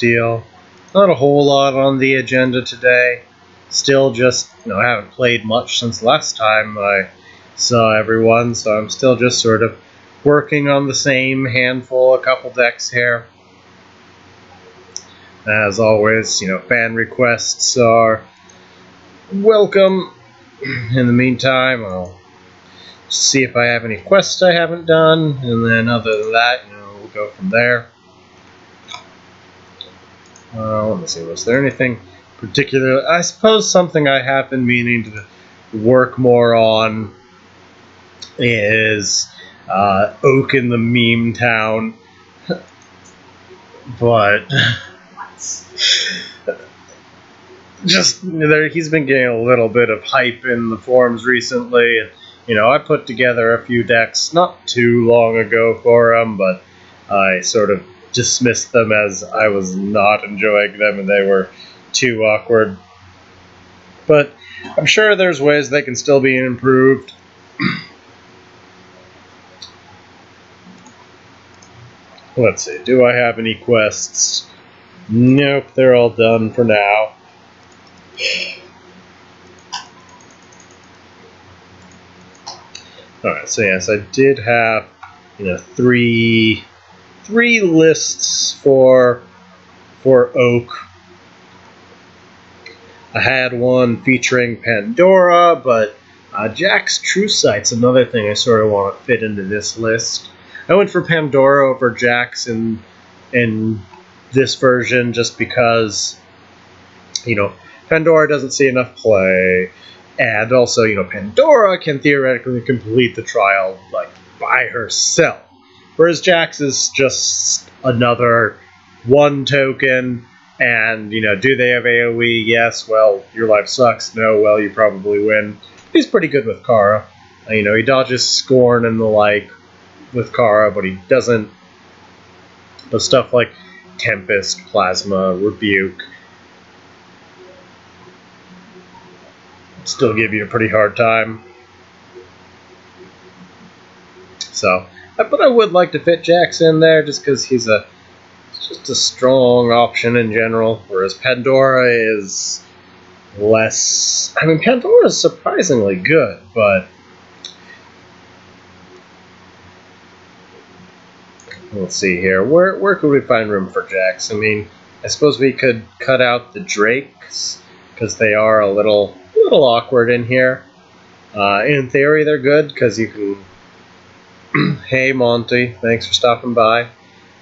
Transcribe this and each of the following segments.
Steel. Not a whole lot on the agenda today. Still just, I haven't played much since last time I saw everyone, so I'm still just sort of working on the same handful, a couple decks here. As always, fan requests are welcome. In the meantime, I'll see if I have any quests I haven't done, and then other than that, we'll go from there. Let me see, was there anything particular? I suppose something I have been meaning to work more on is Oak in the Meme Town, but just he's been getting a little bit of hype in the forums recently, and I put together a few decks not too long ago for him, but I sort of dismissed them as I was not enjoying them and they were too awkward. But I'm sure there's ways they can still be improved. Let's see, do I have any quests? Nope, they're all done for now. Alright, so yes, I did have, three lists for Oak. I had one featuring Pandora, but Jack's True Sight's another thing I sort of want to fit into this list. I went for Pandora over Jack's in this version just because, Pandora doesn't see enough play, and also, Pandora can theoretically complete the trial, by herself. Whereas Jax is just another one token, and, do they have AoE? Yes, well, your life sucks. No, well, you probably win. He's pretty good with Kara. He dodges Scorn and the like with Kara, but he doesn't. But stuff like Tempest, Plasma, Rebuke still give you a pretty hard time. So, but I would like to fit Jax in there just because he's just a strong option in general, whereas Pandora is less. Pandora is surprisingly good, but let's see here. Where could we find room for Jax? I suppose we could cut out the Drakes because they are a little awkward in here. In theory, they're good because you can. Hey Monty, thanks for stopping by.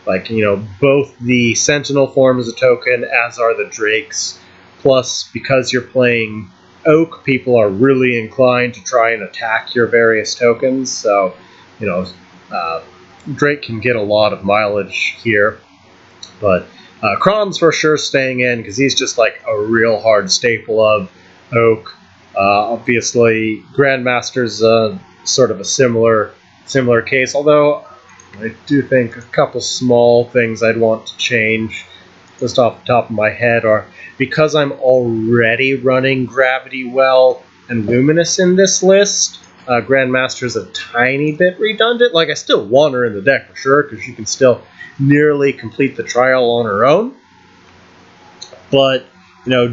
Both the Sentinel form as a token, as are the Drakes. Plus, because you're playing Oak, people are really inclined to try and attack your various tokens. So, Drake can get a lot of mileage here. But Kron's for sure staying in because he's just a real hard staple of Oak. Obviously, Grandmaster's sort of a similar case, although I do think a couple small things I'd want to change just off the top of my head are, because I'm already running Gravity Well and Luminous in this list, Grandmaster's a tiny bit redundant. I still want her in the deck for sure, because she can still nearly complete the trial on her own. But,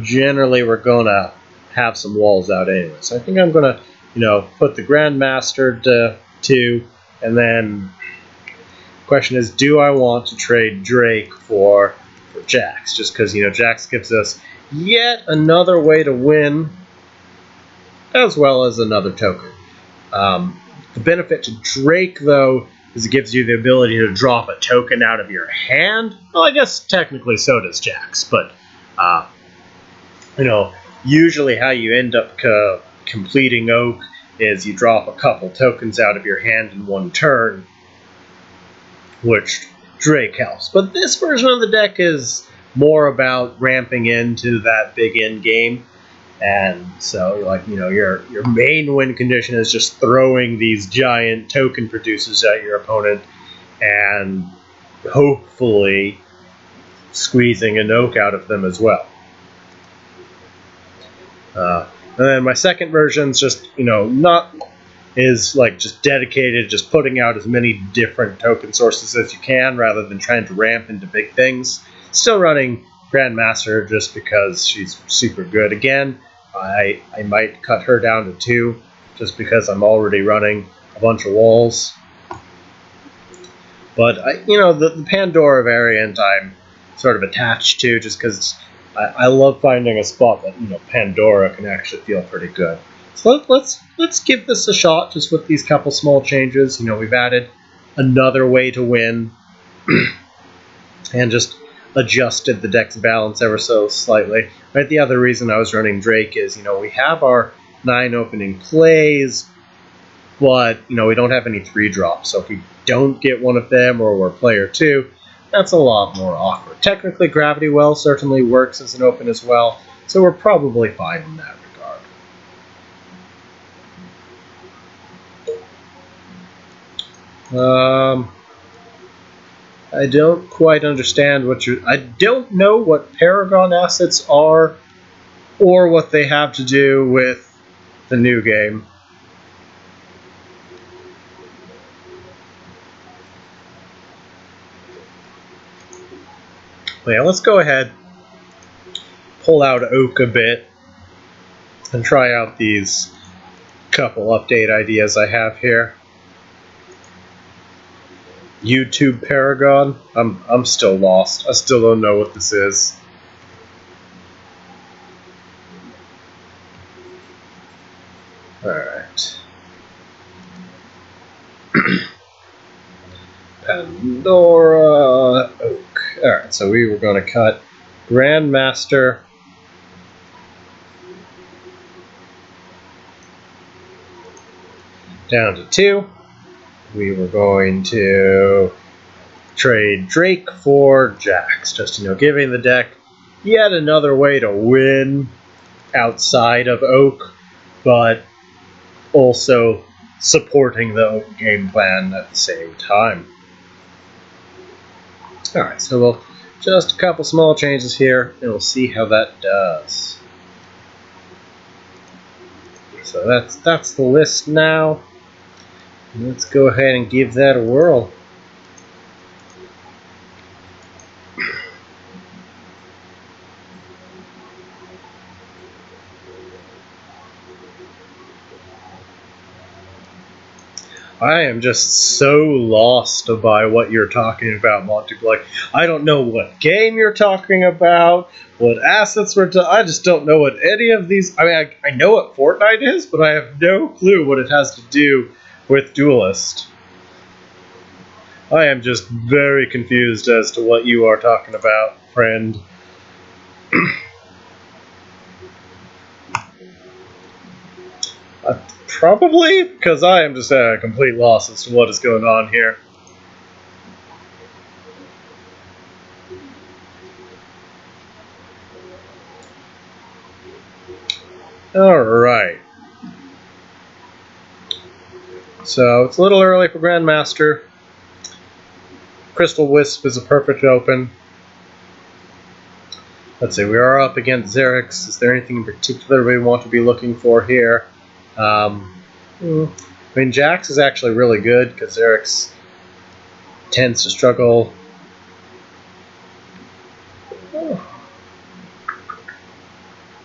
generally we're going to have some walls out anyway. So I think I'm going to, put the Grandmaster to 2, and then the question is, do I want to trade Drake for Jax? Just because, Jax gives us yet another way to win, as well as another token. The benefit to Drake, though, is it gives you the ability to drop a token out of your hand. Well, I guess technically so does Jax, but, usually how you end up completing Oak is you drop a couple tokens out of your hand in one turn, which Drake helps. But this version of the deck is more about ramping into that big end game. And so, your main win condition is just throwing these giant token producers at your opponent and hopefully squeezing an Oak out of them as well. And then my second version's just, just dedicated, putting out as many different token sources as you can rather than trying to ramp into big things. Still running Grandmaster just because she's super good. Again, I might cut her down to 2 just because I'm already running a bunch of walls. But the Pandora variant I'm sort of attached to just because I love finding a spot that Pandora can actually feel pretty good. So let's give this a shot just with these couple small changes. We've added another way to win and just adjusted the deck's balance ever so slightly. Right, the other reason I was running Drake is we have our 9 opening plays, but we don't have any 3-drops. So if we don't get one of them or we're player 2, that's a lot more awkward. Technically, Gravity Well certainly works as an open as well, so we're probably fine in that regard. I don't quite understand I don't know what Paragon assets are or what they have to do with the new game. But yeah, let's go ahead, pull out Oak a bit, and try out these couple update ideas I have here. YouTube Paragon. I'm still lost. I still don't know what this is. Alright. Pandora Oak. Alright, so we were going to cut Grandmaster down to 2. We were going to trade Drake for Jax, just giving the deck yet another way to win outside of Oak, but also supporting the Oak game plan at the same time. Alright, so we'll just a couple small changes here, and we'll see how that does. So that's the list now. Let's go ahead and give that a whirl. I am just so lost by what you're talking about, Monty. Like, I don't know what game you're talking about, what assets we're I just don't know what any of these... I mean, I know what Fortnite is, but I have no clue what it has to do with Duelist. I am just very confused as to what you are talking about, friend. Probably, because I am just at a complete loss as to what is going on here. Alright. So, it's a little early for Grandmaster. Crystal Wisp is a perfect open. Let's see, we are up against Xerix. Is there anything in particular we want to be looking for here? I mean, Jax is actually really good because Xerix tends to struggle. Yeah,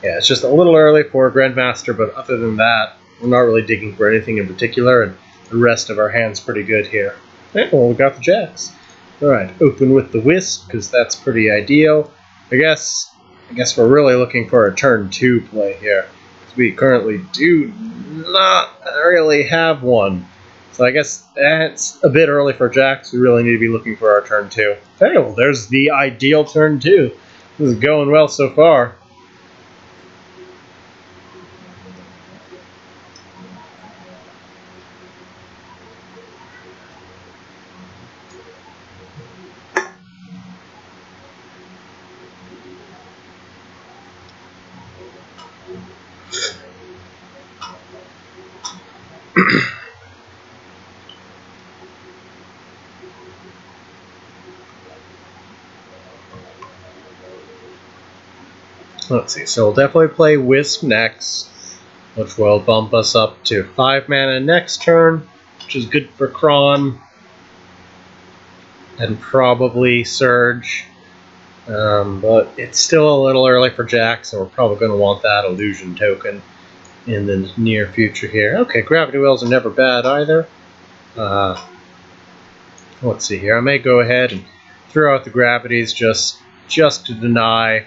it's just a little early for Grandmaster, but other than that, we're not really digging for anything in particular, and the rest of our hand's pretty good here. Okay, well, we got the Jax. Alright, open with the Wisp, because that's pretty ideal. I guess we're really looking for a turn 2 play here. We currently do not really have one. So I guess it's a bit early for Jax. We really need to be looking for our turn 2. Hey, well, there's the ideal turn 2. This is going well so far. Let's see, so we'll definitely play Wisp next, which will bump us up to 5 mana next turn, which is good for Kron. And probably Surge. But it's still a little early for Jack, so we're probably going to want that illusion token in the near future here. Okay, gravity wells are never bad either. Let's see here. I may go ahead and throw out the gravities just to deny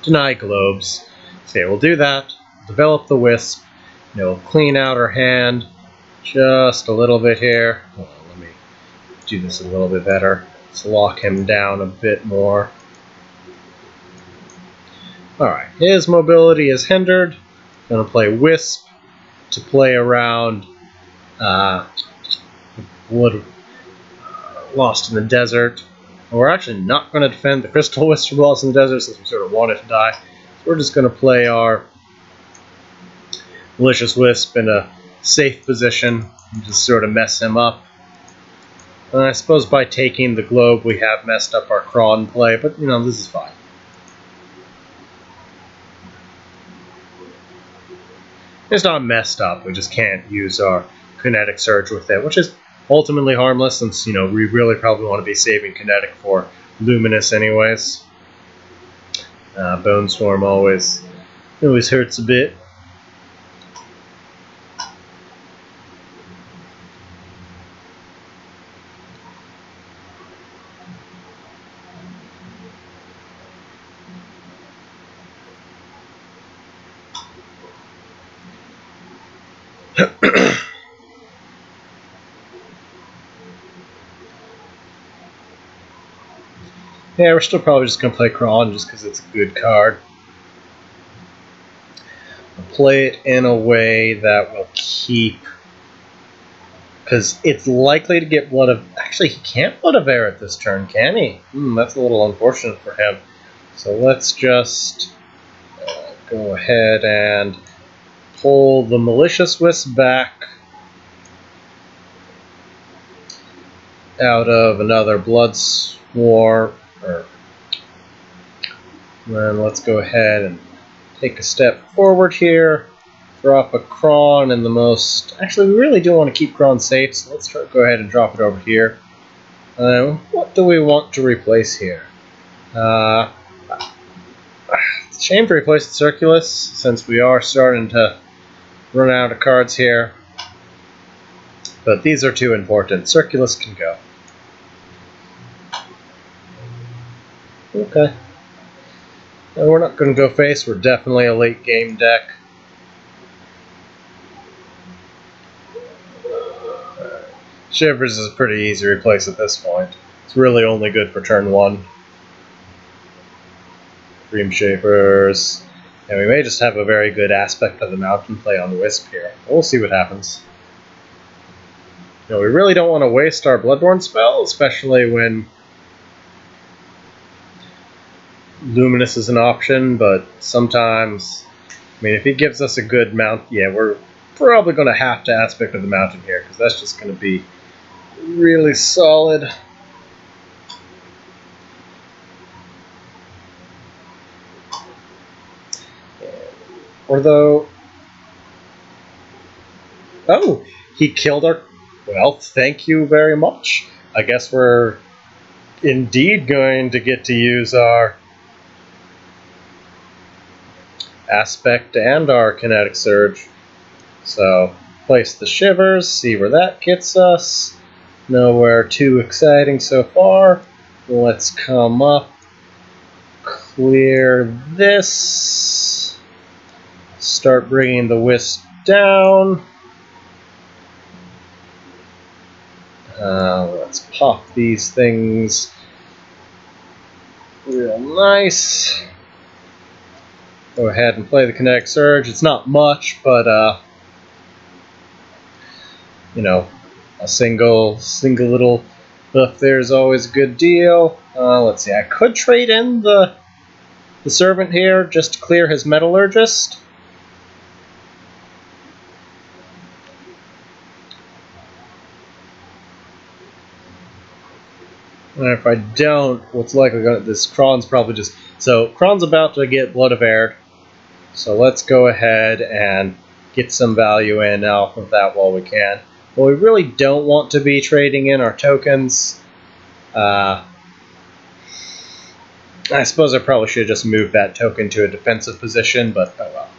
globes. Okay, we'll do that. Develop the wisp. We'll clean out our hand just a little bit here. Hold on, let me do this a little bit better. Let's lock him down a bit more. Alright, his mobility is hindered. I'm going to play Wisp to play around Wood Lost in the Desert. And we're actually not going to defend the Crystal Wisp from Lost in the Desert since we sort of want it to die. So we're just going to play our Malicious Wisp in a safe position and just sort of mess him up. And I suppose by taking the globe we have messed up our Kron play, but you know, this is fine. It's not messed up, we just can't use our Kinetic Surge with it, which is ultimately harmless since, you know, we really probably want to be saving Kinetic for Luminous anyways. Bone Swarm always hurts a bit. Yeah, we're still probably just going to play Kron just because it's a good card. We'll play it in a way that will keep... because it's likely to get Blood of... Actually, he can't Blood of Air at this turn, can he? That's a little unfortunate for him. So let's just go ahead and pull the Malicious Wisp back out of another Blood Swarm. Then let's go ahead and take a step forward here, drop a Kron in the most... Actually, we really do want to keep Kron safe, so let's go ahead and drop it over here. What do we want to replace here? It's a shame to replace the Circulus, since we are starting to run out of cards here. But these are too important. Circulus can go. Okay. And we're not going to go face, we're definitely a late game deck. Shivers is a pretty easy replace at this point. It's really only good for turn 1. Dream Shapers. And we may just have a very good aspect of the mountain play on the Wisp here. We'll see what happens. You know, we really don't want to waste our Bloodborne spell, especially when Luminous is an option, but sometimes, I mean, if he gives us a good mount, yeah, we're probably going to have to Aspect of the Mountain here, because that's just going to be really solid. Although, oh, he killed our, well, thank you very much. I guess we're indeed going to get to use our Aspect and our Kinetic Surge. So, place the Shivers, see where that gets us. Nowhere too exciting so far. Let's come up, clear this, start bringing the Wisp down. Let's pop these things real nice. Go ahead and play the Kinetic Surge. It's not much, but you know, a single little buff there is always a good deal. Let's see, I could trade in the Servant here just to clear his Metallurgist. And if I don't, what's likely going to... This Kron's probably just... So, Kron's about to get Blood of Air. So let's go ahead and get some value in off of that while we can. But we really don't want to be trading in our tokens. I suppose I probably should have just moved that token to a defensive position, but oh well.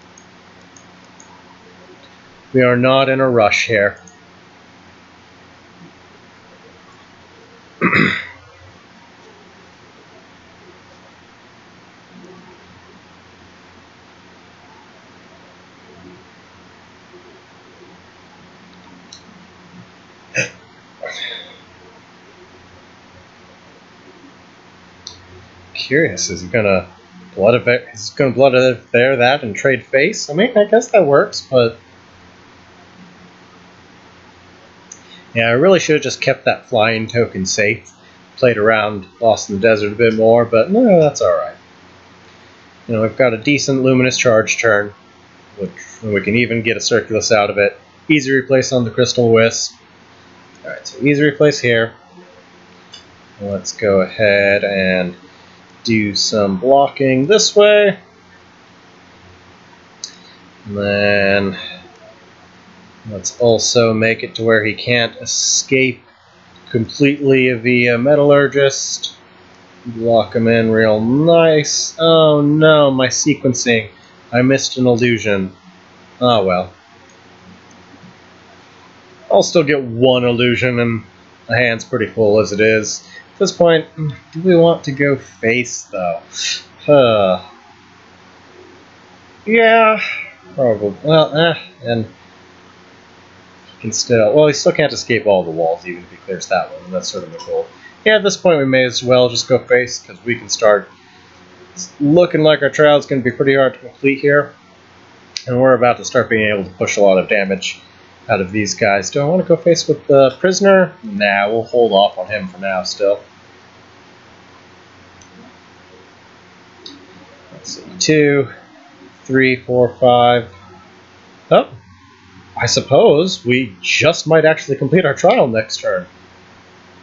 We are not in a rush here. Curious, is he gonna blood of it? He's gonna blood of there that and trade face? I mean, I guess that works, but yeah, I really should have just kept that flying token safe. Played around Lost in the Desert a bit more, but no, that's all right. You know, we've got a decent Luminous Charge turn, which we can even get a Circulus out of it. Easy replace on the Crystal Wisp. All right, so easy replace here. Let's go ahead and do some blocking this way. And then let's also make it to where he can't escape completely via Metallurgist. Block him in real nice. Oh no, my sequencing. I missed an illusion. Oh well. I'll still get one illusion and the hand's pretty full as it is. At this point, do we want to go face though? Yeah, probably. Well, and he can still. Well, he still can't escape all the walls, even if he clears that one. And that's sort of the goal. Yeah, at this point, we may as well just go face because we can start. It's looking like our trial's going to be pretty hard to complete here, and we're about to start being able to push a lot of damage out of these guys. Do I want to go face with the prisoner? Nah, we'll hold off on him for now still. Let's see. 2, 3, 4, 5. Oh, I suppose we just might actually complete our trial next turn.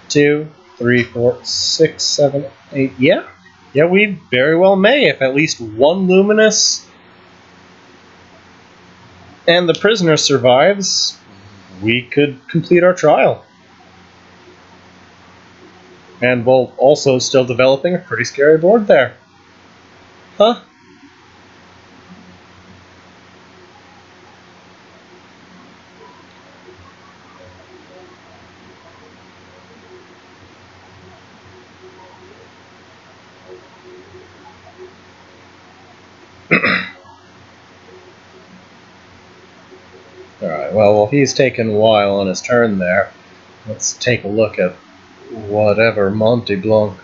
2, 3, 4, 6, 7, 8. Yeah. Yeah, we very well may if at least one Luminous and the prisoner survives, we could complete our trial. And we'll also still developing a pretty scary board there. Huh? Alright, well, while he's taking a while on his turn there, let's take a look at whatever Monty Blanc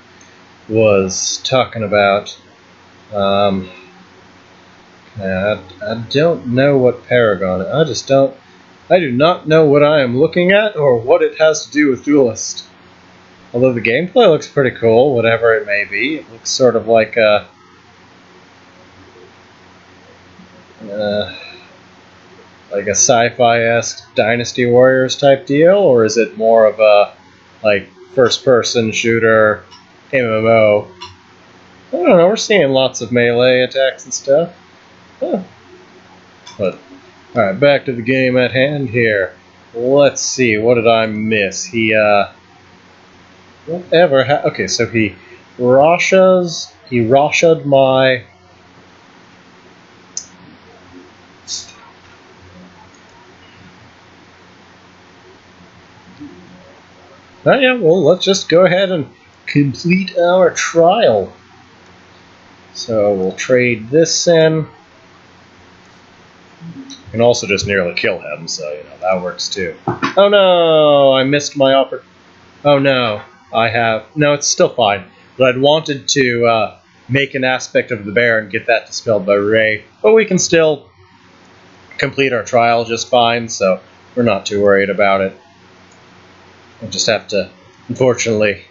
was talking about. I don't know what Paragon is. I do not know what I am looking at or what it has to do with Duelist. Although the gameplay looks pretty cool, whatever it may be. It looks sort of like a sci-fi-esque Dynasty Warriors type deal, or is it more of a like first-person shooter MMO? I don't know. We're seeing lots of melee attacks and stuff. Huh. But all right, back to the game at hand here. Let's see. What did I miss? He whatever. Okay, so he Rasha'd my. Oh yeah, well, let's just go ahead and complete our trial. So we'll trade this in. We can also just nearly kill him, so you know that works too. Oh no, I missed my Oh no, no, it's still fine. But I'd wanted to make an aspect of the bear and get that dispelled by Ray. But we can still complete our trial just fine, so we're not too worried about it. We'll just have to, unfortunately,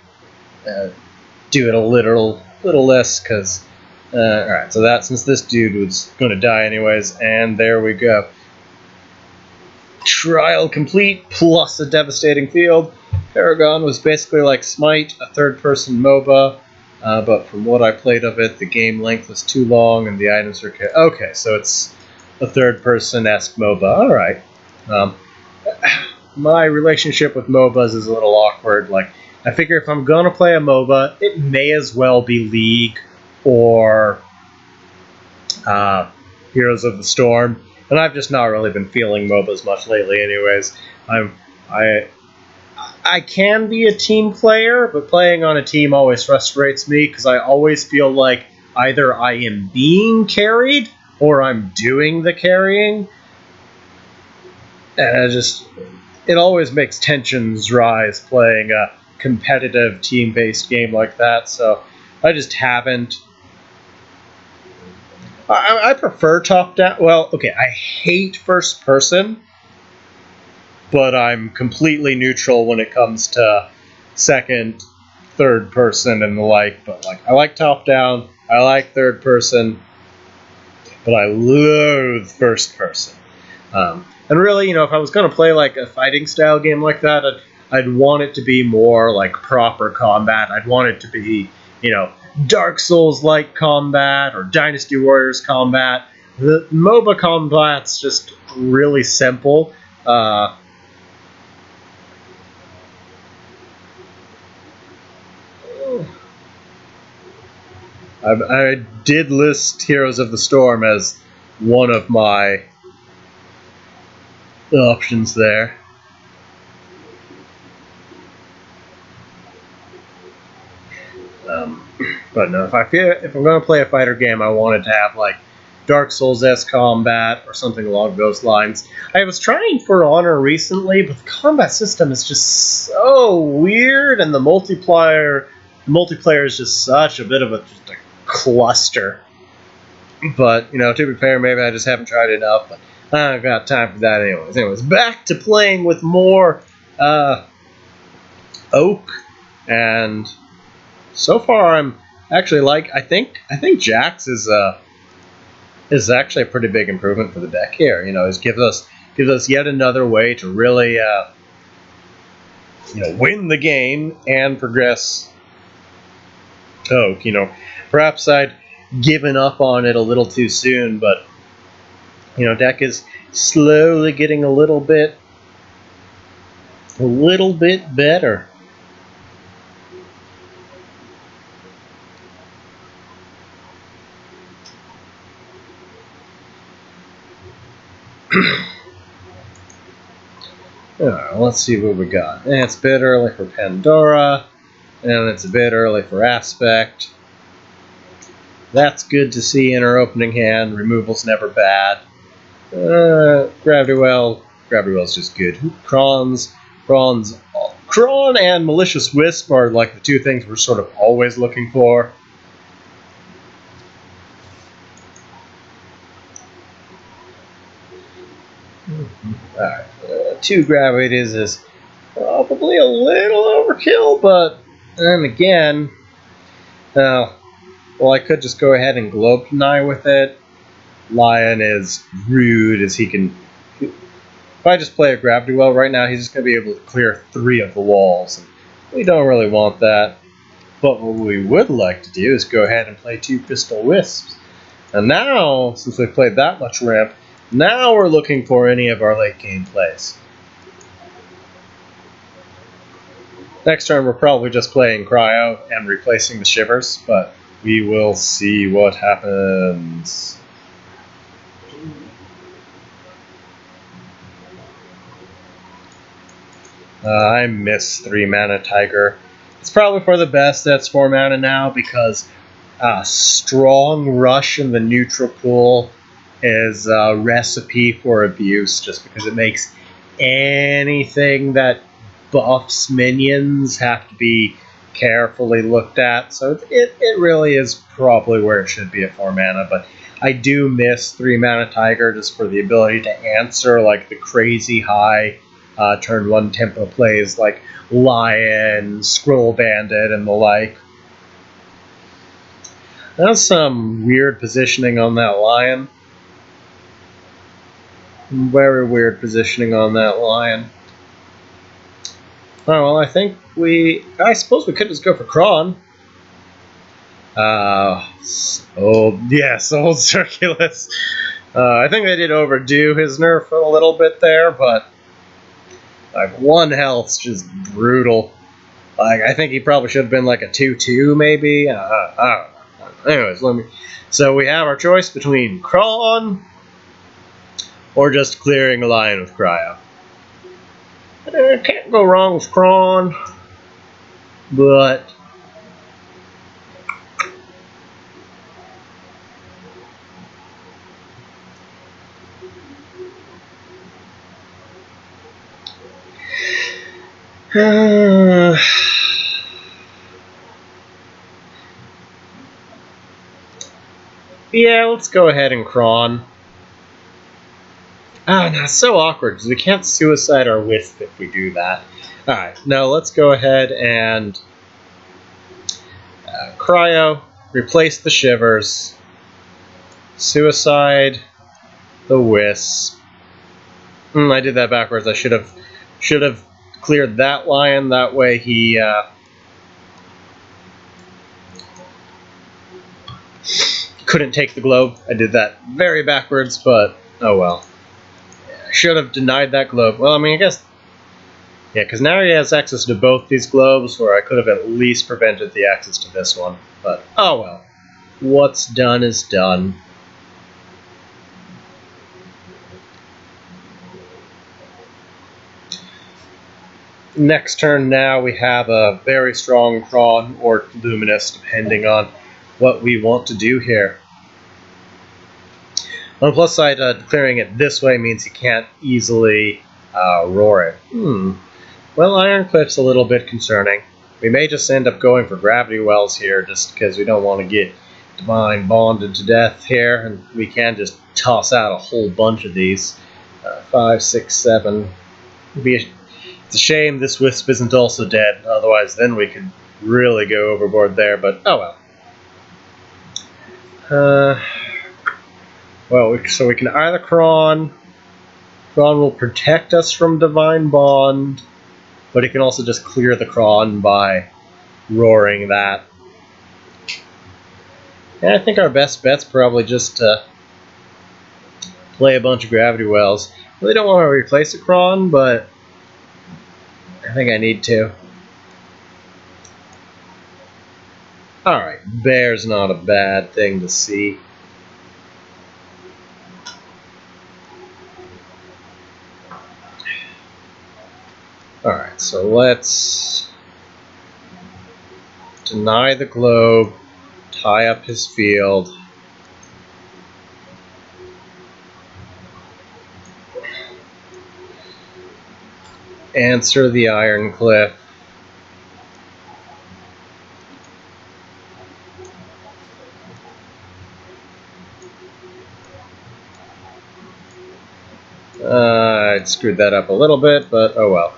do it a little less, because, alright, so that, since this dude was going to die anyways, and there we go. Trial complete, plus a devastating field. Paragon was basically like Smite, a third-person MOBA, but from what I played of it, the game length was too long, and the items were... Okay, so it's a third-person-esque MOBA, alright. My relationship with MOBAs is a little awkward. Like, I figure if I'm gonna play a MOBA, it may as well be League or Heroes of the Storm, and I've just not really been feeling MOBAs much lately. Anyways, I can be a team player, but playing on a team always frustrates me because I always feel like either I am being carried or I'm doing the carrying, and it always makes tensions rise playing a competitive team-based game like that. So I just haven't. I prefer top-down. Well, okay, I hate first-person, but I'm completely neutral when it comes to second, third person and the like. But like, I like top-down, I like third person, but I loathe first person. And really, if I was going to play like a fighting style game like that, I'd want it to be more like proper combat. I'd want it to be, Dark Souls-like combat or Dynasty Warriors combat. The MOBA combat's just really simple. I did list Heroes of the Storm as one of my options there. But no, if I'm going to play a fighter game, I want it to have like Dark Souls-esque combat or something along those lines. I was trying For Honor recently, but the combat system is just so weird, and the multiplayer is just such a bit of a cluster. But to be fair, maybe I just haven't tried it enough. But I don't got time for that anyways. Back to playing with more Oak, and so far I'm actually I think Jax is actually a pretty big improvement for the deck here. It gives us yet another way to really win the game and progress Oak. Perhaps I'd given up on it a little too soon, but deck is slowly getting a little bit better. Alright, let's see what we got. It's a bit early for Pandora, and it's a bit early for Aspect. That's good to see in our opening hand. Removal's never bad. Gravity Well's just good. Kron and Malicious Wisp are like the two things we're sort of always looking for. Alright, 2 Gravities is probably a little overkill, but then again, well, I could just go ahead and Globe Deny with it. Lion is rude as he can. If I just play a Gravity Well right now, he's just going to be able to clear 3 of the walls, and we don't really want that. But what we would like to do is go ahead and play 2 Crystal Wisps. And now, since we've played that much ramp, now we're looking for any of our late game plays. Next turn we're probably just playing Cryo and replacing the Shivers, but we will see what happens. I miss 3 mana Tiger. It's probably for the best that's 4 mana now, because Strong Rush in the neutral pool is a recipe for abuse, just because it makes anything that buffs minions have to be carefully looked at. So it really is probably where it should be at 4 mana, but I do miss 3 mana Tiger just for the ability to answer like the crazy high turn 1 tempo plays like Lion, Scroll Bandit, and the like. That's some weird positioning on that Lion. Very weird positioning on that Lion. Oh, well, I suppose we could just go for Kron. Oh, yes, Old Circulus. I think they did overdo his nerf a little bit there, but like 1 health's just brutal. Like, I think he probably should have been like a 2/2 maybe. I don't know. Anyways, so we have our choice between Kron or just clearing a Lion with Cryo. Can't go wrong with Kron, but yeah, let's go ahead and Kron. Ah, no, it's so awkward because we can't suicide our Wisp if we do that. Alright, now let's go ahead and Cryo, replace the Shivers, suicide the Wisp. I did that backwards. I should have cleared that Lion. That way he couldn't take the globe. I did that very backwards, but oh well. I should have denied that globe. Well, I mean, I guess, yeah, because now he has access to both these globes, where I could have at least prevented the access to this one. But oh well. What's done is done. Next turn now we have a very strong Kron or Luminous, depending on what we want to do here. On the plus side, clearing it this way means you can't easily roar it. Well, Iron Cliff's a little bit concerning. We may just end up going for Gravity Wells here, just because we don't want to get Divine bonded to death here, and we can just toss out a whole bunch of these. 5, 6, 7. It's a shame this Wisp isn't also dead, otherwise then we could really go overboard there, but oh well. So we can either Kron will protect us from Divine Bond, but he can also just clear the Kron by roaring that. And I think our best bet's probably just to play a bunch of Gravity Wells. Really don't want to replace a Kron, but I think I need to. Alright, Bear's not a bad thing to see. Alright, so let's deny the globe, tie up his field. Answer the Iron Cliff. I screwed that up a little bit, but oh well.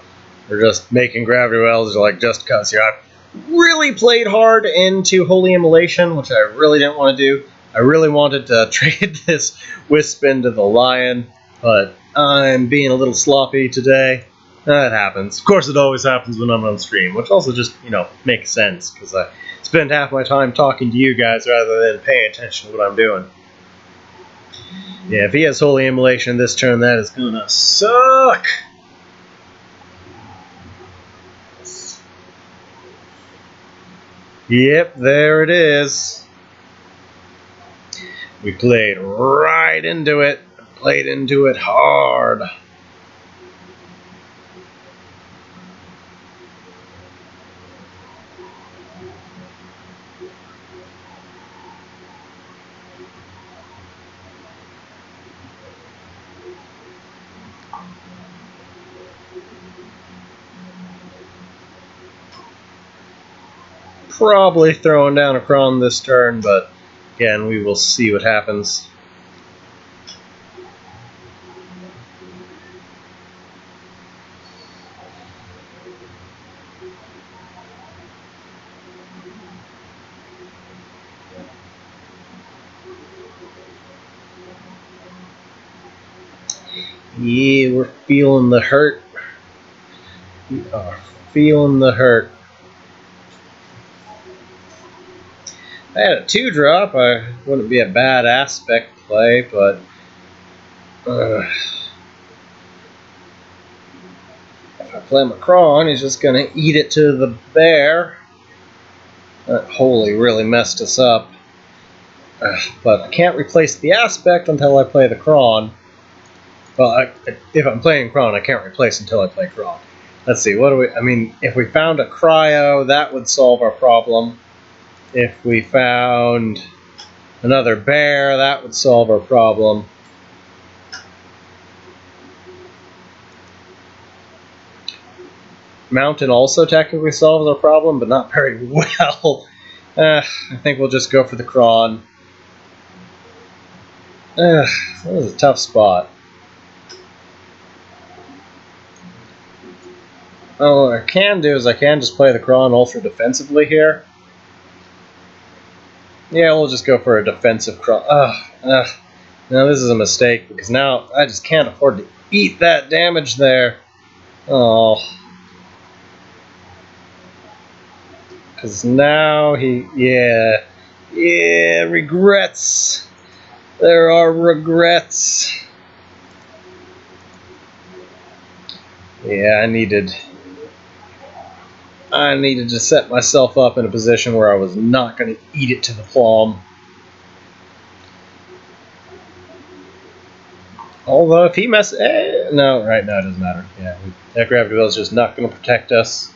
We're just making Gravity Wells like just cause here. I've really played hard into Holy Immolation, which I really didn't want to do. I really wanted to trade this Wisp into the Lion, but I'm being a little sloppy today. That happens. Of course, it always happens when I'm on stream, which also just, makes sense, because I spend half my time talking to you guys rather than paying attention to what I'm doing. Yeah, if he has Holy Immolation this turn, that is gonna suck! Yep, there it is. We played right into it. Played into it hard. Probably throwing down a Kron this turn, but again, we will see what happens. Yeah, we're feeling the hurt. We are feeling the hurt. If I had a 2-drop, I wouldn't be a bad aspect play, but if I play Macron, he's just going to eat it to the bear. That Holy really messed us up. But I can't replace the aspect until I play the Kron. Well, if I'm playing Kron, I can't replace until I play Kron. Let's see, what do we... I mean, if we found a Cryo, that would solve our problem. If we found another bear, that would solve our problem. Mountain also technically solves our problem, but not very well. I think we'll just go for the Kron. That was a tough spot. Oh, what I can do is I can just play the Kron ultra defensively here. Yeah, we'll just go for a defensive Kron. Now this is a mistake, because now I just can't afford to eat that damage there. Oh. Because now he... Yeah, regrets. There are regrets. Yeah, I needed to set myself up in a position where I was not going to eat it to the plum. Although if he no, right now it doesn't matter. Yeah, that gravity well is just not going to protect us.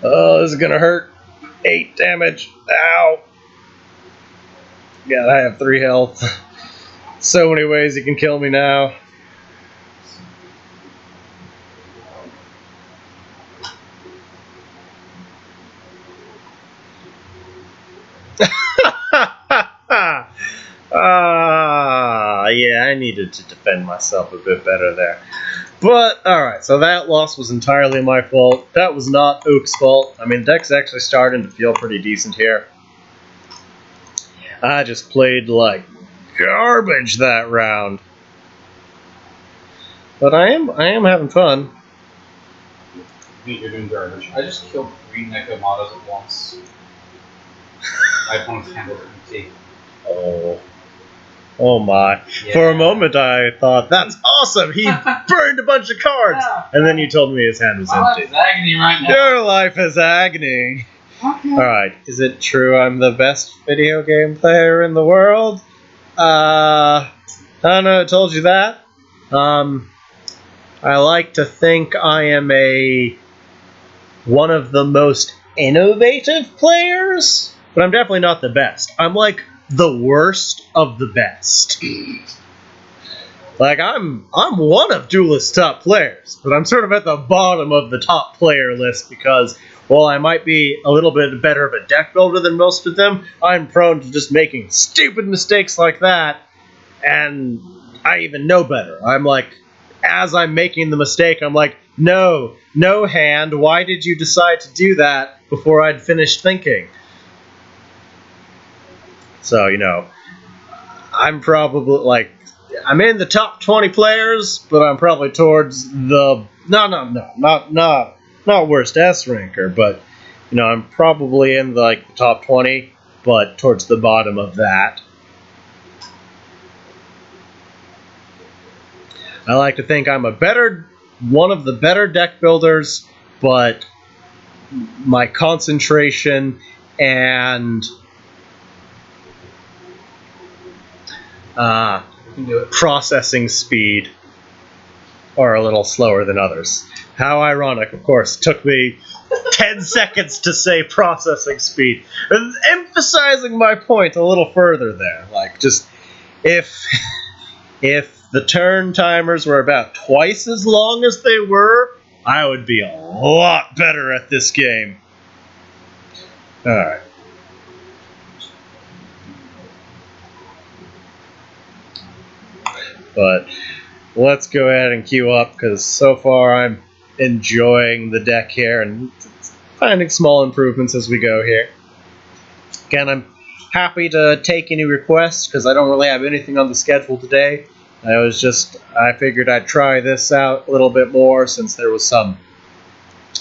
Oh, this is going to hurt. 8 damage. Ow. God, I have 3 health. So many ways he can kill me now. Yeah, I needed to defend myself a bit better there. But, alright, so that loss was entirely my fault. That was not Oak's fault. I mean, deck's actually starting to feel pretty decent here. I just played like garbage that round. But I am having fun. You're doing garbage. I just killed 3 Nekomatas at once. I wanted to handle the ET. Oh my. Yeah. For a moment I thought, that's awesome! He burned a bunch of cards! Yeah. And then you told me his hand was My empty. life is agony right now. Your life is agony. Okay. Alright, is it true I'm the best video game player in the world? I don't know, I told you that. I like to think I am one of the most innovative players, but I'm definitely not the best. I'm like the worst of the best. Like, I'm one of Duelist's top players, but I'm sort of at the bottom of the top player list because, while I might be a little bit better of a deck builder than most of them, I'm prone to just making stupid mistakes like that, and I even know better. I'm like, as I'm making the mistake, I'm like, no hand, why did you decide to do that before I'd finished thinking? So, you know, I'm probably, like, I'm in the top 20 players, but I'm probably towards the, not worst S ranker, but, you know, I'm probably in, like, the top 20, but towards the bottom of that. I like to think I'm one of the better deck builders, but my concentration and processing speed are a little slower than others. How ironic, of course. It took me 10 seconds to say processing speed. Emphasizing my point a little further there. Like, just, if the turn timers were about twice as long as they were, I would be a lot better at this game. Alright. But let's go ahead and queue up, because so far I'm enjoying the deck here and finding small improvements as we go here. Again, I'm happy to take any requests, because I don't really have anything on the schedule today. I figured I'd try this out a little bit more since there was some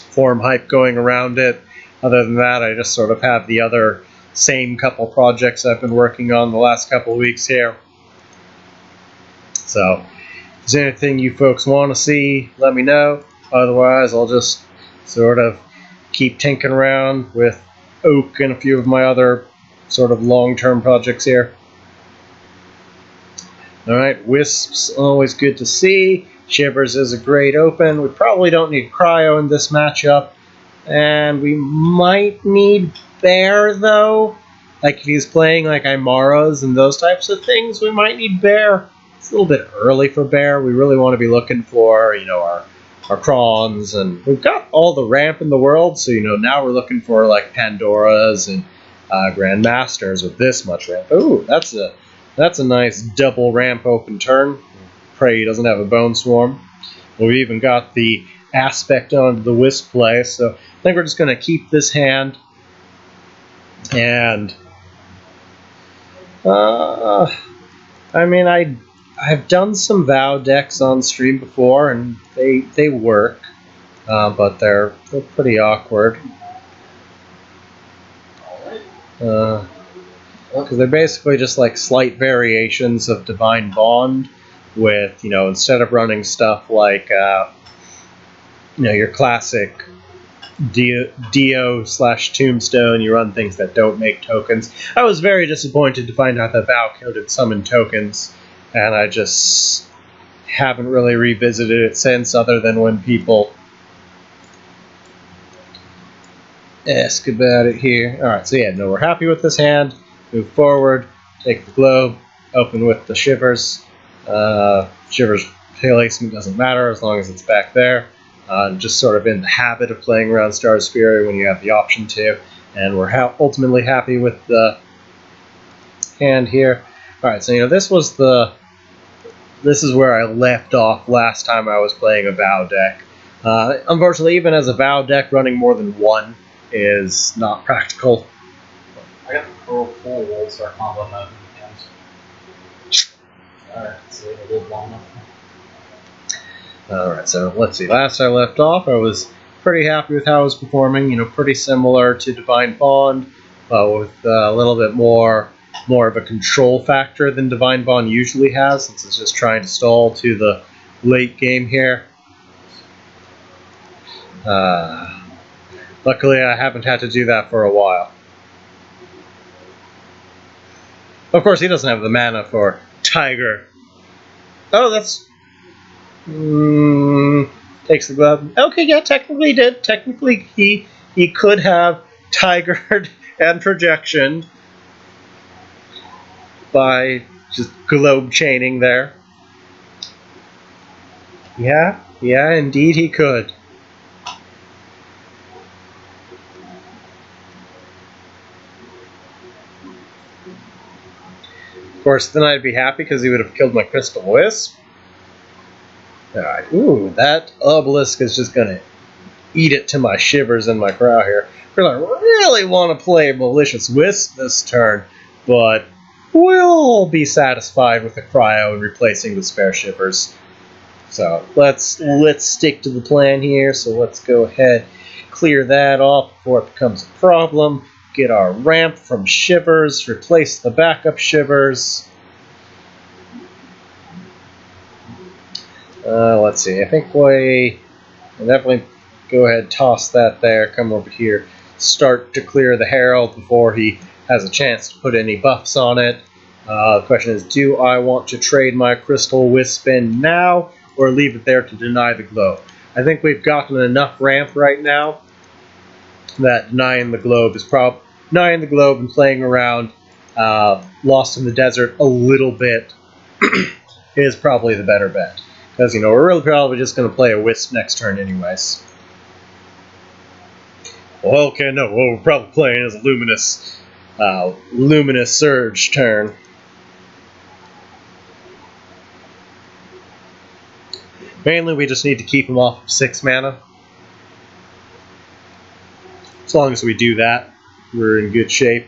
form hype going around it. Other than that, I just sort of have the other same couple projects I've been working on the last couple of weeks here. So, if there's anything you folks want to see, let me know. Otherwise, I'll just sort of keep tinkering around with Oak and a few of my other sort of long-term projects here. Alright, Wisps, always good to see. Shivers is a great open. We probably don't need Cryo in this matchup. And we might need Bear, though. Like, if he's playing, like, Aymaras and those types of things, we might need Bear. It's a little bit early for Bear. We really want to be looking for, you know, our Crons. And we've got all the ramp in the world, so, you know, now we're looking for, like, Pandoras and Grandmasters with this much ramp. Ooh, that's a nice double ramp open turn. Pray he doesn't have a Bone Swarm. We've even got the aspect onto the Wisp play, so I think we're just going to keep this hand. And I mean, I've done some Vow decks on stream before, and they work, but they're pretty awkward. Because they're basically just like slight variations of Divine Bond with, you know, instead of running stuff like, you know, your classic Dio/Tombstone, you run things that don't make tokens. I was very disappointed to find out that Vow counted summon tokens, and I just haven't really revisited it since, other than when people ask about it here. Alright, so yeah, no, we're happy with this hand. Move forward, take the globe, open with the Shivers. Shivers placement doesn't matter as long as it's back there. Just sort of in the habit of playing around Stars Fury when you have the option to. And we're ultimately happy with the hand here. Alright, so you know, this is where I left off last time I was playing a Vow deck. Unfortunately, even as a Vow deck, running more than one is not practical. I got the full Woldstar combo mode in the hands. Alright, so a little long enough. Alright, so let's see. Last I left off, I was pretty happy with how I was performing. You know, pretty similar to Divine Bond, but with a little bit more of a control factor than Divine Bond usually has, since it's just trying to stall to the late game here. Luckily, I haven't had to do that for a while. Of course, he doesn't have the mana for Tiger. Oh, that's... takes the glove. Okay, yeah, technically he did. Technically, he could have Tigered and Projection by just globe chaining there. Yeah, indeed he could. Of course, then I'd be happy because he would have killed my Crystal Wisp. Alright, ooh, that Obelisk is just gonna eat it to my Shivers and my Crow here. Because I really want to play Malicious Wisp this turn, but we'll be satisfied with the Cryo and replacing the spare Shivers. So let's stick to the plan here. So let's go ahead, clear that off before it becomes a problem. Get our ramp from Shivers, replace the backup Shivers. Let's see, I think I'll definitely go ahead and toss that there, come over here, start to clear the Herald before he has a chance to put any buffs on it. The question is, do I want to trade my Crystal Wisp in now, or leave it there to deny the globe? I think we've gotten enough ramp right now that denying the globe and playing around Lost in the Desert a little bit is probably the better bet. Because, you know, we're really probably just going to play a Wisp next turn anyways. Well, okay, no, what we're probably playing is a Luminous Surge turn. Mainly, we just need to keep him off of 6 mana. As long as we do that, we're in good shape.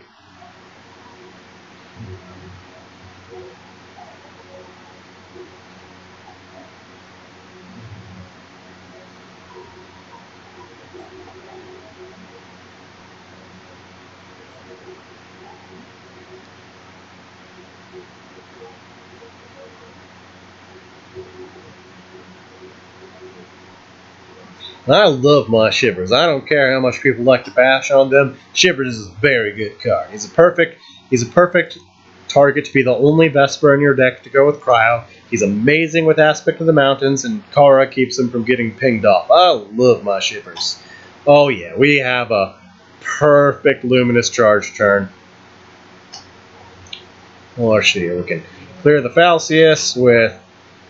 I love my Shivers. I don't care how much people like to bash on them. Shivers is a very good card. He's a perfect target to be the only Vesper in your deck to go with Cryo. He's amazing with Aspect of the Mountains, and Kara keeps him from getting pinged off. I love my Shivers. Oh yeah, we have a perfect Luminous Charge turn. Well, actually, we can clear the Falcius with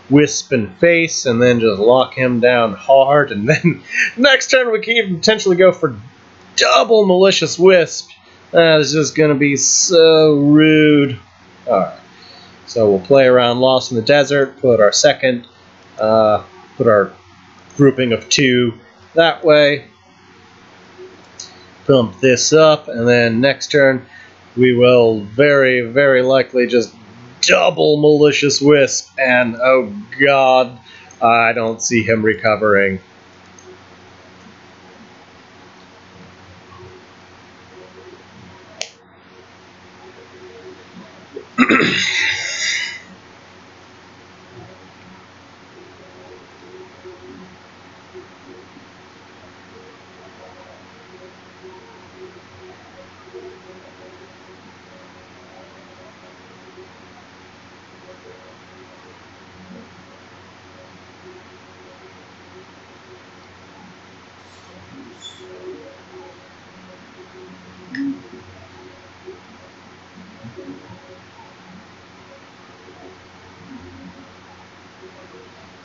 Wisp and Face, and then just lock him down hard, and then next turn we can even potentially go for double Malicious Wisp. That is just going to be so rude. Alright, so we'll play around Lost in the Desert, put our second, put our grouping of 2 that way, bump this up, and then next turn we will very, very likely just double Malicious Wisp, and oh god, I don't see him recovering.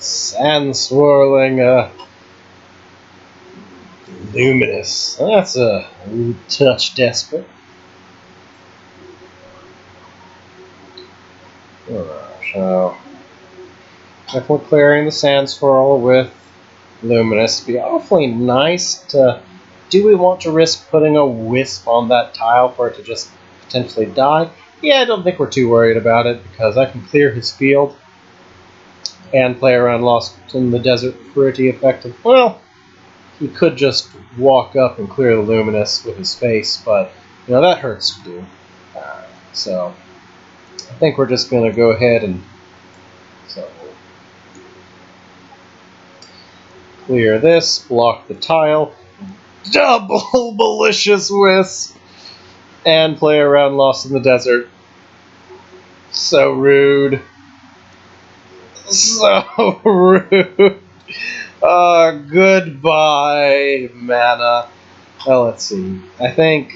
Sand swirling, Luminous. That's a touch desperate. So, if we're clearing the Sand Swirl with Luminous, it'd be awfully nice to... Do we want to risk putting a Wisp on that tile for it to just potentially die? Yeah, I don't think we're too worried about it, because I can clear his field and play around Lost in the Desert pretty effective. Well, he could just walk up and clear the Luminous with his face, but, you know, that hurts to do. So, I think we're just going to go ahead and clear this, block the tile, double Malicious Wisp, and play around Lost in the Desert. So rude. So rude. Goodbye, mana. Well, let's see. I think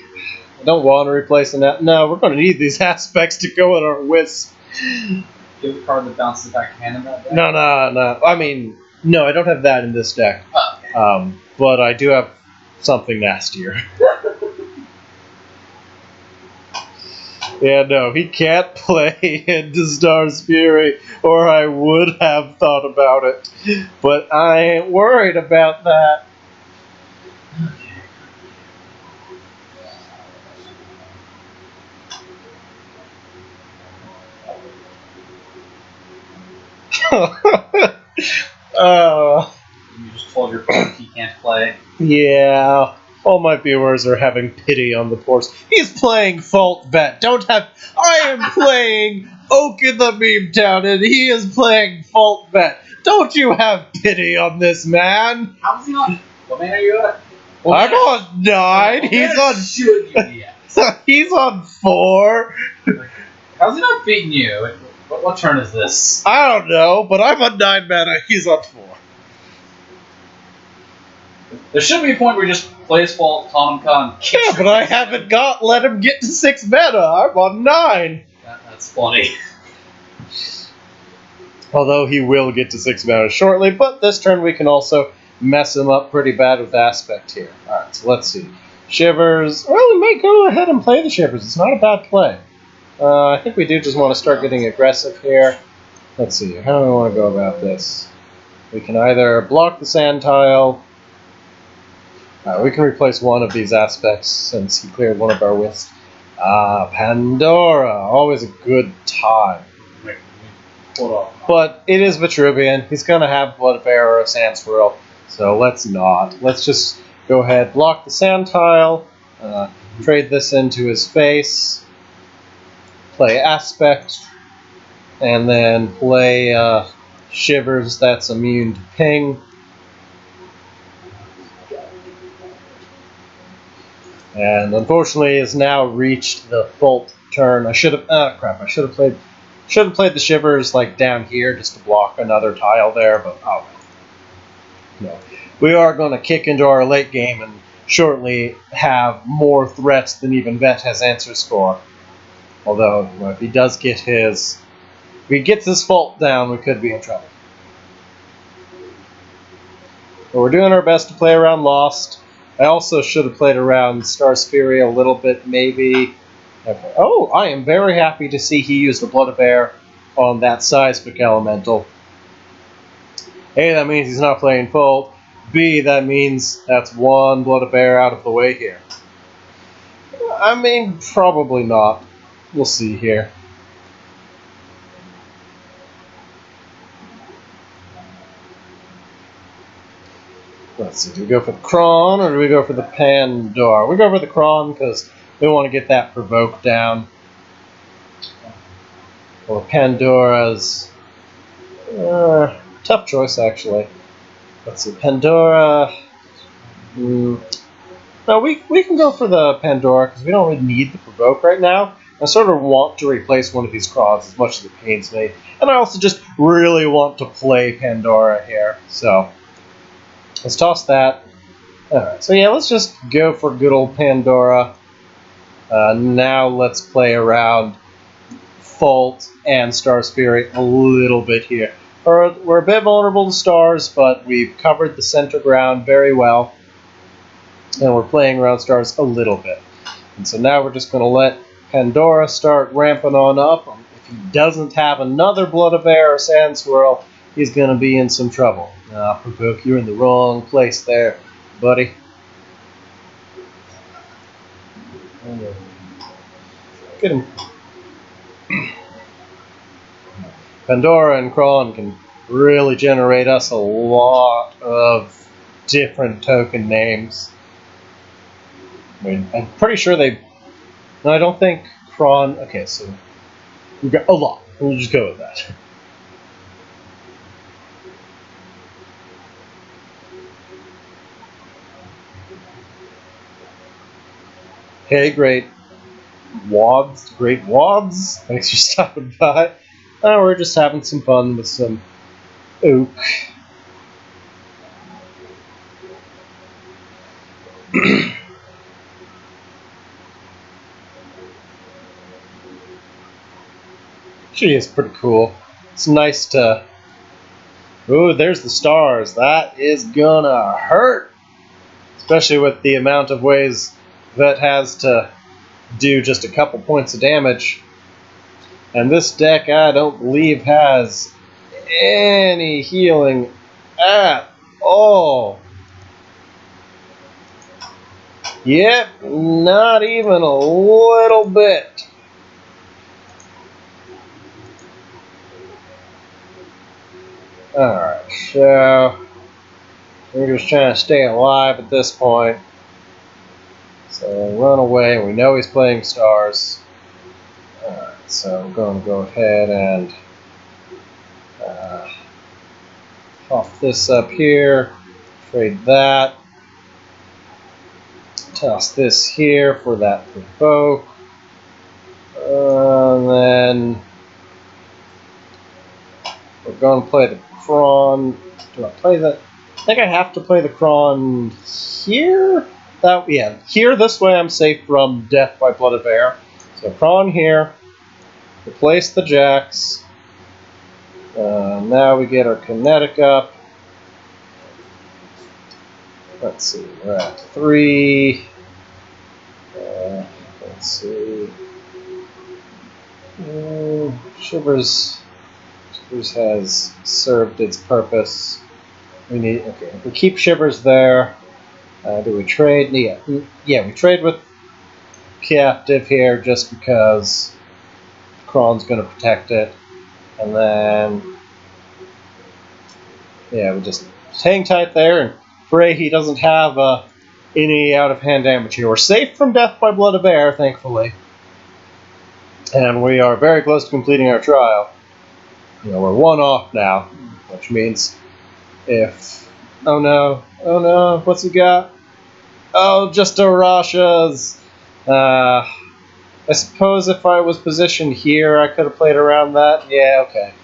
I don't want to replace that. No, we're going to need these aspects to go in our Wisp. Do you have a card that bounces back hand in that deck? No. I mean, no, I don't have that in this deck. Oh, okay. But I do have something nastier. Yeah, no, he can't play into Star's Fury, or I would have thought about it. But I ain't worried about that. You just told your opponent he can't play. Yeah. All my viewers are having pity on the poor. He's playing Fault Vet. I am playing Oak in the Meme Town, and he is playing Fault Vet. Don't you have pity on this man? How's he not? What man are you at? I'm on 9. He's on. Should you be at? He's on 4. How's he not beating you? What turn is this? I don't know, but I'm on 9 mana. He's on 4. There should be a point where you just play his fault, Con. Yeah, but I haven't let him get to 6 mana. I'm on 9. That's funny. Although he will get to 6 mana shortly, but this turn we can also mess him up pretty bad with Aspect here. Alright, so let's see. Shivers. Well, we might go ahead and play the Shivers. It's not a bad play. I think we do just want to start getting aggressive here. Let's see. How do we want to go about this? We can either block the sand tile. We can replace one of these aspects since he cleared one of our wisps. Pandora. Always a good time. Hold on. But it is Vitruvian. He's going to have Bloodbearer or a Sand Swirl, so let's not. Let's just go ahead, block the sand tile, trade this into his face, play Aspect, and then play Shivers that's immune to ping. And unfortunately has now reached the Bolt turn. I should have I should have played the Shivers like down here just to block another tile there, but oh no. We are going to kick into our late game and shortly have more threats than even Vet has answers for. Although if he does get if he gets his fault down, we could be in trouble. But we're doing our best to play around Lost. I also should have played around Star's Fury a little bit, maybe. Okay. Oh, I am very happy to see he used the Blood of Air on that Seismic Elemental. A, that means he's not playing full. B, that means that's one Blood of Air out of the way here. I mean, probably not. We'll see here. Let's see, do we go for the Kron or do we go for the Pandora? We go for the Kron because we want to get that Provoke down. Or Pandora's... tough choice, actually. Let's see, Pandora... No, we can go for the Pandora because we don't really need the Provoke right now. I sort of want to replace one of these Krons as much as it pains me. And I also just really want to play Pandora here, so... Let's toss that. Alright, so yeah, let's just go for good old Pandora. Now let's play around Fault and Star's Fury a little bit here. We're a bit vulnerable to Stars, but we've covered the center ground very well. And we're playing around Stars a little bit. And so now we're just going to let Pandora start ramping on up. If he doesn't have another Blood of Air or Sand Swirl, he's going to be in some trouble. Provoke, you're in the wrong place there, buddy. Get him. Pandora and Kron can really generate us a lot of different token names. I mean, I'm pretty sure they... No, I don't think Kron... Okay, so... We've got a lot. We'll just go with that. Hey, Great Wads. Thanks for stopping by. We're just having some fun with some Oak. She is pretty cool. It's nice to... Ooh, there's the Stars. That is gonna hurt. Especially with the amount of ways Vet has to do just a couple points of damage. And this deck, I don't believe, has any healing at all. Yep, not even a little bit. Alright, so we're just trying to stay alive at this point. So run away. We know he's playing Stars. Alright, so I'm going to go ahead and pop this up here. Trade that. Toss this here for that Provoke. And then we're going to play the Kron. Do I play that? I think I have to play the Kron here. Yeah, here, this way I'm safe from death by Blood of Air. So Kron here, replace the Jax. Now we get our Kinetic up. Let's see, we're at 3. Let's see. Shivers has served its purpose. Okay, if we keep Shivers there. Do we trade? Yeah, we trade with Captive here just because Kron's going to protect it. And then, yeah, we just hang tight there and pray he doesn't have any out-of-hand damage here. We're safe from death by Blood of Air, thankfully. And we are very close to completing our trial. You know, we're 1 off now, which means if... Oh no, what's he got? Oh, just Arashas. I suppose if I was positioned here, I could have played around that. Yeah, okay.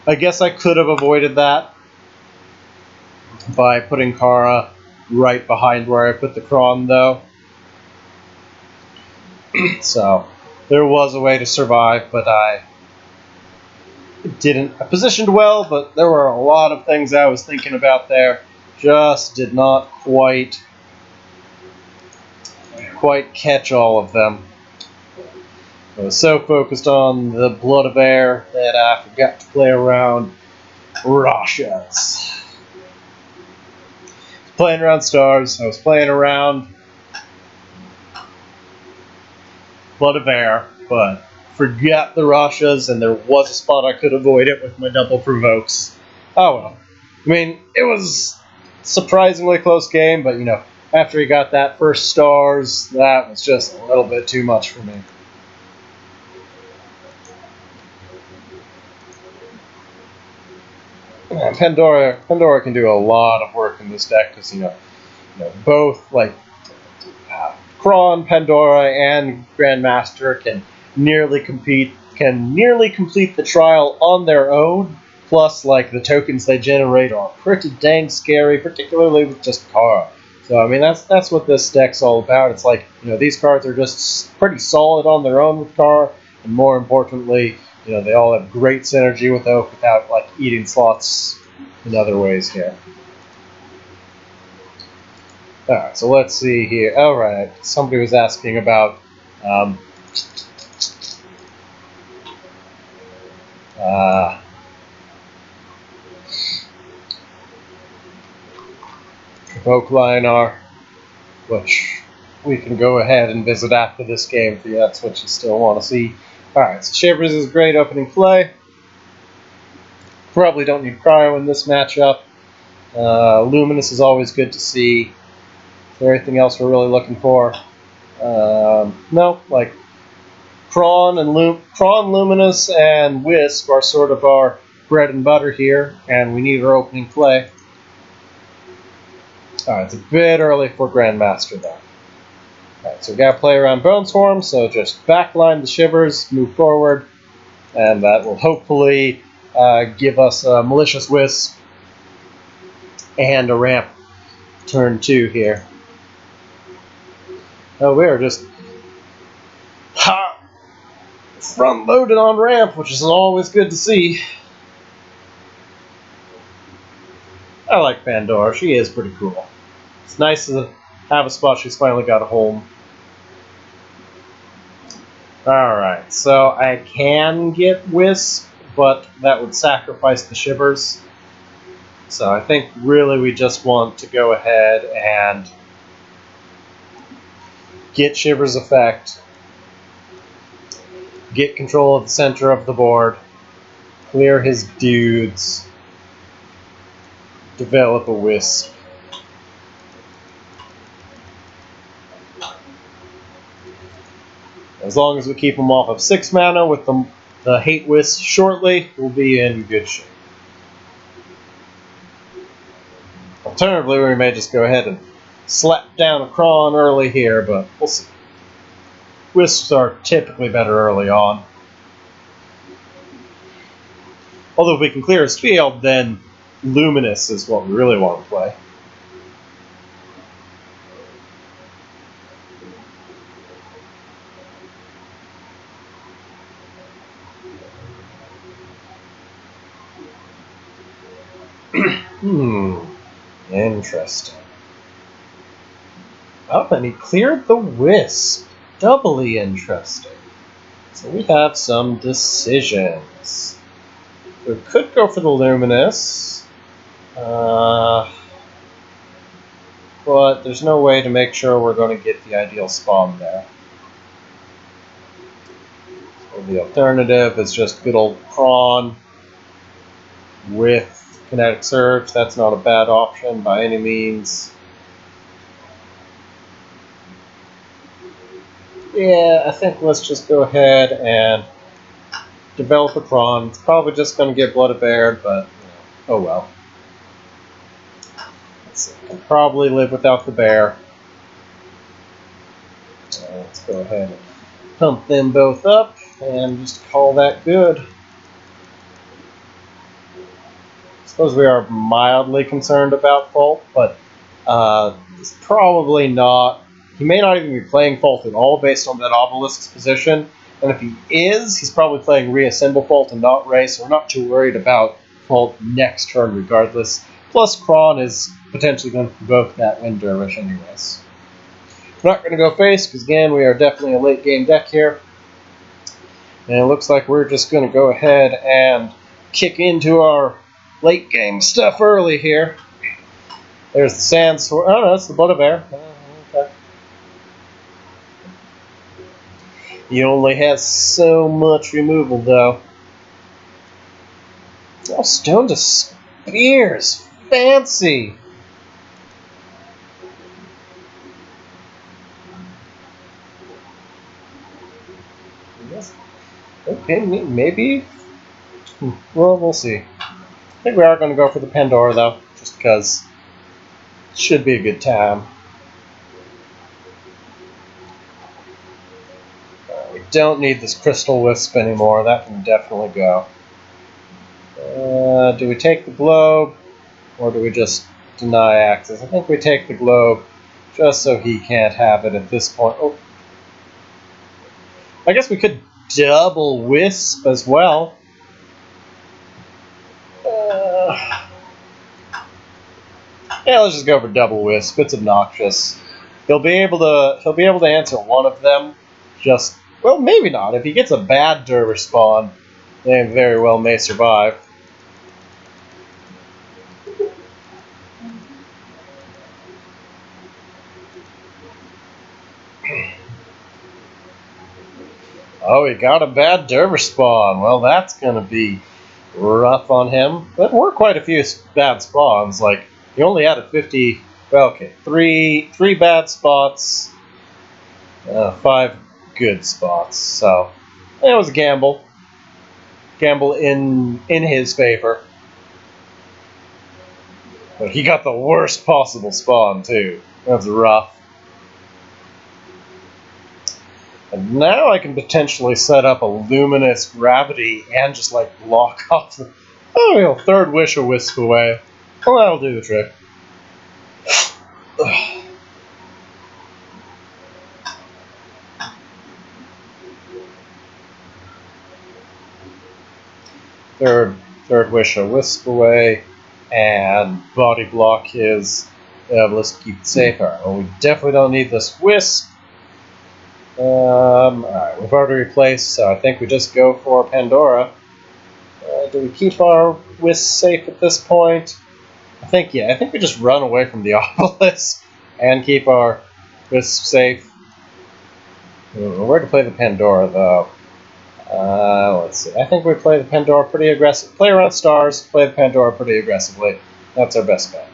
I guess I could have avoided that by putting Kara right behind where I put the Kron, though. So, there was a way to survive, but I didn't. I positioned well, but there were a lot of things I was thinking about there. Just did not quite catch all of them. I was so focused on the Blood of Air that I forgot to play around Rashas. Playing around stars, I was playing around Blood of Air, but forgot the Rashas, and there was a spot I could avoid it with my double provokes. Oh well. I mean, it was a surprisingly close game, but you know, after he got that first stars, that was just a little bit too much for me. Yeah, Pandora can do a lot of work in this deck because you know both like Kron, Pandora, and Grandmaster can nearly complete the trial on their own. Plus, like the tokens they generate are pretty dang scary, particularly with just Kara. So I mean that's what this deck's all about. It's like these cards are just pretty solid on their own with Kara, and more importantly, they all have great synergy with Oak without like eating slots in other ways here. Alright, so let's see here. Alright, somebody was asking about Provoke Lionar, which we can go ahead and visit after this game if that's what you still want to see. Alright, so Shivers is a great opening play. Probably don't need Cryo in this matchup. Luminous is always good to see. Is there anything else we're really looking for? No, like Kron, Luminous, and Wisp are sort of our bread and butter here, and we need our opening play. Alright, it's a bit early for Grandmaster though. Alright, so we gotta play around Bone Swarm, so just backline the Shivers, move forward, and that will hopefully give us a Malicious Wisp and a ramp turn 2 here. Oh, we are just front loaded on ramp, which is always good to see. I like Pandora. She is pretty cool. It's nice to have a spot she's finally got a home. Alright, so I can get Wisp, but that would sacrifice the Shivers. So I think really we just want to go ahead and get Shivers' effect, get control of the center of the board, clear his dudes, develop a Wisp. As long as we keep him off of 6 mana with the Hate Wisp shortly, we'll be in good shape. Alternatively, we may just go ahead and slap down a Kron early here, but we'll see. Wisps are typically better early on. Although if we can clear his field, then Luminous is what we really want to play. Interesting. Oh, and he cleared the Wisp. Doubly interesting. So we have some decisions. We could go for the Luminous. But there's no way to make sure we're going to get the ideal spawn there. So the alternative is just good old Kron with Kinetic Surge. That's not a bad option by any means. Yeah, I think let's just go ahead and develop a Kron. It's probably just going to get Blood of Air, but oh well. Let's see. Can probably live without the bear. Let's go ahead and pump them both up and just call that good. I suppose we are mildly concerned about Fault, but it's probably not. He may not even be playing Fault at all based on that Obelisk's position. And if he is, he's probably playing Reassemble Fault and not Ray, so we're not too worried about Fault next turn regardless. Plus, Kron is potentially going to provoke that Wind Dervish anyways. We're not going to go face, because again, we are definitely a late game deck here. And it looks like we're just going to go ahead and kick into our late game stuff early here. There's the Sandstorm. Oh no, that's the Blood of Air. Okay. He only has so much removal though. Oh, Stone to Spears. Fancy. Okay, maybe. Well, we'll see. I think we are going to go for the Pandora though, just because it should be a good time. We don't need this Crystal Wisp anymore. That can definitely go. Do we take the Globe, or do we just deny access? I think we take the Globe, just so he can't have it at this point. Oh, I guess we could double Wisp as well. Yeah, let's just go for double Wisp. It's obnoxious. He'll be able to answer one of them. Just, well, maybe not. If he gets a bad Dervish spawn, they very well may survive. Oh, he got a bad Dervish spawn. Well, that's going to be rough on him. But there were quite a few bad spawns. Like, he only had a 50... Well, okay, three bad spots, 5 good spots. So, it was a gamble. Gamble in his favor. But he got the worst possible spawn, too. That's rough. And now I can potentially set up a Luminous Gravity and just, like, block off the... Oh, he'll Third Wish a Wisp away. Well, that'll do the trick. Third Wish a Wisp away, and Body Block his Obelisk to keep it safe. Alright, well, we definitely don't need this Wisp. Alright, we've already replaced, so I think we just go for Pandora. Do we keep our Wisp safe at this point? I think we just run away from the Obelisk and keep our Wisp safe. Where to play the Pandora, though? Let's see. I think we play the Pandora pretty aggressive. Play around stars, play the Pandora pretty aggressively. That's our best bet.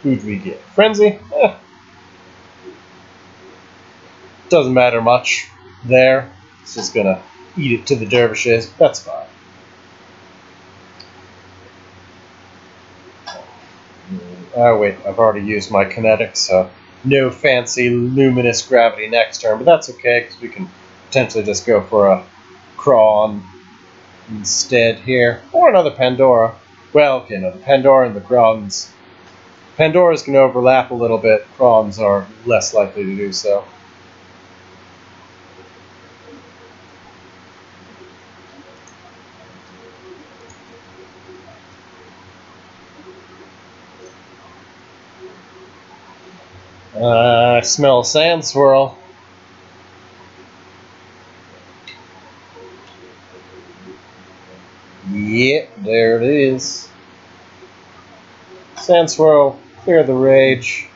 Who'd we get? Frenzy? Doesn't matter much there. It's just gonna eat it to the dervishes. That's fine. Oh wait, I've already used my kinetics, so no fancy Luminous Gravity next turn, but that's okay, because we can potentially just go for a Kron instead here. Or another Pandora. Well, okay, no, the Pandora and the Krons. Pandoras can overlap a little bit, Krons are less likely to do so. I smell a Sand Swirl. Yep, there it is. Sand Swirl, clear the rage.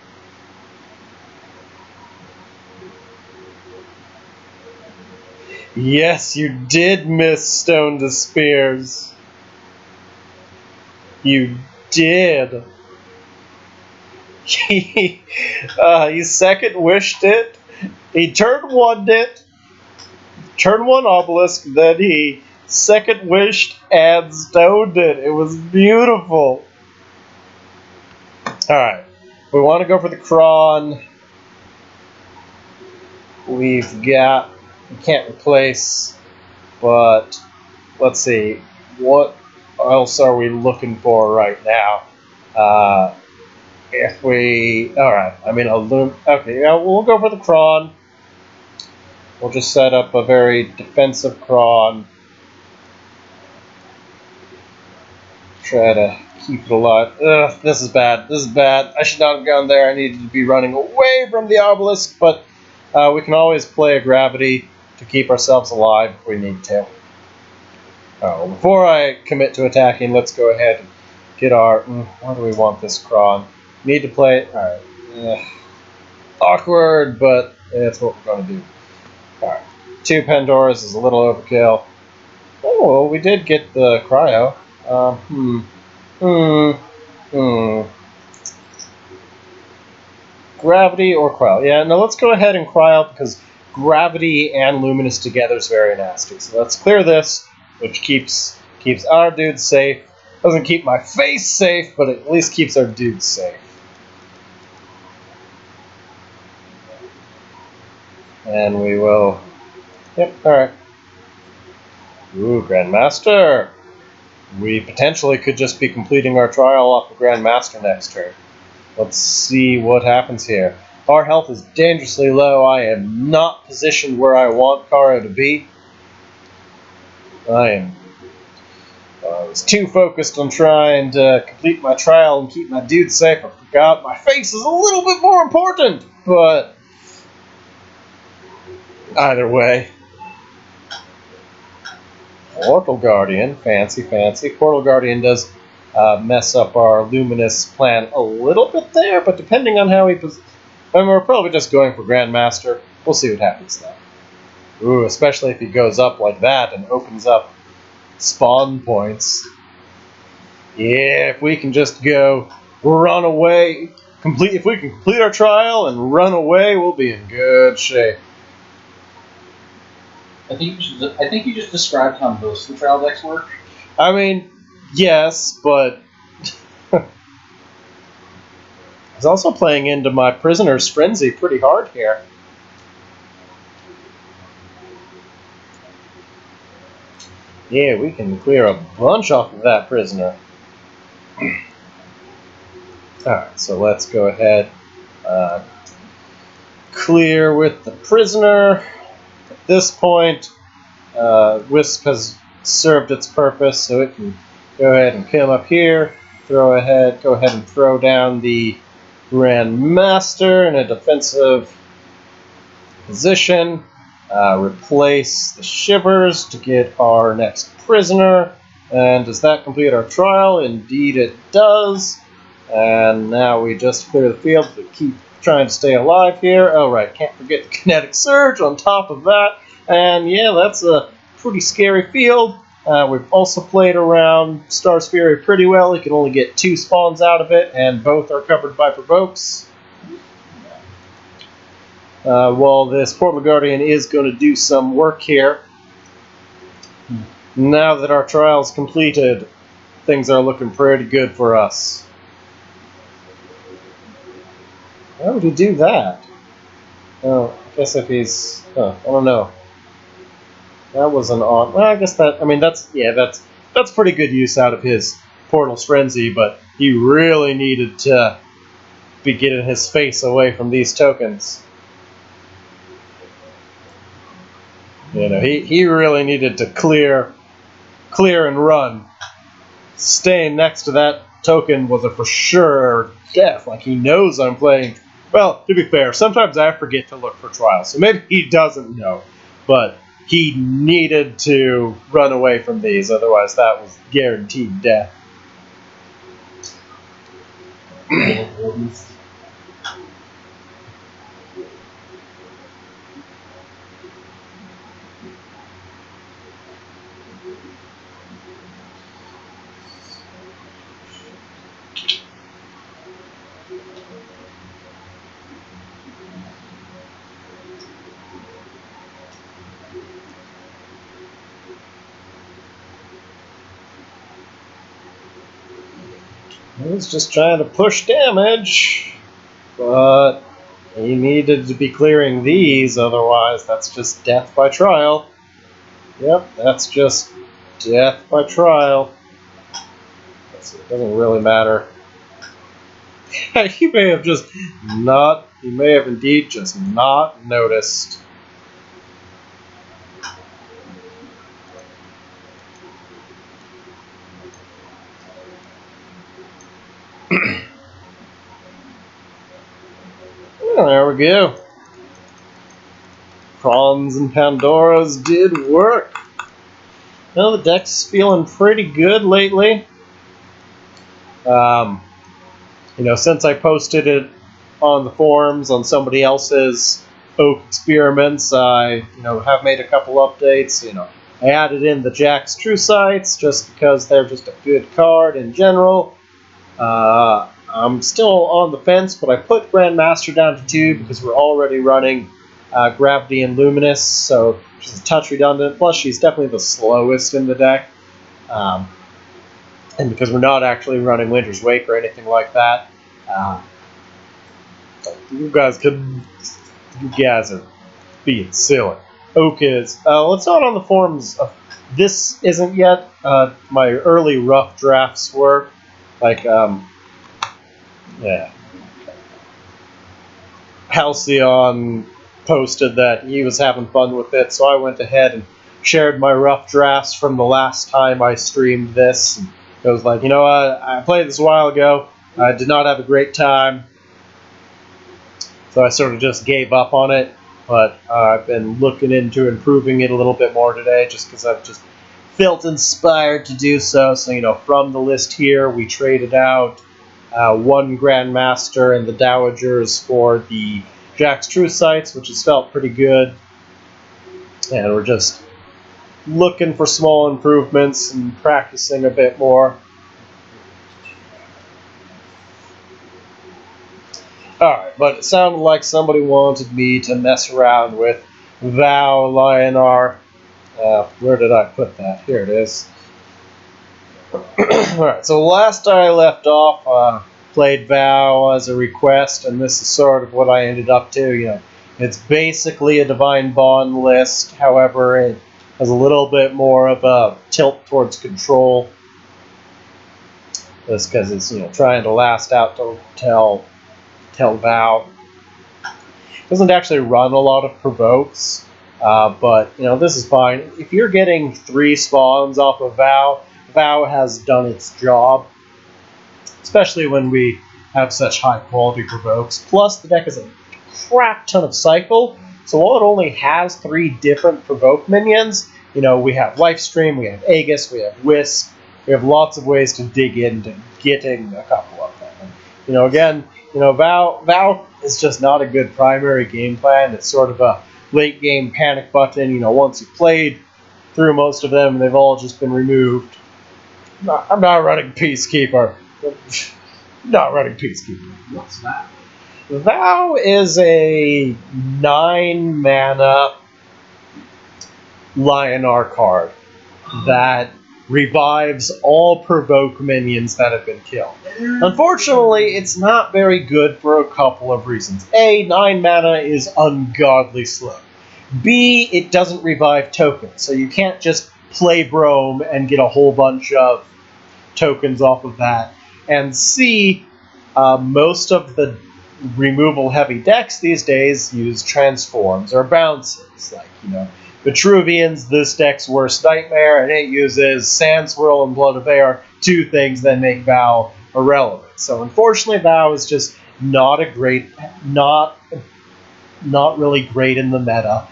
Yes, you did miss Stone to Spears. You did. He second wished it. He turn 1'd it. Turn 1 Obelisk, then he second wished and stoned it. It was beautiful. Alright. We want to go for the Kron. We've got... We can't replace, but let's see. What else are we looking for right now? If we... Alright, I mean, okay, yeah, we'll go for the Kron. We'll just set up a very defensive Kron. Try to keep it alive. Ugh, this is bad. This is bad. I should not have gone there. I needed to be running away from the obelisk, but we can always play a gravity to keep ourselves alive if we need to. Oh, before I commit to attacking, let's go ahead and get our... why do we want this Kron? Need to play... Alright. Awkward, but that's what we're going to do. Alright. 2 Pandoras is a little overkill. Oh, we did get the cryo. Gravity or cryo? Yeah, no, let's go ahead and cryo because gravity and luminous together is very nasty. So let's clear this, which keeps our dudes safe. Doesn't keep my face safe, but at least keeps our dudes safe. And we will... Yep, alright. Ooh, Grandmaster! We potentially could just be completing our trial off of Grandmaster next turn. Let's see what happens here. Our health is dangerously low. I am not positioned where I want Karo to be. I was too focused on trying to complete my trial and keep my dude safe. I forgot my face is a little bit more important, but either way. Portal Guardian, fancy, fancy. Portal Guardian does mess up our Luminous plan a little bit there, but depending on how he... I mean, we're probably just going for Grandmaster. We'll see what happens though. Ooh, especially if he goes up like that and opens up spawn points. Yeah, if we can just go run away, if we can complete our trial and run away, we'll be in good shape. I think you just described how most of the trial decks work. I mean, yes, but he's also playing into my Prisoner's Frenzy pretty hard here. Yeah, we can clear a bunch off of that prisoner. Alright, so let's go ahead. Clear with the prisoner. At this point, Wisp has served its purpose, so it can go ahead and come up here. Go ahead and throw down the Grandmaster in a defensive position. Replace the Shivers to get our next prisoner. And does that complete our trial? Indeed it does. And now we just clear the field to keep trying to stay alive here. Oh right, can't forget the Kinetic Surge on top of that. And yeah, that's a pretty scary field. We've also played around Star's Fury pretty well. You can only get 2 spawns out of it, and both are covered by provokes. Well, this Portal Guardian is going to do some work here. Now that our trial's completed, things are looking pretty good for us. Why would he do that? Oh, I guess if he's... I don't know. That was an odd... Well, I guess that... I mean, that's pretty good use out of his Portal's Frenzy, but he really needed to be getting his face away from these tokens. You know, he really needed to clear and run. Staying next to that token was a for sure death. Like, he knows I'm playing... Well, to be fair, sometimes I forget to look for trials, so maybe he doesn't know. But he needed to run away from these, otherwise that was guaranteed death. He was just trying to push damage, but he needed to be clearing these, otherwise that's just death by trial. Yep, that's just death by trial. It doesn't really matter. He may have just not, he may have indeed just not noticed. Well, there we go. Prawns and Pandoras did work. Well, the deck's feeling pretty good lately. Since I posted it on the forums on somebody else's Oak experiments, I, have made a couple updates. I added in the Jack's True Sights just because they're just a good card in general. I'm still on the fence, but I put Grandmaster down to 2 because we're already running Gravity and Luminous, so she's a touch redundant. Plus, she's definitely the slowest in the deck. And because we're not actually running Winter's Wake or anything like that. You guys are being silly. Oak is. It's not on the forums. This isn't yet. My early rough drafts were. Halcyon posted that he was having fun with it, so I went ahead and shared my rough drafts from the last time I streamed this. And it was like, I played this a while ago. I did not have a great time, so I sort of just gave up on it. But I've been looking into improving it a little bit more today, just because I've just felt inspired to do so. So, from the list here, we traded out one Grandmaster and the Dowagers for the Jack's True Sights, which has felt pretty good. And we're just looking for small improvements and practicing a bit more. Alright, but it sounded like somebody wanted me to mess around with Vow Lionar. Where did I put that? Here it is. Alright, so last I left off, played Vow as a request, and this is sort of what I ended up to. It's basically a Divine Bond list, however, it has a little bit more of a tilt towards control. Just because it's, trying to last out to tell Vow. It doesn't actually run a lot of provokes, but, this is fine. If you're getting 3 spawns off of Vow, Vow has done its job, especially when we have such high quality provokes. Plus, the deck has a crap ton of cycle, so while it only has 3 different provoke minions, we have Lifestream, we have Aegis, we have Wisp, we have lots of ways to dig into getting a couple of them. And, again, Vow is just not a good primary game plan. It's sort of a late game panic button. Once you've played through most of them, they've all just been removed. I'm not running Peacekeeper. Not running Peacekeeper. What's that? Vow is a 9-mana Lionar card that revives all provoke minions that have been killed. Unfortunately, it's not very good for a couple of reasons. A, 9 mana is ungodly slow. B, it doesn't revive tokens, so you can't just play Brome and get a whole bunch of tokens off of that. And C, most of the removal-heavy decks these days use transforms or bounces. Like, Vitruvians, this deck's worst nightmare, and it uses Sand Swirl and Blood of Air, 2 things that make Vow irrelevant. So unfortunately, Vow is just not really great in the meta.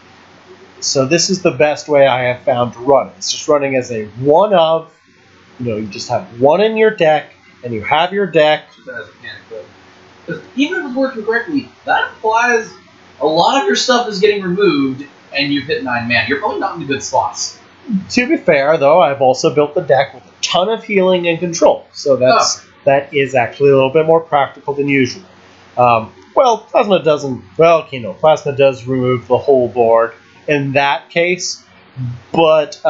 So this is the best way I have found to run it. It's just running as a one of, you just have 1 in your deck, and you have your deck. As a panic button. Because even if it's working correctly, that implies a lot of your stuff is getting removed, and you've hit 9 mana. You're probably not in the good spots. To be fair, though, I've also built the deck with a ton of healing and control, so that is actually a little bit more practical than usual. Plasma does remove the whole board in that case, but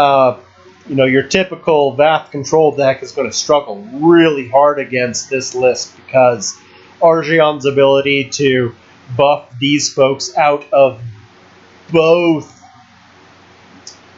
your typical Vath control deck is going to struggle really hard against this list because Argion's ability to buff these folks out of both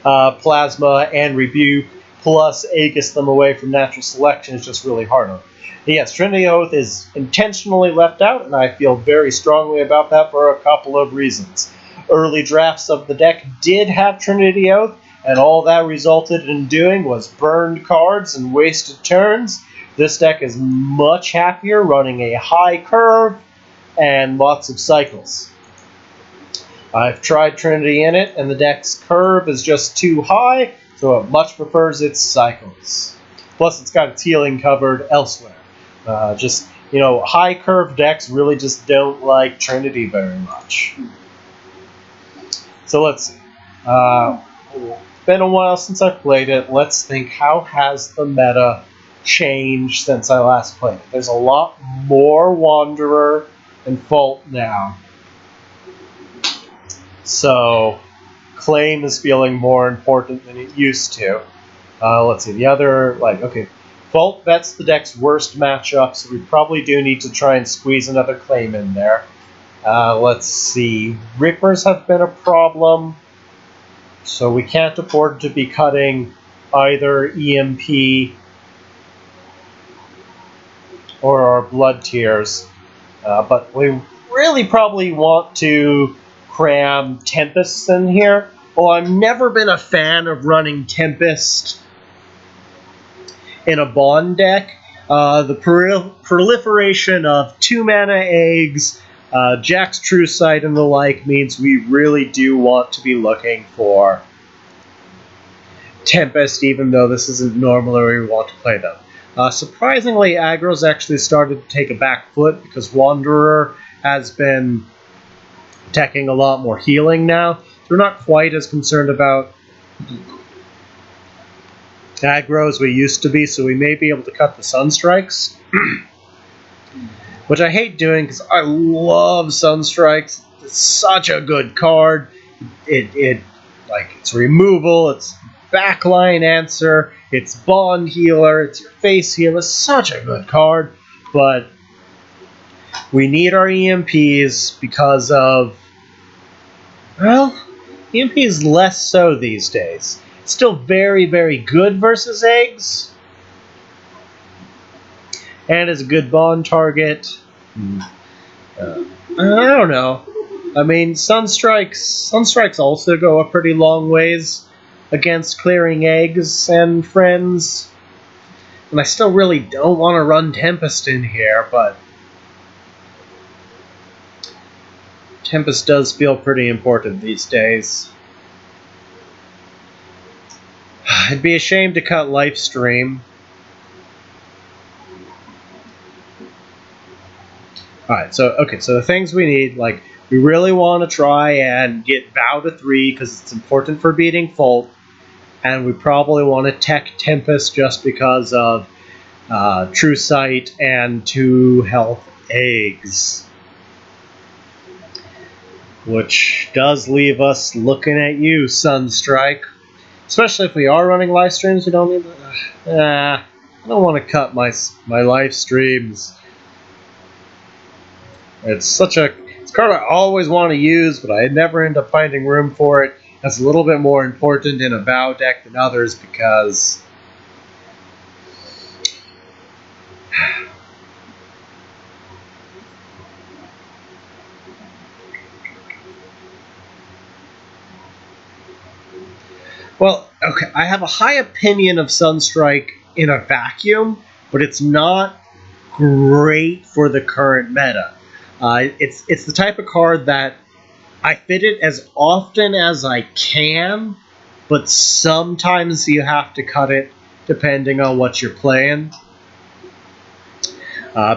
Plasma and Rebuke, plus Aegis them away from natural selection is just really hard on. Yes, Trinity Oath is intentionally left out, and I feel very strongly about that for a couple of reasons. Early drafts of the deck did have Trinity Oath, and all that resulted in doing was burned cards and wasted turns. This deck is much happier running a high curve and lots of cycles. I've tried Trinity in it, and the deck's curve is just too high, so it much prefers its cycles. Plus, it's got its healing covered elsewhere. High curve decks really just don't like Trinity very much. So let's see. It's been a while since I played it. Let's think, how has the meta changed since I last played it? There's a lot more Wanderer and Fault now. So, Claim is feeling more important than it used to. Let's see, the other, Fault vets the deck's worst matchup, so we probably do need to try and squeeze another Claim in there. Let's see, Rippers have been a problem, so we can't afford to be cutting either EMP or our Blood Tears. But we really probably want to cram Tempest in here. Well, I've never been a fan of running Tempest in a Bond deck. The proliferation of 2-mana eggs, Jack's True Sight, and the like means we really do want to be looking for Tempest, even though this isn't normally where we want to play them. Surprisingly, aggro's actually started to take a back foot because Wanderer has been attacking a lot more healing now. So we're not quite as concerned about aggro as we used to be, so we may be able to cut the Sunstrikes. Which I hate doing because I love Sunstrikes. It's such a good card. It's removal, it's backline answer, it's bond healer, it's your face healer. It's such a good card, but we need our EMPs because of, well, EMP is less so these days. Still very, very good versus eggs, and is a good bond target. I don't know. I mean, Sunstrikes also go a pretty long ways against clearing eggs and friends. And I still really don't want to run Tempest in here, but Tempest does feel pretty important these days. It'd be a shame to cut Lifestream. Alright, so the things we need, we really want to try and get Vow to 3 because it's important for beating Fault, and we probably want to tech Tempest just because of True Sight and 2 health eggs. Which does leave us looking at you, Sunstrike. Especially if we are running live streams, we don't need I don't want to cut my live streams. It's a card I always want to use, but I never end up finding room for it. That's a little bit more important in a Vow deck than others because well, okay, I have a high opinion of Sunstrike in a vacuum, but it's not great for the current meta. It's the type of card that I fit it as often as I can, but sometimes you have to cut it depending on what you're playing.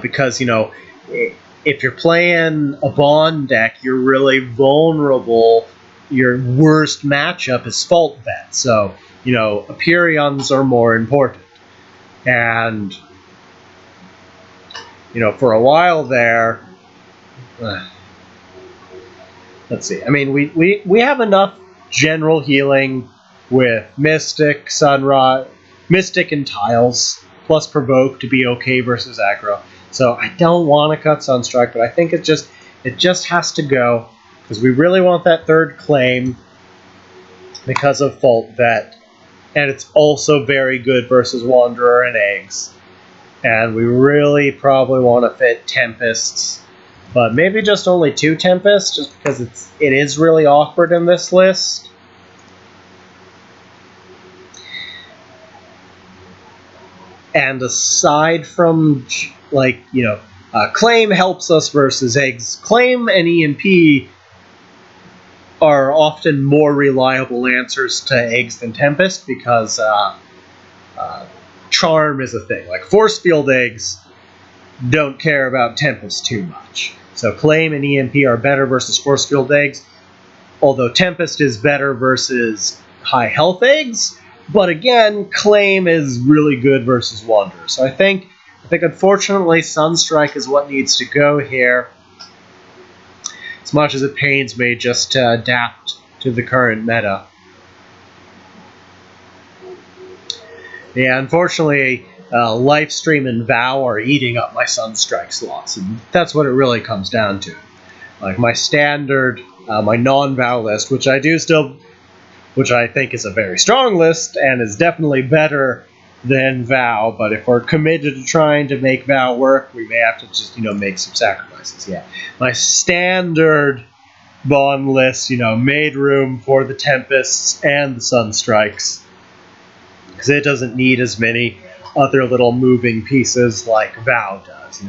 Because, if you're playing a Bond deck, you're really vulnerable. Your worst matchup is Fault Vet, so, Aperions are more important. And, for a while there, let's see, I mean, we have enough general healing with Mystic, Sunrise, Mystic and Tiles, plus Provoke to be okay versus aggro. So I don't want to cut Sunstrike, but I think it just has to go, because we really want that third claim because of Fault Vet, and it's also very good versus Wanderer and Eggs. And we really probably want to fit Tempests, but maybe just only 2 Tempests, just because it is really awkward in this list. And aside from, like, Claim helps us versus Eggs. Claim and EMP are often more reliable answers to Eggs than Tempest, because Charm is a thing. Like, Force Field Eggs don't care about Tempest too much. So Claim and EMP are better versus Force Field Eggs, although Tempest is better versus High Health Eggs. But again, Claim is really good versus Wanderer. So I think unfortunately Sunstrike is what needs to go here. As much as it pains me just to adapt to the current meta. Yeah, unfortunately, Lifestream and Vow are eating up my Sunstrike slots, and that's what it really comes down to. Like my standard, my non-Vow list, which I think is a very strong list and is definitely better than Vow, but if we're committed to trying to make Vow work, we may have to just, make some sacrifices. Yeah, my standard Bond list, made room for the Tempests and the Sunstrikes, because it doesn't need as many other little moving pieces like Vow does.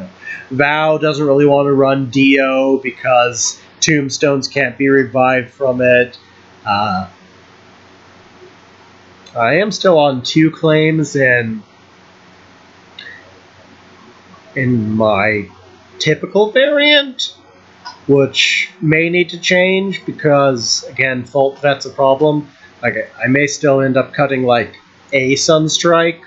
Vow doesn't really want to run Dio because Tombstones can't be revived from it. I am still on 2 claims in my typical variant, which may need to change because, again, Fault Vet's a problem. Like, I may still end up cutting like a Sunstrike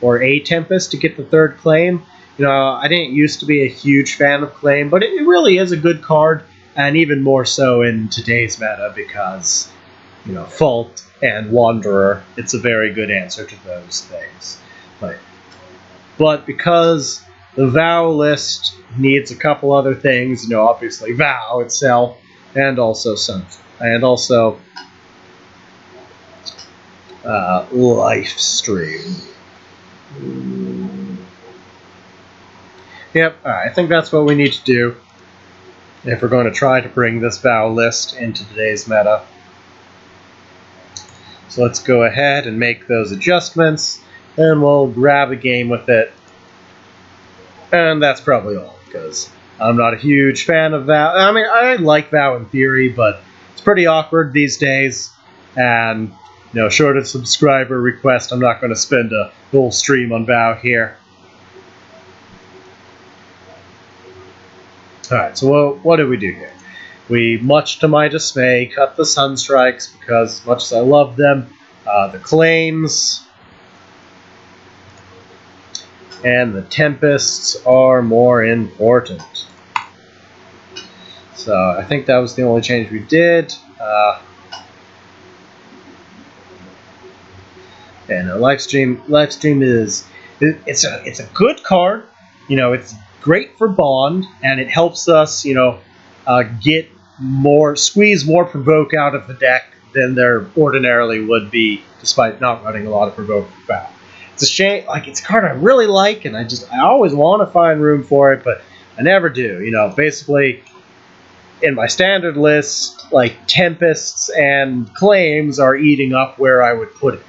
or a Tempest to get the third claim. I didn't used to be a huge fan of Claim, but it really is a good card, and even more so in today's meta because, Fault and Wanderer, it's a very good answer to those things. But because the Vow list needs a couple other things, obviously Vow itself, and also Lifestream. Yep, I think that's what we need to do if we're going to try to bring this Vow list into today's meta. So let's go ahead and make those adjustments, and we'll grab a game with it. And that's probably all, because I'm not a huge fan of Vow. I mean, I like Vow in theory, but it's pretty awkward these days. And, short of subscriber request, I'm not going to spend a whole stream on Vow here. Alright, so what did we do here? We, much to my dismay, cut the Sunstrikes because, as much as I love them, the Claims and the Tempests are more important. So I think that was the only change we did. And Lifestream is it's a good card. It's great for Bond, and it helps us squeeze more Provoke out of the deck than there ordinarily would be, despite not running a lot of Provoke for Vow. It's a shame, it's a card I really like, and I always want to find room for it, but I never do. Basically, in my standard list, Tempests and Claims are eating up where I would put it.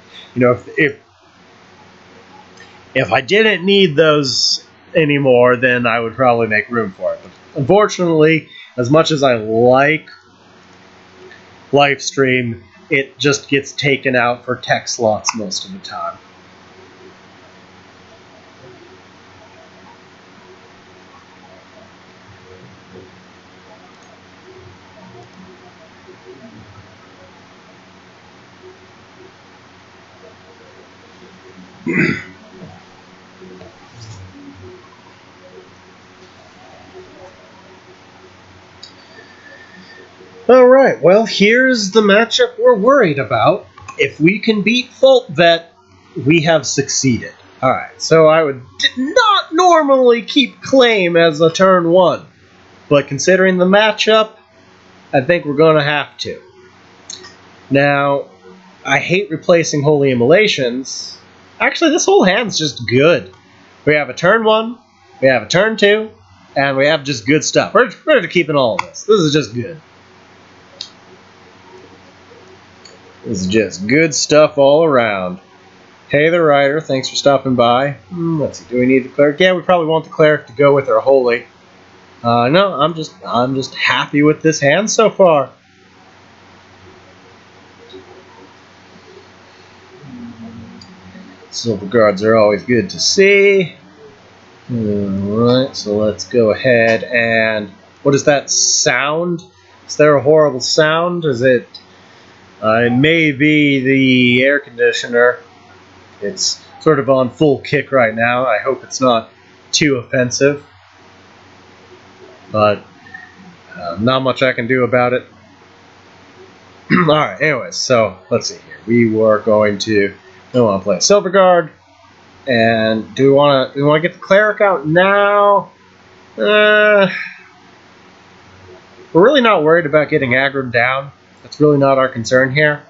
If I didn't need those anymore, then I would probably make room for it. But unfortunately, as much as I like Lifestream, it just gets taken out for tech slots most of the time. Alright, well, here's the matchup we're worried about. If we can beat Foltvet, we have succeeded. Alright, so I would not normally keep Claim as a turn 1, but considering the matchup, I think we're going to have to. Now, I hate replacing Holy Immolations. Actually, this whole hand's just good. We have a turn 1, we have a turn 2, and we have just good stuff. We're keeping all of this. This is just good. This is just good stuff all around. Hey there, Ryder. Thanks for stopping by. Let's see. Do we need the cleric? Yeah, we probably want the cleric to go with our holy. No, I'm just happy with this hand so far. Silver guards are always good to see. Alright, so let's go ahead and... What is that sound? Is there a horrible sound? Is it... it may be the air conditioner. It's sort of on full kick right now. I hope it's not too offensive. But not much I can do about it. Alright, anyways, so let's see here. We were going to... We want to play a Silver Guard. And do we want to get the cleric out now? We're really not worried about getting aggroed down. That's really not our concern here.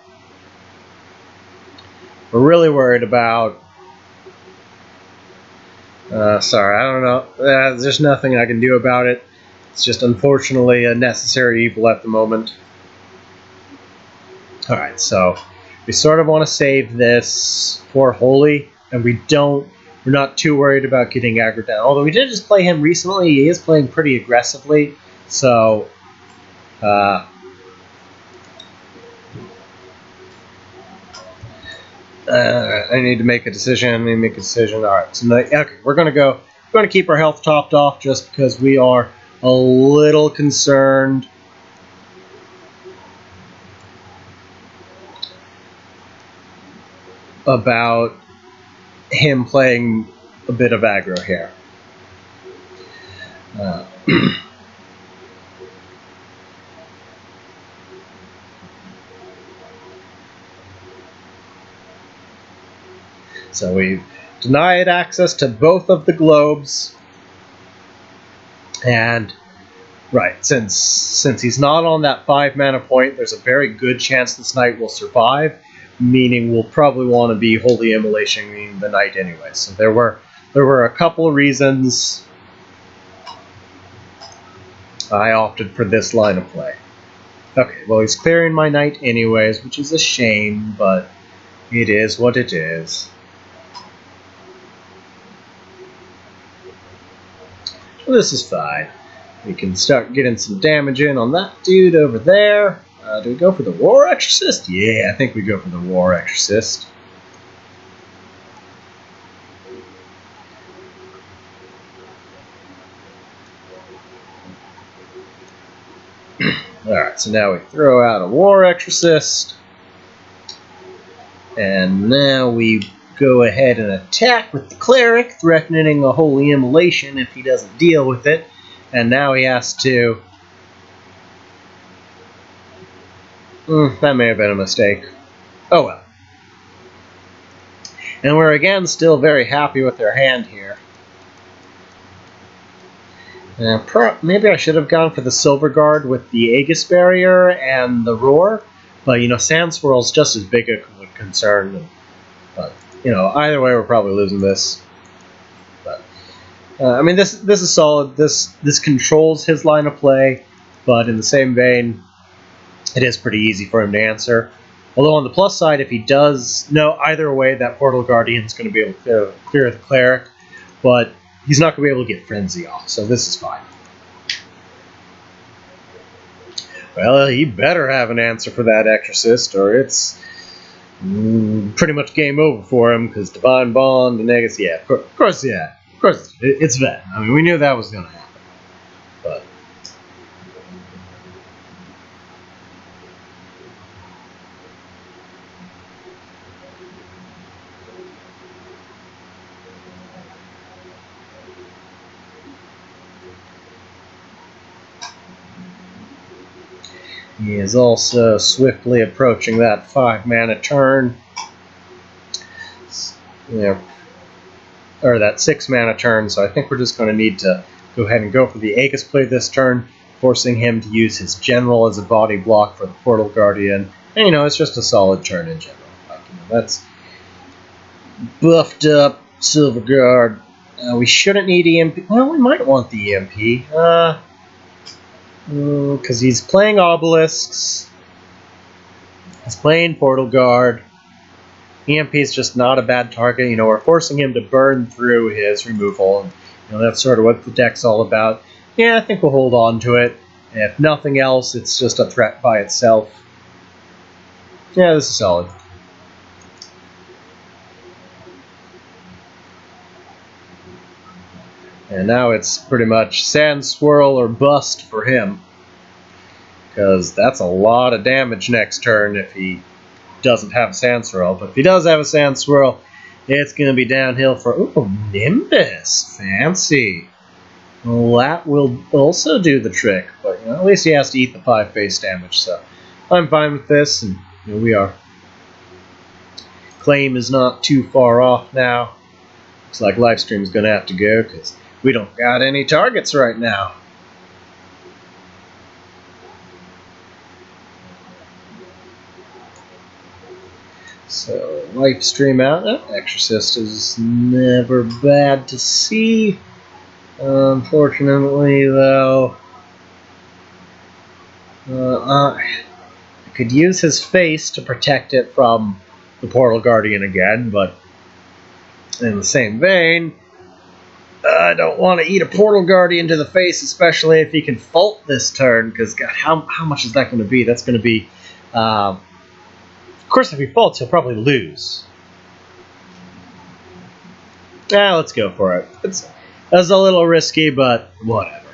We're really worried about... sorry, I don't know. There's nothing I can do about it. It's just unfortunately a necessary evil at the moment. Alright, so we sort of want to save this for Holy, and we're not too worried about getting aggroed down. Although we did just play him recently, he is playing pretty aggressively, so I need to make a decision. Alright, so okay, we're gonna keep our health topped off just because we are a little concerned about him playing a bit of aggro here. So we've denied access to both of the globes, and right, since he's not on that 5 mana point, there's a very good chance this knight will survive, meaning we'll probably want to be Holy Immolating the knight anyway. So there were a couple of reasons I opted for this line of play. Okay, well, he's clearing my knight anyways, which is a shame, but it is what it is. Well, this is fine. We can start getting some damage in on that dude over there. Do we go for the War Exorcist? Yeah, I think we go for the War Exorcist. Alright, so now we throw out a War Exorcist. And now we go ahead and attack with the Cleric, threatening a Holy Immolation if he doesn't deal with it. And now he has to... that may have been a mistake. Oh well. And we're again still very happy with their hand here. Maybe I should have gone for the Silver Guard with the Aegis Barrier and the Roar, but Sand Swirl's just as big a concern. But either way, we're probably losing this. But I mean, this is solid. This controls his line of play, but in the same vein, it is pretty easy for him to answer. Although on the plus side, if he does know either way, that Portal Guardian's going to be able to clear the Cleric, but he's not going to be able to get Frenzy off, so this is fine. Well, he better have an answer for that Exorcist, or it's pretty much game over for him, because Divine Bond and Aegis, yeah, of course, it's Ven. I mean, we knew that was going to happen. But He is also swiftly approaching that 5-mana turn. Yeah, or that 6-mana turn, so I think we're just going to need to go ahead and go for the Aegis play this turn, forcing him to use his General as a body block for the Portal Guardian. And, it's just a solid turn in general. Like, that's buffed up Silverguard. We shouldn't need EMP. Well, we might want the EMP. Because he's playing Obelisks. He's playing Portal Guard. EMP is just not a bad target. We're forcing him to burn through his removal. And, that's sort of what the deck's all about. Yeah, I think we'll hold on to it. If nothing else, it's just a threat by itself. Yeah, this is solid. And now it's pretty much Sand Swirl or bust for him. Because that's a lot of damage next turn if he doesn't have a Sand Swirl. But if he does have a Sand Swirl, it's going to be downhill for... Ooh, Nimbus! Fancy! Well, that will also do the trick. But at least he has to eat the 5 base damage. So I'm fine with this, and here we are. Claim is not too far off now. Looks like Lifestream's going to have to go, because we don't got any targets right now. So, Lifestream out. Exorcist is never bad to see. Unfortunately, though, I could use his face to protect it from the Portal Guardian again, but in the same vein, I don't want to eat a Portal Guardian to the face, especially if he can fault this turn, because, God, how much is that going to be? That's going to be... of course, if he faults, he'll probably lose. Let's go for it. That's a little risky, but whatever.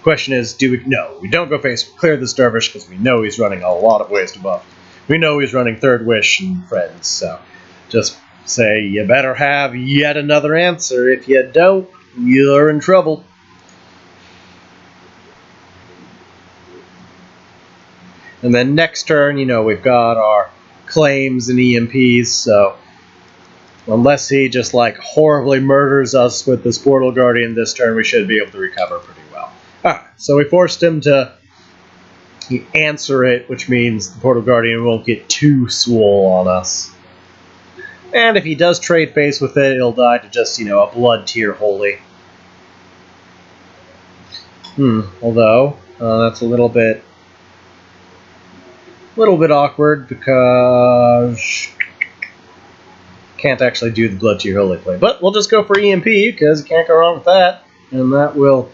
Question is, do we... No, we don't go face. Clear this Dervish, because we know he's running a lot of ways to buff. We know he's running Third Wish and Friends, so just say, you better have yet another answer. If you don't, you're in trouble. And then next turn, we've got our claims and EMPs, so unless he just, horribly murders us with this Portal Guardian this turn, we should be able to recover pretty well. Alright, so we forced him to answer it, which means the Portal Guardian won't get too swole on us. And if he does trade face with it, he'll die to just, a Blood Tier Holy. Although, that's a little bit awkward, because can't actually do the Blood Tier Holy play. But we'll just go for EMP, because you can't go wrong with that. And that will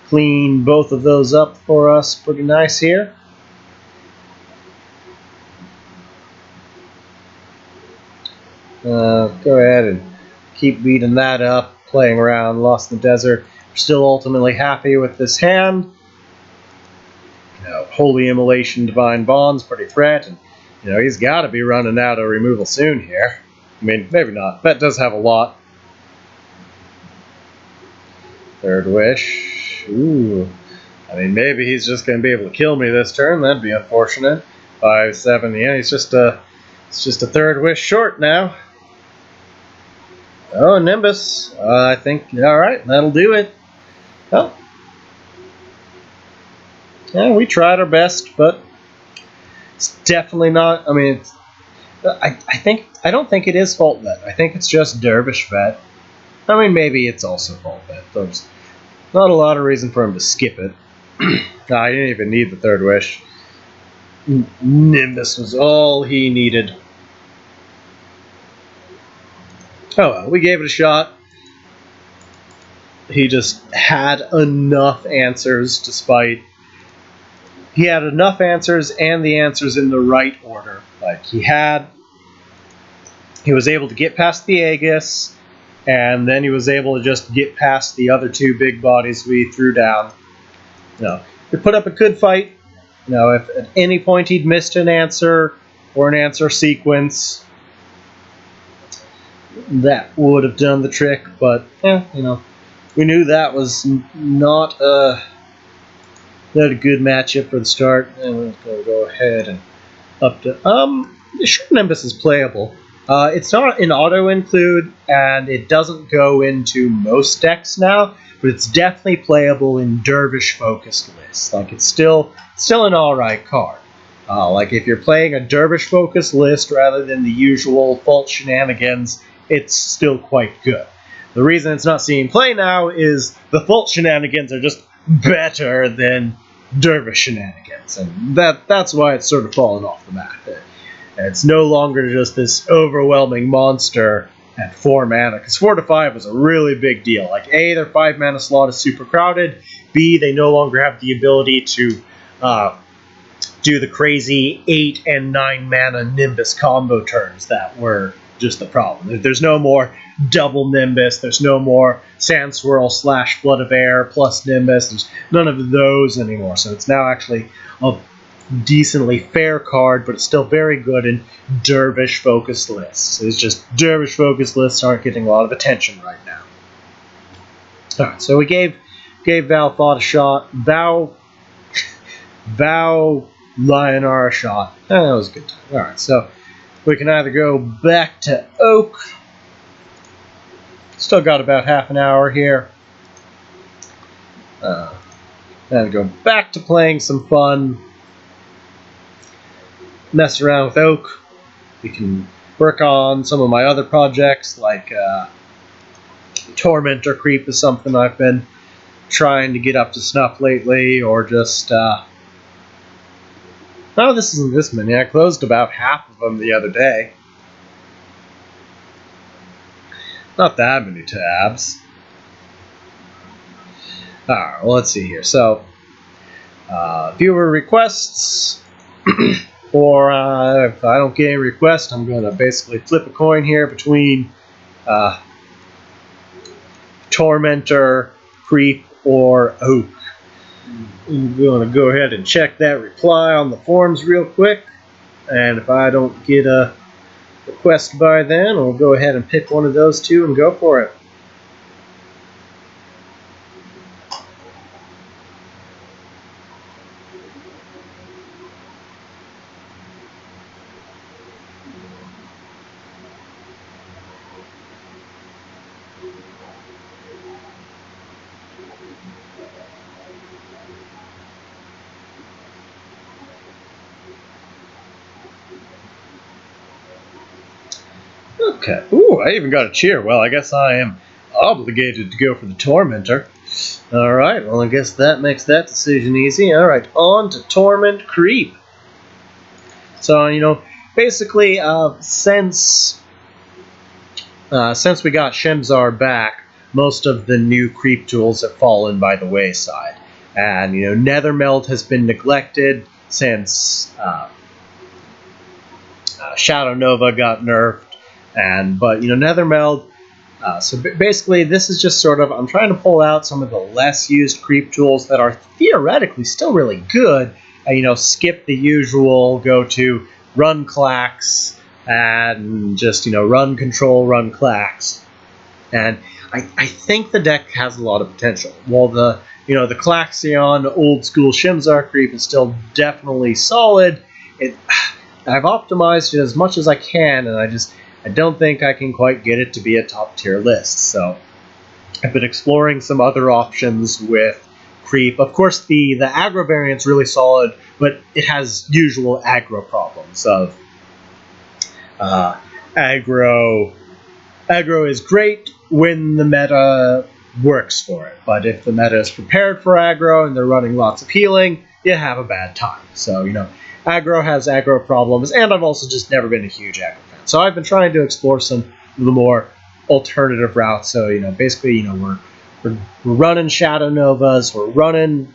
clean both of those up for us pretty nice here. Go ahead and keep beating that up, playing around Lost in the Desert. We're still ultimately happy with this hand. Holy Immolation, Divine Bond's pretty threat, and he's got to be running out of removal soon here. I mean, maybe not. That does have a lot. Third Wish. Ooh. I mean, maybe he's just going to be able to kill me this turn. That'd be unfortunate. 5-7. Yeah, it's just a Third Wish short now. Oh, Nimbus. I think, alright, that'll do it. Well, yeah, we tried our best, but it's definitely not, I mean, I don't think it is Fault Vet. I think it's just Dervish Vet. I mean, maybe it's also Fault Vet. There's not a lot of reason for him to skip it. I didn't even need the Third Wish. Nimbus was all he needed. Oh well, we gave it a shot. He just had enough answers despite... He had enough answers and the answers in the right order. He was able to get past the Aegis, and then he was able to just get past the other two big bodies we threw down. He put up a good fight. If at any point he'd missed an answer or an answer sequence, that would have done the trick, but we knew that was not Not a good matchup for the start. And we're going to go ahead and up to sure, Nimbus is playable. It's not an auto include, and it doesn't go into most decks now, but it's definitely playable in Dervish focused lists. Like it's still an alright card. Like if you're playing a Dervish focused list rather than the usual Fault Shenanigans, it's still quite good. The reason it's not seeing play now is the Fault Shenanigans are just better than Dervish Shenanigans, and that's why it's sort of fallen off the map. It's no longer just this overwhelming monster at 4 mana, because 4 to 5 was a really big deal. Like, A, their 5 mana slot is super crowded, B, they no longer have the ability to do the crazy 8 and 9 mana Nimbus combo turns that were just the problem. There's no more double Nimbus, there's no more Sand Swirl / Flood of Air plus Nimbus, there's none of those anymore, so it's now actually a decently fair card, but it's still very good in Dervish focused lists. It's just Dervish focused lists aren't getting a lot of attention right now. Alright, so we gave Val Thought a shot, Val Lionar a shot. That was a good time. Alright, so we can either go back to Oak. Still got about half an hour here. Then go back to playing some fun. Mess around with Oak. We can work on some of my other projects, like Tormentor Creep is something I've been trying to get up to snuff lately, or just oh, this isn't this many. I closed about half of them the other day. Not that many tabs. Alright, well, let's see here. So, viewer requests. Or if I don't get any requests, I'm going to basically flip a coin here between Tormentor, Creep, or Oak. I'm going to go ahead and check that reply on the forums real quick. And if I don't get a request by then, I'll go ahead and pick one of those two and go for it. Okay. Ooh, I even got a cheer. Well, I guess I am obligated to go for the Tormentor. Alright, well, I guess that makes that decision easy. Alright, on to Torment Creep. So, you know, basically, since we got Shem'Zar back, most of the new creep tools have fallen by the wayside. And, you know, Nethermeld has been neglected since Shadow Nova got nerfed. But you know, Nethermeld. So basically, this is just sort of, I'm trying to pull out some of the less used creep tools that are theoretically still really good. You know, skip the usual, go to run Clax, and just, you know, run Control, run Clax. And I think the deck has a lot of potential. While the Claxion old school Shem'Zar creep is still definitely solid, I've optimized it as much as I can, and I don't think I can quite get it to be a top tier list. So I've been exploring some other options with creep. Of course, the aggro variant's really solid, but it has usual aggro problems of aggro is great when the meta works for it, but if the meta is prepared for aggro and they're running lots of healing, you have a bad time. So, you know, aggro has aggro problems, and I've also just never been a huge aggro fan. So I've been trying to explore some of the more alternative routes. So, you know, basically, you know, we're running Shadow Novas, and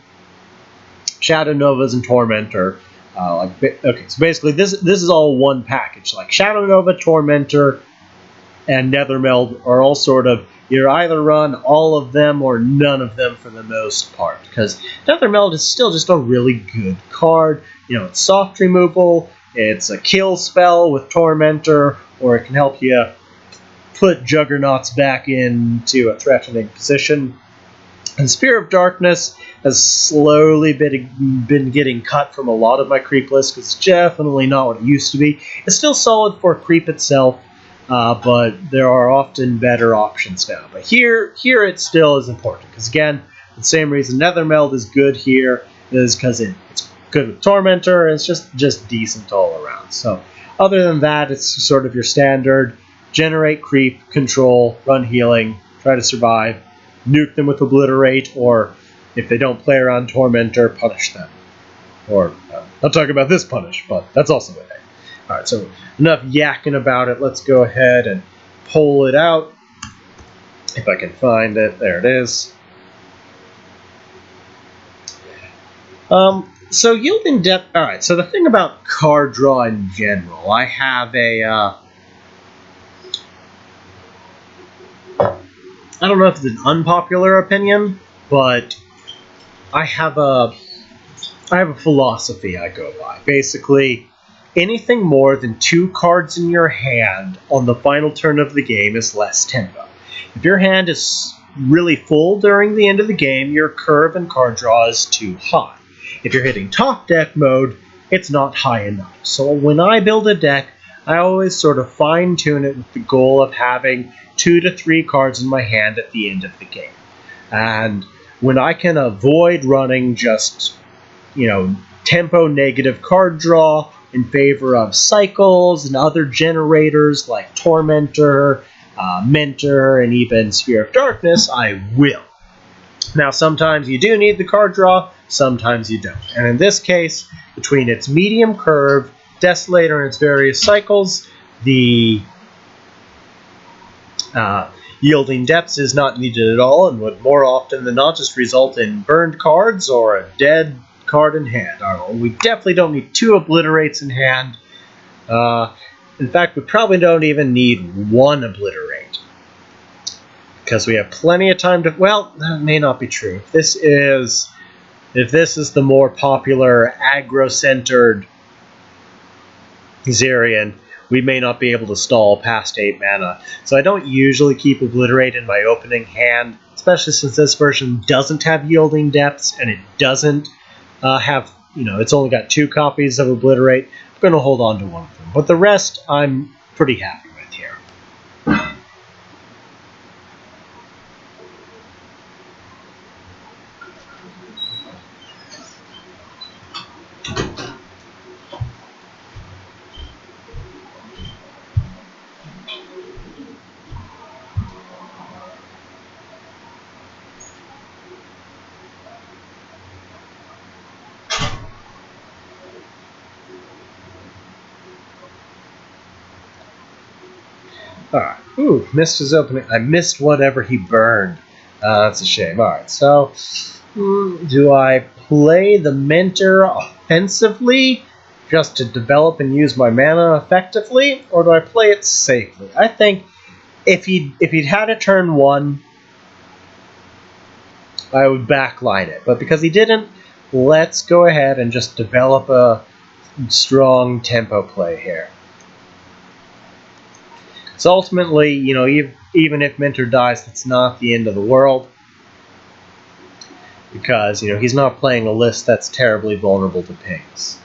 Tormentor. Okay, so basically this is all one package. Like Shadow Nova, Tormentor, and Nethermeld are all sort of, you either run all of them or none of them for the most part, because Nethermeld is still just a really good card. You know, it's soft removal, it's a kill spell with Tormentor, or it can help you put Juggernauts back into a threatening position. And Spear of Darkness has slowly been getting cut from a lot of my creep lists because it's definitely not what it used to be. It's still solid for creep itself, but there are often better options now. But here it still is important because, again, the same reason Nethermeld is good here is because it's good with Tormentor, and it's just decent all around. So other than that, it's sort of your standard generate creep, control, run healing, try to survive, nuke them with Obliterate, or if they don't play around Tormentor, punish them. Or, not talking about this punish, but that's also a thing. Alright, so enough yakking about it. Let's go ahead and pull it out. If I can find it. There it is. So Yielding Depth. Alright, so the thing about card draw in general, I have a, I don't know if it's an unpopular opinion, but I have a philosophy I go by. Basically, anything more than 2 cards in your hand on the final turn of the game is less tempo. If your hand is really full during the end of the game, your curve and card draw is too high. If you're hitting top deck mode, it's not high enough. So when I build a deck, I always sort of fine-tune it with the goal of having 2 to 3 cards in my hand at the end of the game. And when I can avoid running just, tempo negative card draw in favor of cycles and other generators like Tormentor, Mentor, and even Sphere of Darkness, I will. Now, sometimes you do need the card draw, sometimes you don't. And in this case, between its medium curve, Desolator, and its various cycles, the Yielding Depths is not needed at all and would more often than not just result in burned cards or a dead card in hand. We definitely don't need 2 Obliterates in hand. In fact, we probably don't even need 1 Obliterate, because we have plenty of time to... Well, that may not be true. If this is the more popular aggro-centered Zerion, we may not be able to stall past 8 mana. So I don't usually keep Obliterate in my opening hand, especially since this version doesn't have Yielding Depths, and it doesn't have, it's only got 2 copies of Obliterate. I'm going to hold on to one of them. But the rest, I'm pretty happy with here. Alright. Ooh, missed his opening. I missed whatever he burned. That's a shame. Alright, so... do I play the Mentor offensively, just to develop and use my mana effectively, or do I play it safely? I think if he'd had a turn 1, I would backline it. But because he didn't, let's go ahead and just develop a strong tempo play here. So ultimately, even if Mentor dies, that's not the end of the world. Because, he's not playing a list that's terribly vulnerable to pings.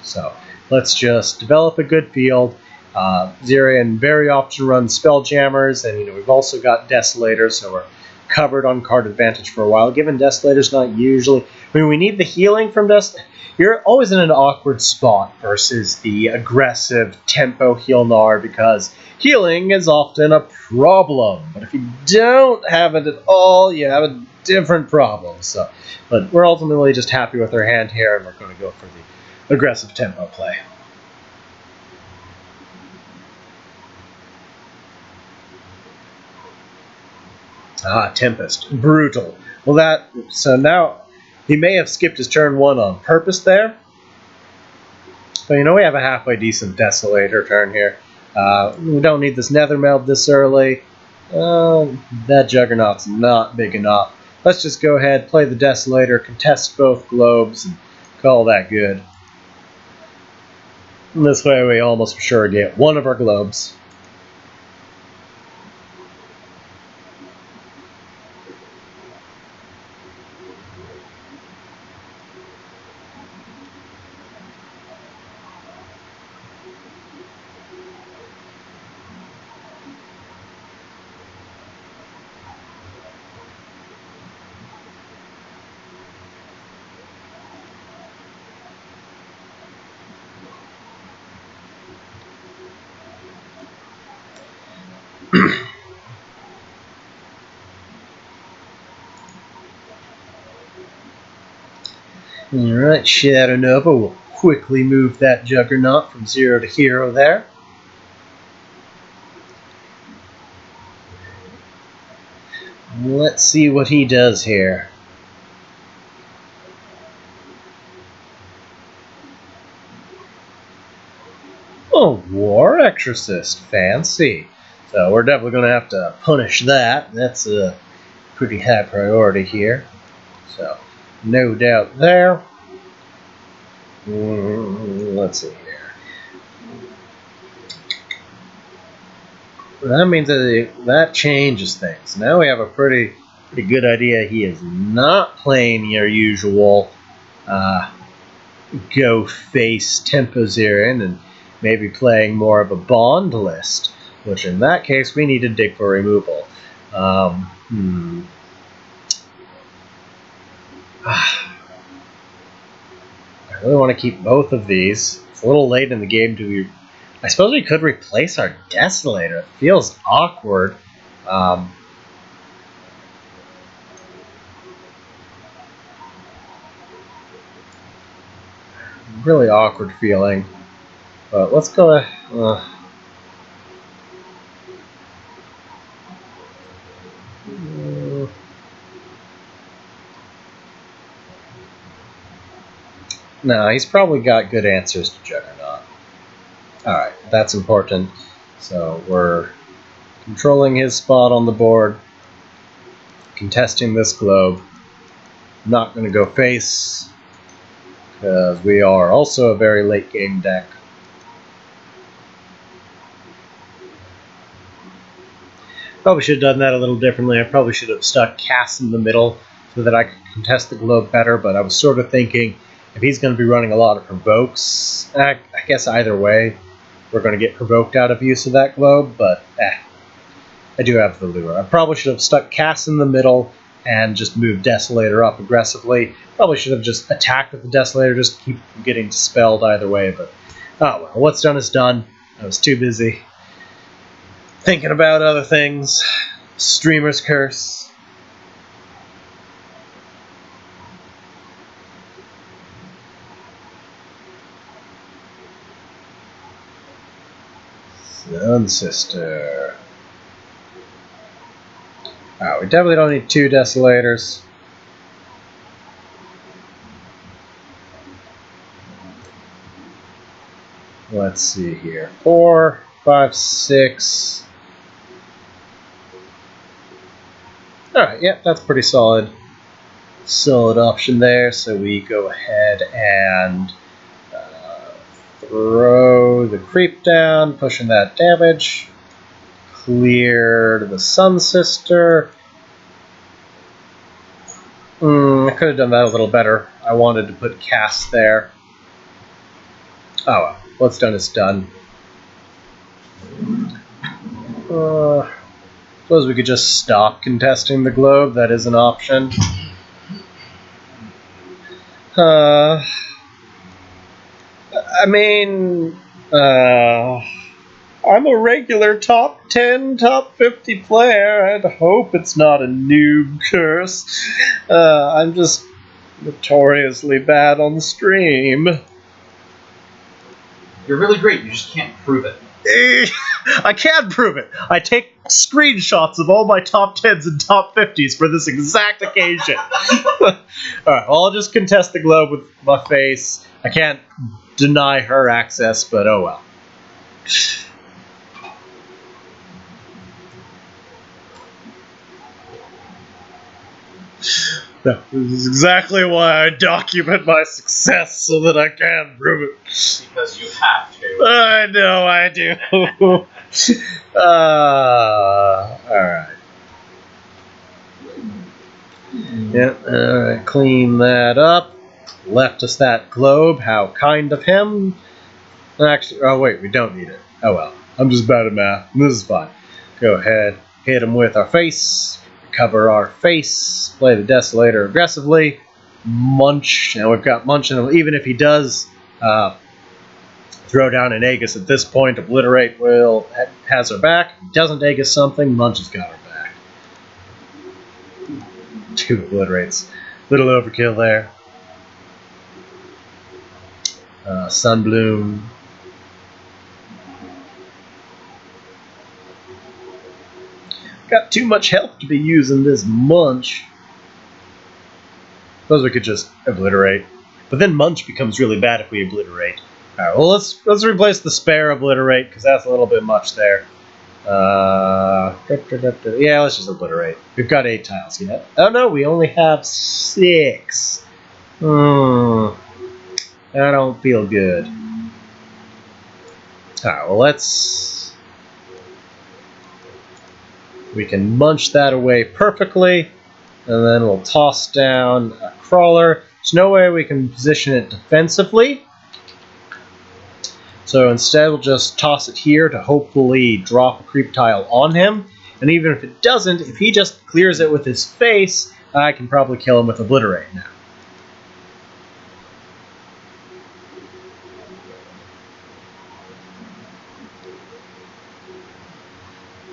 So, let's just develop a good field. Zerion very often runs Spelljammers, and, we've also got Desolators, so we're covered on card advantage for a while. Given Desolator's not usually... we need the healing from Desolator. You're always in an awkward spot versus the aggressive tempo Healnar, because healing is often a problem. But if you don't have it at all, you have a different problem. So, but we're ultimately just happy with our hand here, and we're going to go for the aggressive tempo play. Tempest. Brutal. Well, so now he may have skipped his turn 1 on purpose there. But we have a halfway decent Desolator turn here. We don't need this Nethermeld this early. That Juggernaut's not big enough. Let's just go ahead, play the Desolator, contest both globes, and call that good. And this way we almost for sure get one of our globes. Alright, Shadow Nova will quickly move that Juggernaut from 0 to hero there. Let's see what he does here. Oh, War Exorcist. Fancy. So we're definitely going to have to punish that. That's a pretty high priority here. So, no doubt there. Let's see here. That means that changes things. Now we have a pretty good idea. He is not playing your usual go face Tempo Zirin and maybe playing more of a Bond list, which in that case we need to dig for removal. I really want to keep both of these. It's a little late in the game to... I suppose we could replace our Desolator. It feels awkward. Really awkward feeling. But let's go... No, he's probably got good answers to Juggernaut. Alright, that's important. So we're controlling his spot on the board, contesting this globe. Not going to go face, because we are also a very late game deck. Probably should have done that a little differently. I probably should have stuck Cass in the middle so that I could contest the globe better, but I was sort of thinking if he's going to be running a lot of provokes, I guess either way, we're going to get provoked out of use of that globe, but I do have the lure. I probably should have stuck Cass in the middle and just moved Desolator up aggressively. Probably should have just attacked with the Desolator, just keep getting dispelled either way, but oh well, what's done is done. I was too busy thinking about other things. Streamer's Curse. Sun Sister. We definitely don't need 2 Desolators. Let's see here. 4, 5, 6. Alright, yeah, that's pretty solid. Solid option there, so we go ahead and throw the creep down, pushing that damage. Clear the Sun Sister. I could have done that a little better. I wanted to put Cass there. Oh well, what's done is done. Suppose we could just stop contesting the globe. That is an option. I mean, I'm a regular top 10, top 50 player. I'd hope it's not a noob curse. I'm just notoriously bad on stream. You're really great, you just can't prove it. I can prove it. I take screenshots of all my top 10s and top 50s for this exact occasion. Alright, well, I'll just contest the globe with my face. I can't deny her access, but oh well. No, this is exactly why I document my success, so that I can prove it. Because you have to. I know I do. Alright. Yep, alright, clean that up. Left us that globe, how kind of him. Actually, oh wait, we don't need it. Oh well, I'm just bad at math. This is fine. Go ahead, hit him with our face. Cover our face, play the Desolator aggressively, munch, and we've got munch, and even if he does Throw down an Aegis at this point. Obliterate has her back. Doesn't Aegis something, Munch has got her back. 2 obliterates. Little overkill there. Sunbloom. Got too much health to be using this Munch. Suppose we could just obliterate. But then Munch becomes really bad if we obliterate. Alright, well let's replace the spare obliterate, because that's a little bit much there. Yeah, let's just obliterate. We've got 8 tiles yet. Oh no, we only have 6. I don't feel good. Alright, well we can munch that away perfectly, and then we'll toss down a crawler. There's no way we can position it defensively. So instead we'll just toss it here to hopefully drop a creep tile on him. And even if it doesn't, if he just clears it with his face, I can probably kill him with Obliterate now.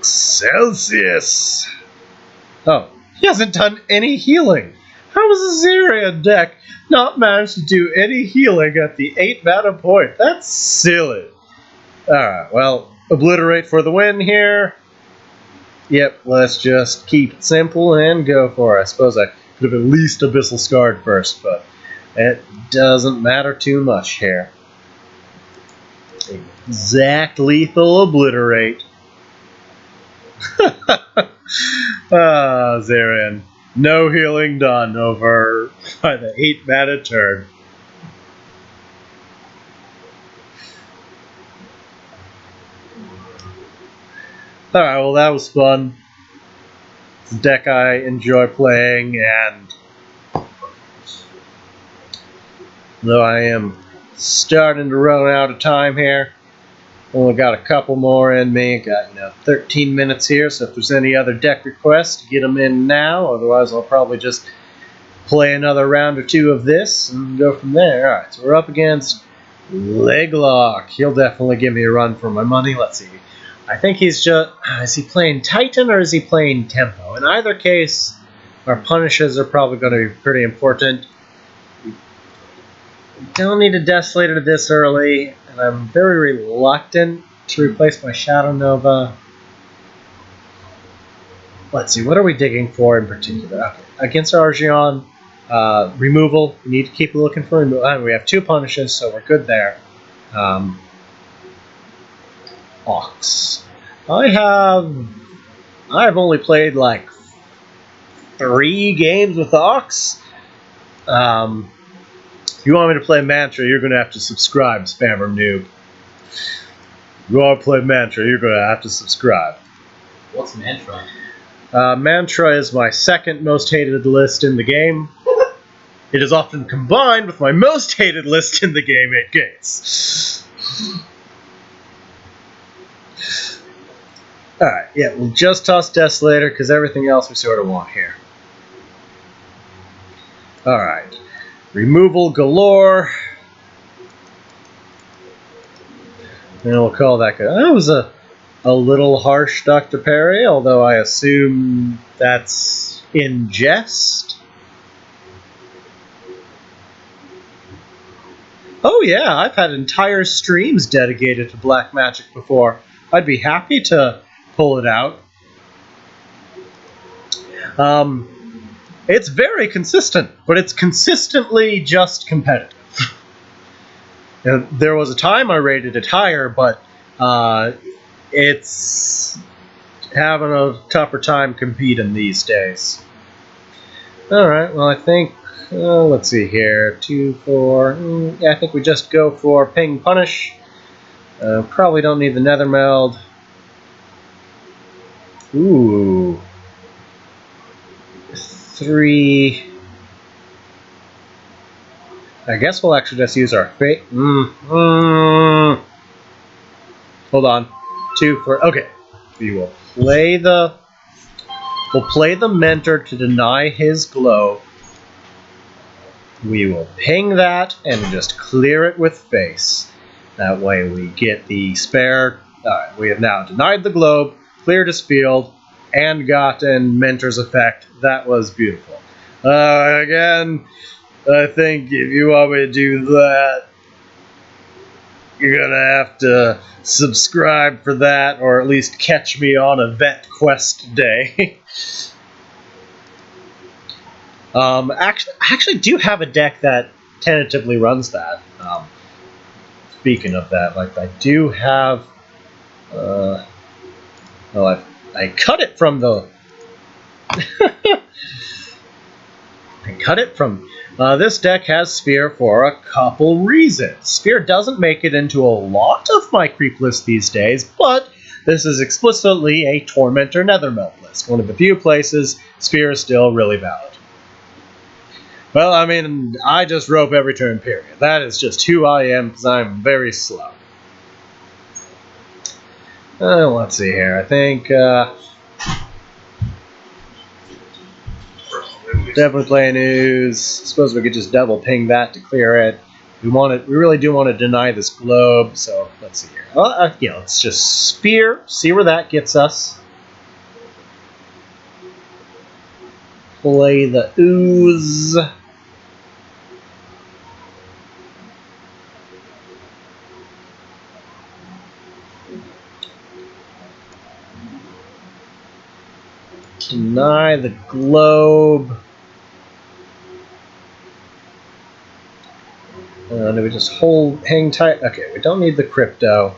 Celsius! Oh, he hasn't done any healing. How has the Azirian deck not managed to do any healing at the 8 mana point? That's silly. Alright, well, Obliterate for the win here. Yep, let's just keep it simple and go for it. I suppose I could have at least Abyssal Scarred first, but it doesn't matter too much here. Exact lethal Obliterate. Azirian. No healing done over by the 8 mana turn. Alright, well that was fun. It's a deck I enjoy playing, and though I am starting to run out of time here, only got a couple more in me. Got 13 minutes here, so if there's any other deck requests, get them in now. Otherwise, I'll probably just play another round or 2 of this and go from there. Alright, so we're up against Leglock. He'll definitely give me a run for my money. Let's see. I think he's just... Is he playing Titan or is he playing Tempo? In either case, our punishes are probably going to be pretty important. We don't need a Desolator this early, and I'm very reluctant to replace my Shadow Nova. Let's see, what are we digging for in particular? Okay. Against Argion, removal. We need to keep looking for removal. We have 2 punishes, so we're good there. Ox. I've only played like 3 games with Ox. If you want me to play Mantra, you're going to have to subscribe, Spammer Noob. If you want to play Mantra, you're going to have to subscribe. What's Mantra? Mantra is my 2nd most hated list in the game. It is often combined with my most hated list in the game, 8 gates. Alright, yeah, we'll just toss Desolator because everything else we sort of want here. Alright. Removal galore. And we'll call that good. That was a little harsh, Dr. Perry, although I assume that's in jest. Oh yeah, I've had entire streams dedicated to black magic before. I'd be happy to pull it out. It's very consistent, but it's consistently just competitive. There was a time I rated it higher, but it's having a tougher time competing these days. Alright, well I think, let's see here, 2, 4, yeah, I think we just go for Ping Punish. Probably don't need the Nether Meld. Ooh. 3. I guess we'll actually just use our fate. Hold on. 2 for... Okay. We'll play the Mentor to deny his glow. We will ping that and just clear it with face. That way we get the spare. Alright, we have now denied the globe, cleared his field, and gotten Mentor's effect. That was beautiful. Again, I think if you want me to do that, you're gonna have to subscribe for that, or at least catch me on a vet quest day. I actually do have a deck that tentatively runs that. Speaking of that, like I do have. Well, I cut it from the. I cut it from. This deck has Sphere for a couple reasons. Sphere doesn't make it into a lot of my creep lists these days, but this is explicitly a Tormentor Nethermelt list. One of the few places Sphere is still really valid. Well, I mean, I just rope every turn, period. That is just who I am, because I'm very slow. Let's see here. I think definitely playing Ooze. Suppose we could just double ping that to clear it. We really do want to deny this globe. So let's see here. Yeah, let's just Sphere. See where that gets us. Play the Ooze. Deny the globe. Do we just hang tight? Okay, we don't need the crypto.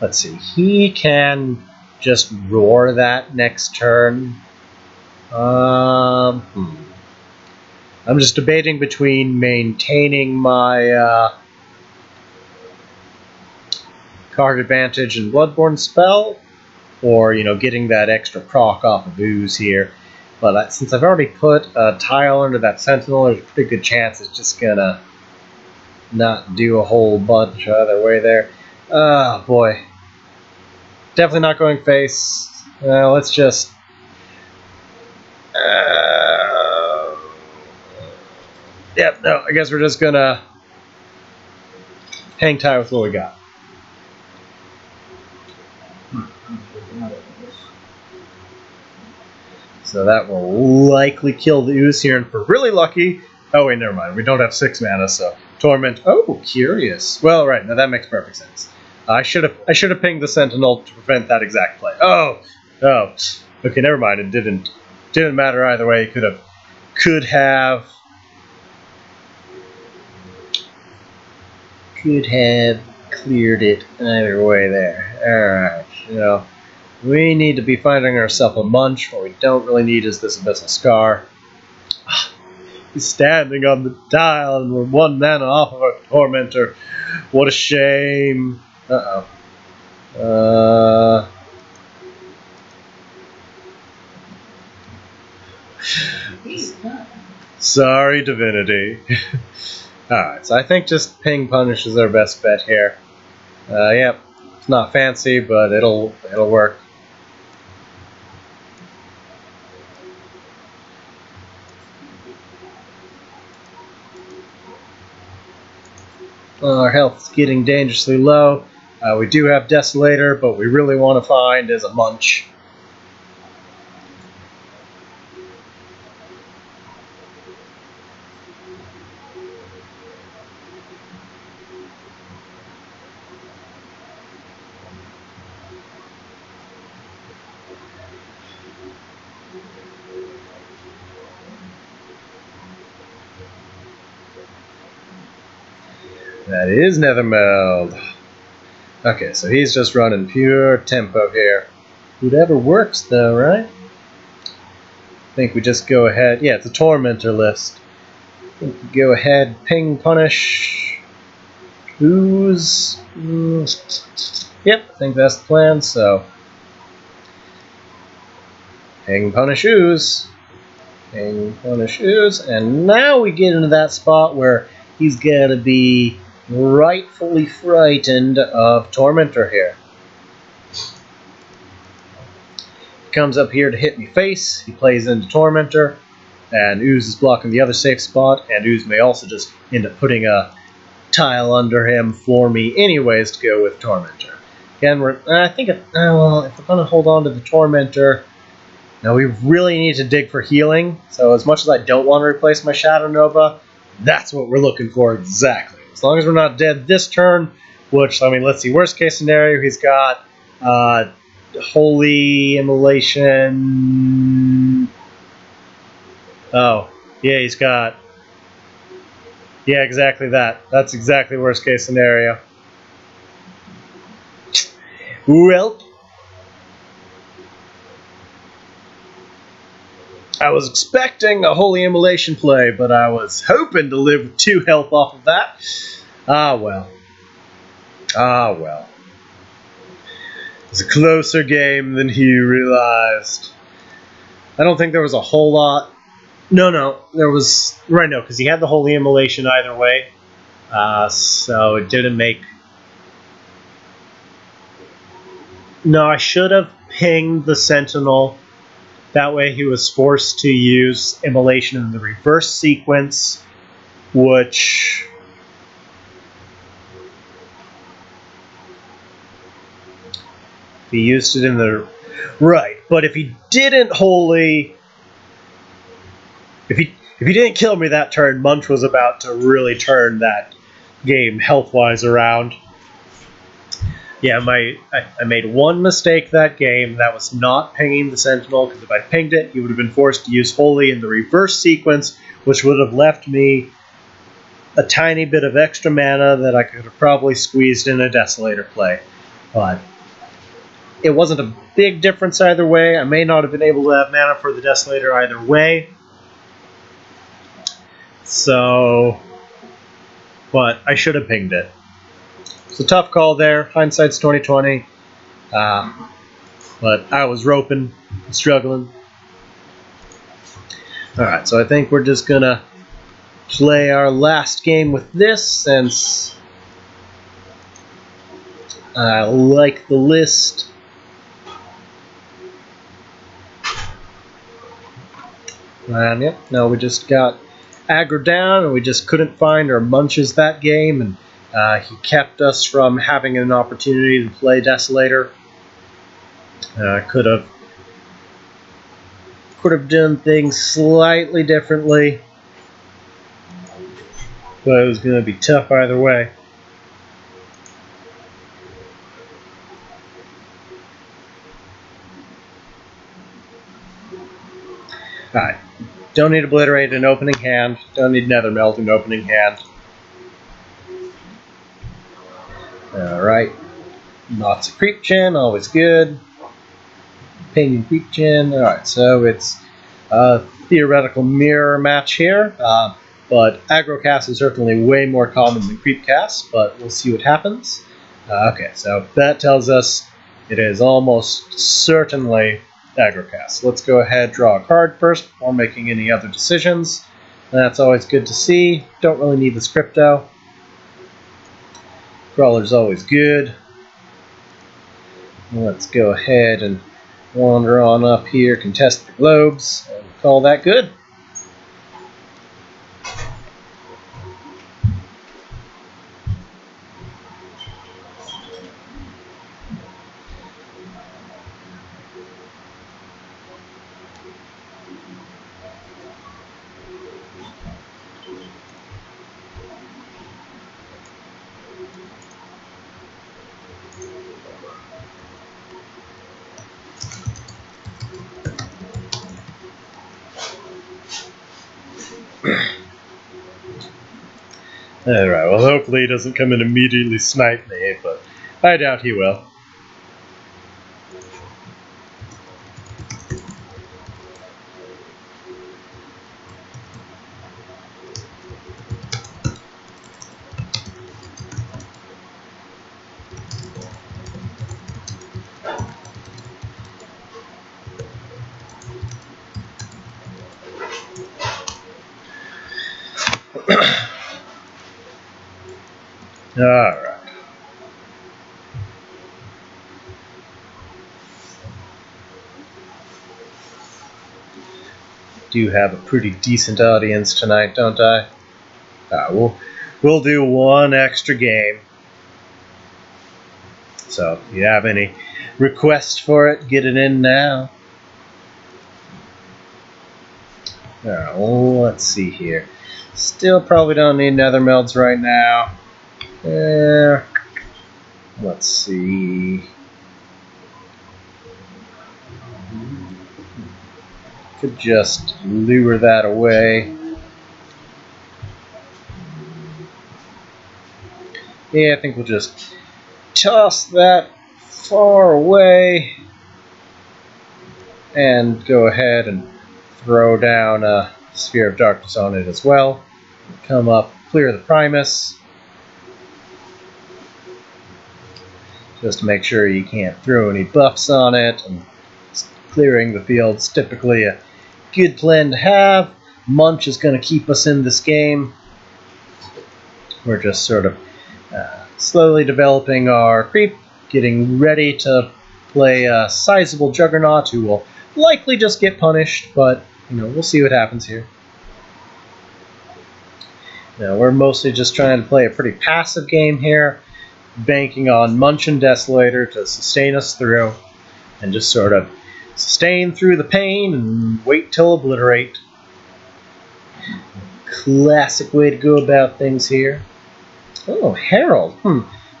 Let's see. He can just roar that next turn. I'm just debating between maintaining my card advantage and Bloodborne spell, or getting that extra proc off of Ooze here. But since I've already put a tile under that Sentinel, there's a pretty good chance it's just gonna not do a whole bunch either way there. Oh boy, definitely not going face. Let's just. Yep, no, I guess we're just gonna hang tight with what we got. So that will likely kill the Ooze here, and if we're really lucky... Oh wait, never mind. We don't have 6 mana, so Torment... Oh, curious. Well, right, now that makes perfect sense. I should have pinged the Sentinel to prevent that exact play. Oh! Okay, never mind. It didn't matter either way. Could have cleared it either way there. Alright, we need to be finding ourselves a munch. What we don't really need is this Abyssal Scar. He's standing on the tile and we're 1 mana off of our Tormentor. What a shame. Sorry, Divinity. Alright, so I think just Ping Punish is our best bet here. Yep, it's not fancy, but it'll work. Our health is getting dangerously low. We do have Desolator, but we really want to find is a Munch. That is Nethermeld. Okay, so he's just running pure tempo here. Whatever works, though, right? I think we just go ahead. Yeah, it's a Tormentor list. I think we go ahead, Ping Punish, Ooze. Yep, I think that's the plan, so. Ping Punish Ooze. Ping Punish Ooze. And now we get into that spot where he's got to be rightfully frightened of Tormentor here. He comes up here to hit me face. He plays into Tormentor. and Ooze is blocking the other safe spot, and Ooze may also just end up putting a tile under him for me anyways to go with Tormentor. Again, I think, well, if we're going to hold on to the Tormentor, now we really need to dig for healing, so as much as I don't want to replace my Shadow Nova, that's what we're looking for exactly. As long as we're not dead this turn, which, I mean, let's see, worst case scenario, he's got Holy Immolation. Oh, yeah, he's got. Yeah, exactly that. That's exactly worst case scenario. Well, I was expecting a Holy Immolation play, but I was hoping to live with 2 health off of that. Ah, well. Ah, well. It's a closer game than he realized. I don't think there was a whole lot. No, there was. Right, no, because he had the Holy Immolation either way. So it didn't make. No, I should have pinged the Sentinel. That way he was forced to use Immolation in the reverse sequence, which. He used it in the. Right, but if he didn't Holy. If he didn't kill me that turn, Munch was about to really turn that game health-wise around. Yeah, I made one mistake that game. That was not pinging the Sentinel, because if I pinged it, he would have been forced to use Holy in the reverse sequence, which would have left me a tiny bit of extra mana that I could have probably squeezed in a Desolator play. But it wasn't a big difference either way. I may not have been able to have mana for the Desolator either way. So, but I should have pinged it. It's a tough call there. Hindsight's 2020. But I was roping, struggling. Alright, so I think we're just gonna play our last game with this, since I like the list. And yep, no, we just got aggro down, and we just couldn't find our Munches that game, and he kept us from having an opportunity to play Desolator. Could have done things slightly differently, but it was going to be tough either way. Alright, don't need Obliterate in opening hand, don't need Nether Melt in opening hand. Alright, lots of Creep Gen, always good. Ping Creep Gen. Alright, so it's a theoretical mirror match here, but aggro cast is certainly way more common than creep cast, but we'll see what happens. Okay, so that tells us it is almost certainly aggro cast. Let's go ahead, draw a card first before making any other decisions. That's always good to see. Don't really need the Scripto. Crawler's always good. Let's go ahead and wander on up here, contest the globes, and call that good. Alright, well hopefully he doesn't come and immediately snipe me, but I doubt he will. Alright. Do have a pretty decent audience tonight, don't I? We'll do one extra game. So, if you have any requests for it, get it in now. Alright, well, let's see here. Still probably don't need nether melts right now. Let's see. Could just lure that away. Yeah, I think we'll just toss that far away and go ahead and throw down a Sphere of Darkness on it as well. Come up, clear the Primus. Just to make sure you can't throw any buffs on it. And clearing the field's typically a good plan to have. Munch is going to keep us in this game. We're just sort of slowly developing our creep, getting ready to play a sizable Juggernaut who will likely just get punished, but we'll see what happens here. Now, we're mostly just trying to play a pretty passive game here, banking on Munch and Desolator to sustain us through, and just sort of sustain through the pain and wait till obliterate. Classic way to go about things here. Oh, Herald.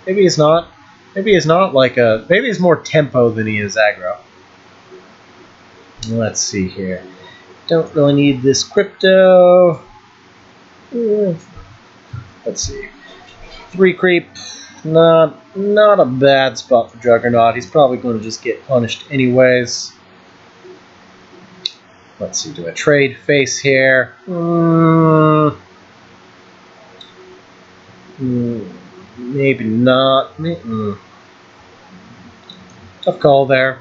Maybe he's not. Maybe he's not like a. Maybe he's more tempo than he is aggro. Let's see here. Don't really need this crypto. Let's see. 3 creep. Not a bad spot for Juggernaut. He's probably going to just get punished anyways. Let's see. Do a trade face here. Maybe not. Tough call there.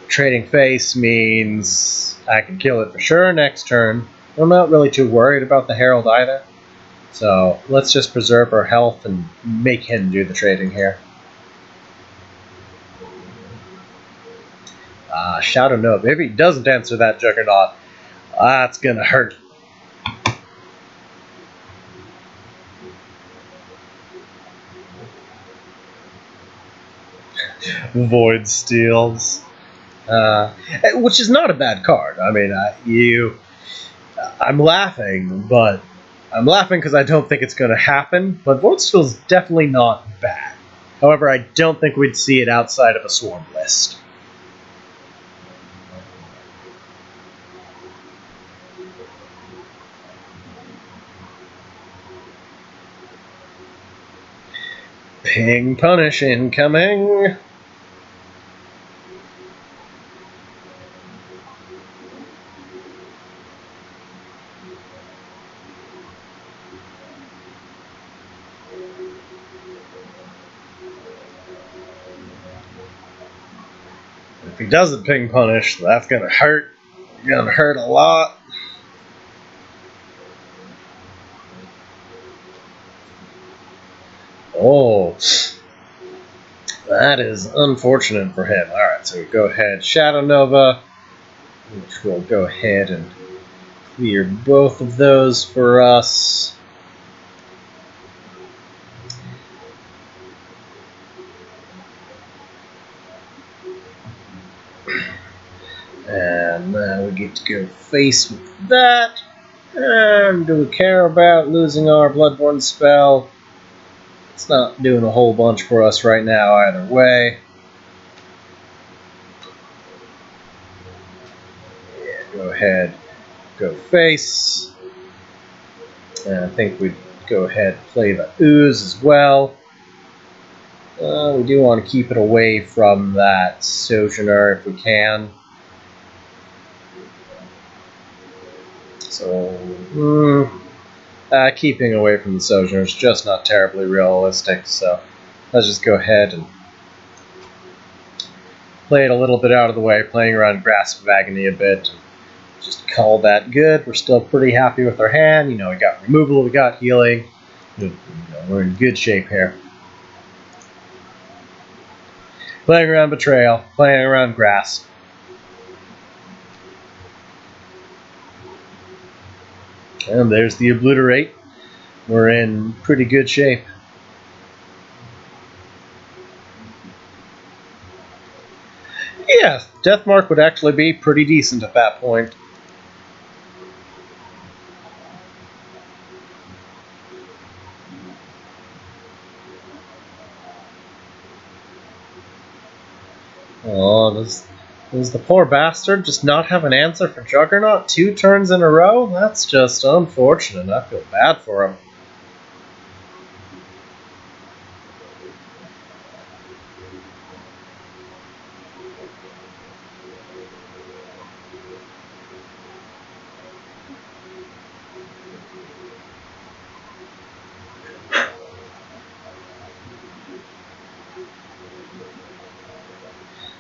Trading face means I can kill it for sure next turn. I'm not really too worried about the Herald either. So let's just preserve our health and make him do the trading here. Shadow Nova. If he doesn't answer that Juggernaut, that's gonna hurt. Void Steals. Which is not a bad card. I mean, I'm laughing, but I'm laughing because I don't think it's going to happen. But Void Steal is definitely not bad. However, I don't think we'd see it outside of a Swarm list. Ping Punish incoming. If he doesn't Ping Punish, that's gonna hurt. Gonna hurt a lot. Oh, that is unfortunate for him. Alright, so we go ahead, Shadow Nova, which will go ahead and clear both of those for us. And now we get to go face with that. And do we care about losing our Bloodborne spell? It's not doing a whole bunch for us right now either way. Yeah, go ahead, go face. And I think we'd go ahead and play the Ooze as well. We do want to keep it away from that Sojourner if we can. So, keeping away from the Sojourner is just not terribly realistic, so let's just go ahead and play it a little bit out of the way, playing around Grasp of Agony a bit. Just call that good. We're still pretty happy with our hand. We got removal, we got healing. We're in good shape here. Playing around Betrayal, playing around Grasp. And there's the Obliterate. We're in pretty good shape. Yeah, Deathmark would actually be pretty decent at that point. Oh, does the poor bastard just not have an answer for Juggernaut 2 turns in a row? That's just unfortunate. I feel bad for him.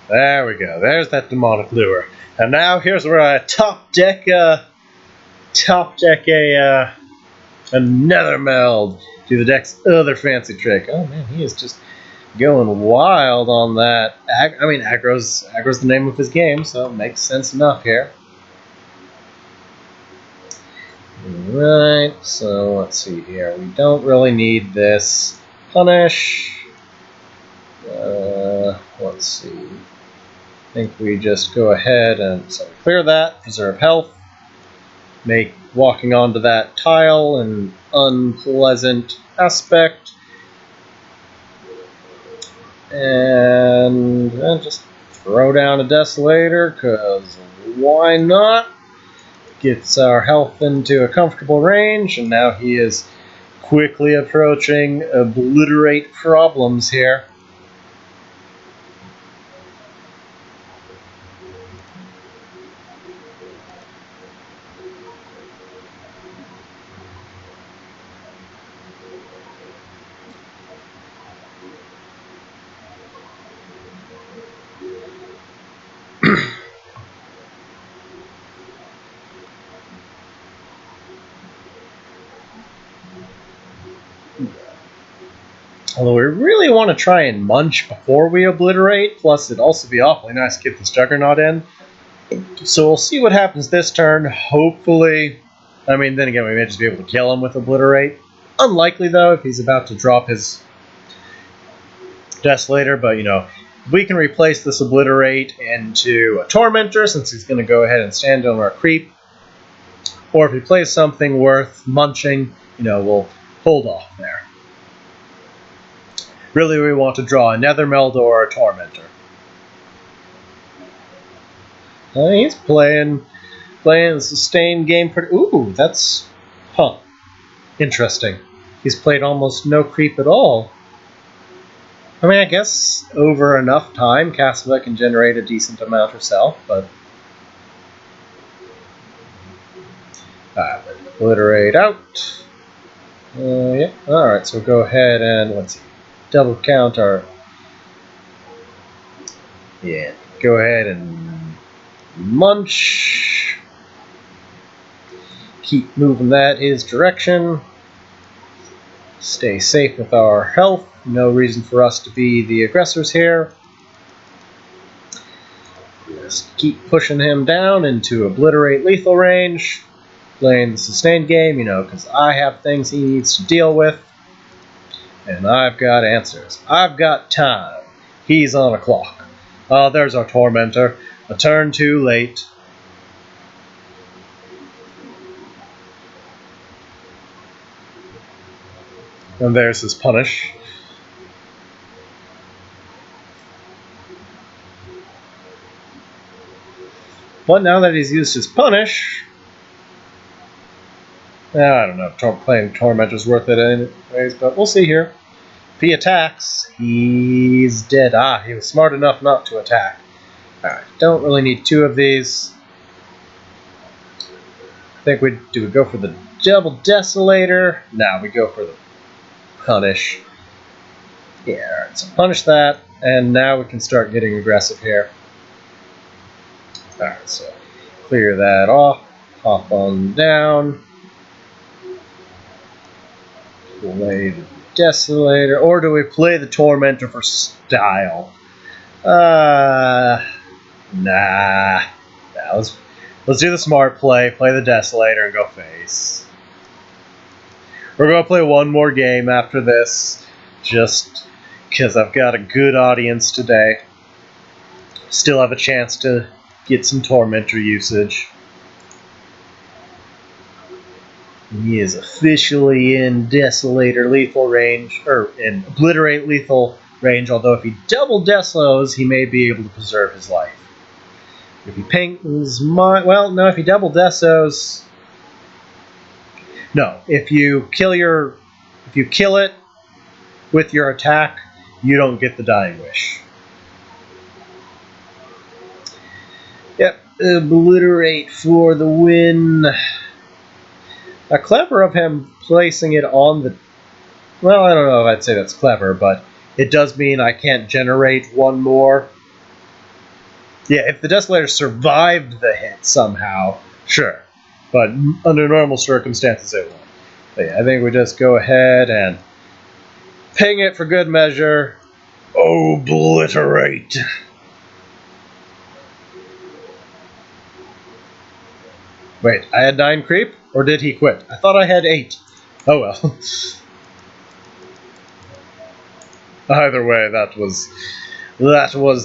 There we go. There's that demonic lure. And now here's where I top deck a nether meld. Do the deck's other fancy trick. Oh man, he is just going wild on that. I mean, aggro's the name of his game, so it makes sense enough here. Right. So let's see here. We don't really need this punish. Let's see. I think we just go ahead and clear that, preserve health, make walking onto that tile an unpleasant aspect, and just throw down a Desolator, because why not? Gets our health into a comfortable range, and now he is quickly approaching Obliterate problems here. Although we really want to try and munch before we Obliterate, plus it'd also be awfully nice to get this Juggernaut in. So we'll see what happens this turn. Hopefully, I mean, then again, we may just be able to kill him with Obliterate. Unlikely, though, if he's about to drop his Desolator, but, you know, we can replace this Obliterate into a Tormentor, since he's going to go ahead and stand on our creep. Or if he plays something worth munching, you know, we'll hold off there. Really, we want to draw a Nethermeld or a Tormentor. He's playing the sustained game pretty... Ooh, that's... Huh. Interesting. He's played almost no creep at all. I mean, I guess over enough time, Casva can generate a decent amount herself, but... Obliterate out. Yeah, alright, so go ahead and, let's see, double count our... Yeah, go ahead and munch. Keep moving that his direction. Stay safe with our health. No reason for us to be the aggressors here. Just keep pushing him down into Obliterate lethal range. Playing the sustained game, you know, because I have things he needs to deal with. And I've got answers. I've got time. He's on a clock. Oh, there's our Tormentor. A turn too late. And there's his punish. But now that he's used his punish... I don't know, playing Tormentor's worth it anyways, but we'll see here. If he attacks, he's dead. Ah, he was smart enough not to attack. Alright, don't really need two of these. I think we go for the double Desolator. Nah, we go for the punish. Yeah, alright, so punish that, and now we can start getting aggressive here. Alright, so clear that off, hop on down. Play the Desolator, or do we play the Tormentor for style? Nah. Let's do the smart play the Desolator, and go face. We're going to play one more game after this, just because I've got a good audience today. Still have a chance to get some Tormentor usage. He is officially in Desolator lethal range, or in Obliterate lethal range, although if he double Desos, he may be able to preserve his life. If he pings well, no, if he double Desos... No, if you kill it with your attack, you don't get the Dying Wish. Yep, Obliterate for the win. Clever of him placing it on the... Well, I don't know if I'd say that's clever, but it does mean I can't generate one more. Yeah, if the Desolator survived the hit somehow, sure. But under normal circumstances, it won't. But yeah, I think we just go ahead and ping it for good measure. Obliterate. Wait, I had 9 creep? Or did he quit? I thought I had 8. Oh well. Either way, that was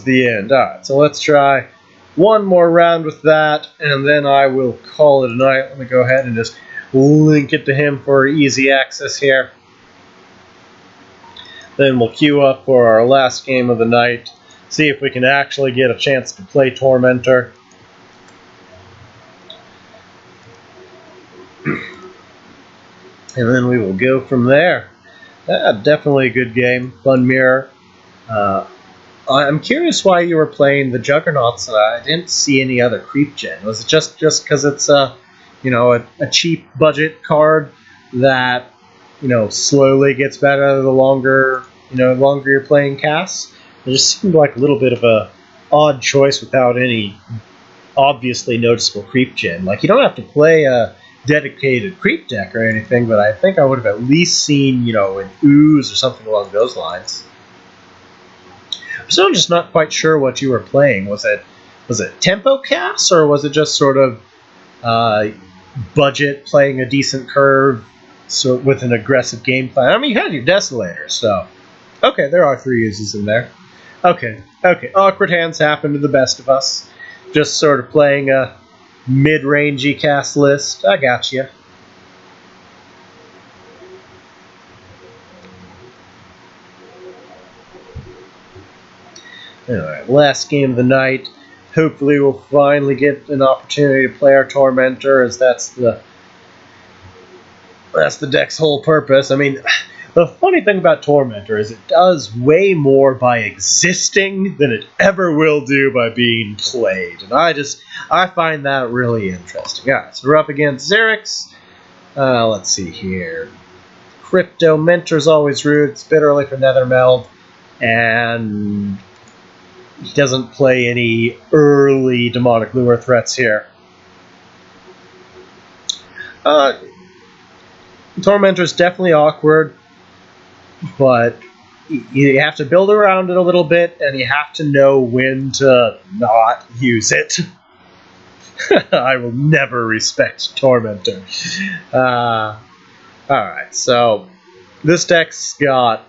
the end. Alright, so let's try one more round with that, and then I will call it a night. Let me go ahead and just link it to him for easy access here. Then we'll queue up for our last game of the night, see if we can actually get a chance to play Tormentor. And then we will go from there. Definitely a good game. Fun mirror. I'm curious why you were playing the Juggernauts. I didn't see any other creep gen. Was it just because it's a cheap budget card that slowly gets better the longer you're playing casts? It just seemed like a little bit of a odd choice without any obviously noticeable creep gen. Like, you don't have to play a dedicated creep deck or anything, but I think I would have at least seen an ooze or something along those lines. I'm still just not quite sure what you were playing. Was it tempo cast, or was it just sort of budget, playing a decent curve, so with an aggressive game plan? I mean, you had your Desolator, so okay, there are 3 uses in there. Okay, awkward hands happen to the best of us. Just sort of playing a mid-rangey cast list. I got you. Alright, last game of the night. Hopefully we'll finally get an opportunity to play our Tormentor, as that's the deck's whole purpose. I mean, the funny thing about Tormentor is it does way more by existing than it ever will do by being played. And I find that really interesting. Alright, so we're up against Xerix. Let's see here. Crypto Mentor's always rude. It's a bit early for Nethermeld. And he doesn't play any early Demonic Lure threats here. Tormentor's definitely awkward, but you have to build around it a little bit, and you have to know when to not use it. I will never respect Tormentor. Alright, so this deck's got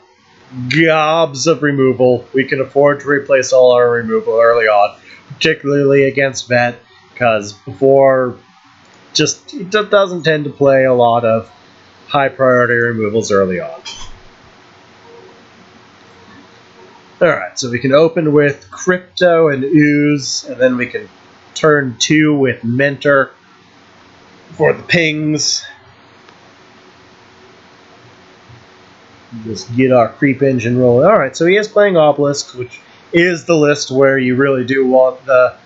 gobs of removal. We can afford to replace all our removal early on, particularly against Vet, because before it doesn't tend to play a lot of high priority removals early on. Alright, so we can open with Crypto and Ooze, and then we can turn 2 with Mentor for the pings. Just get our creep engine rolling. Alright, so he is playing Obelisk, which is the list where you really do want the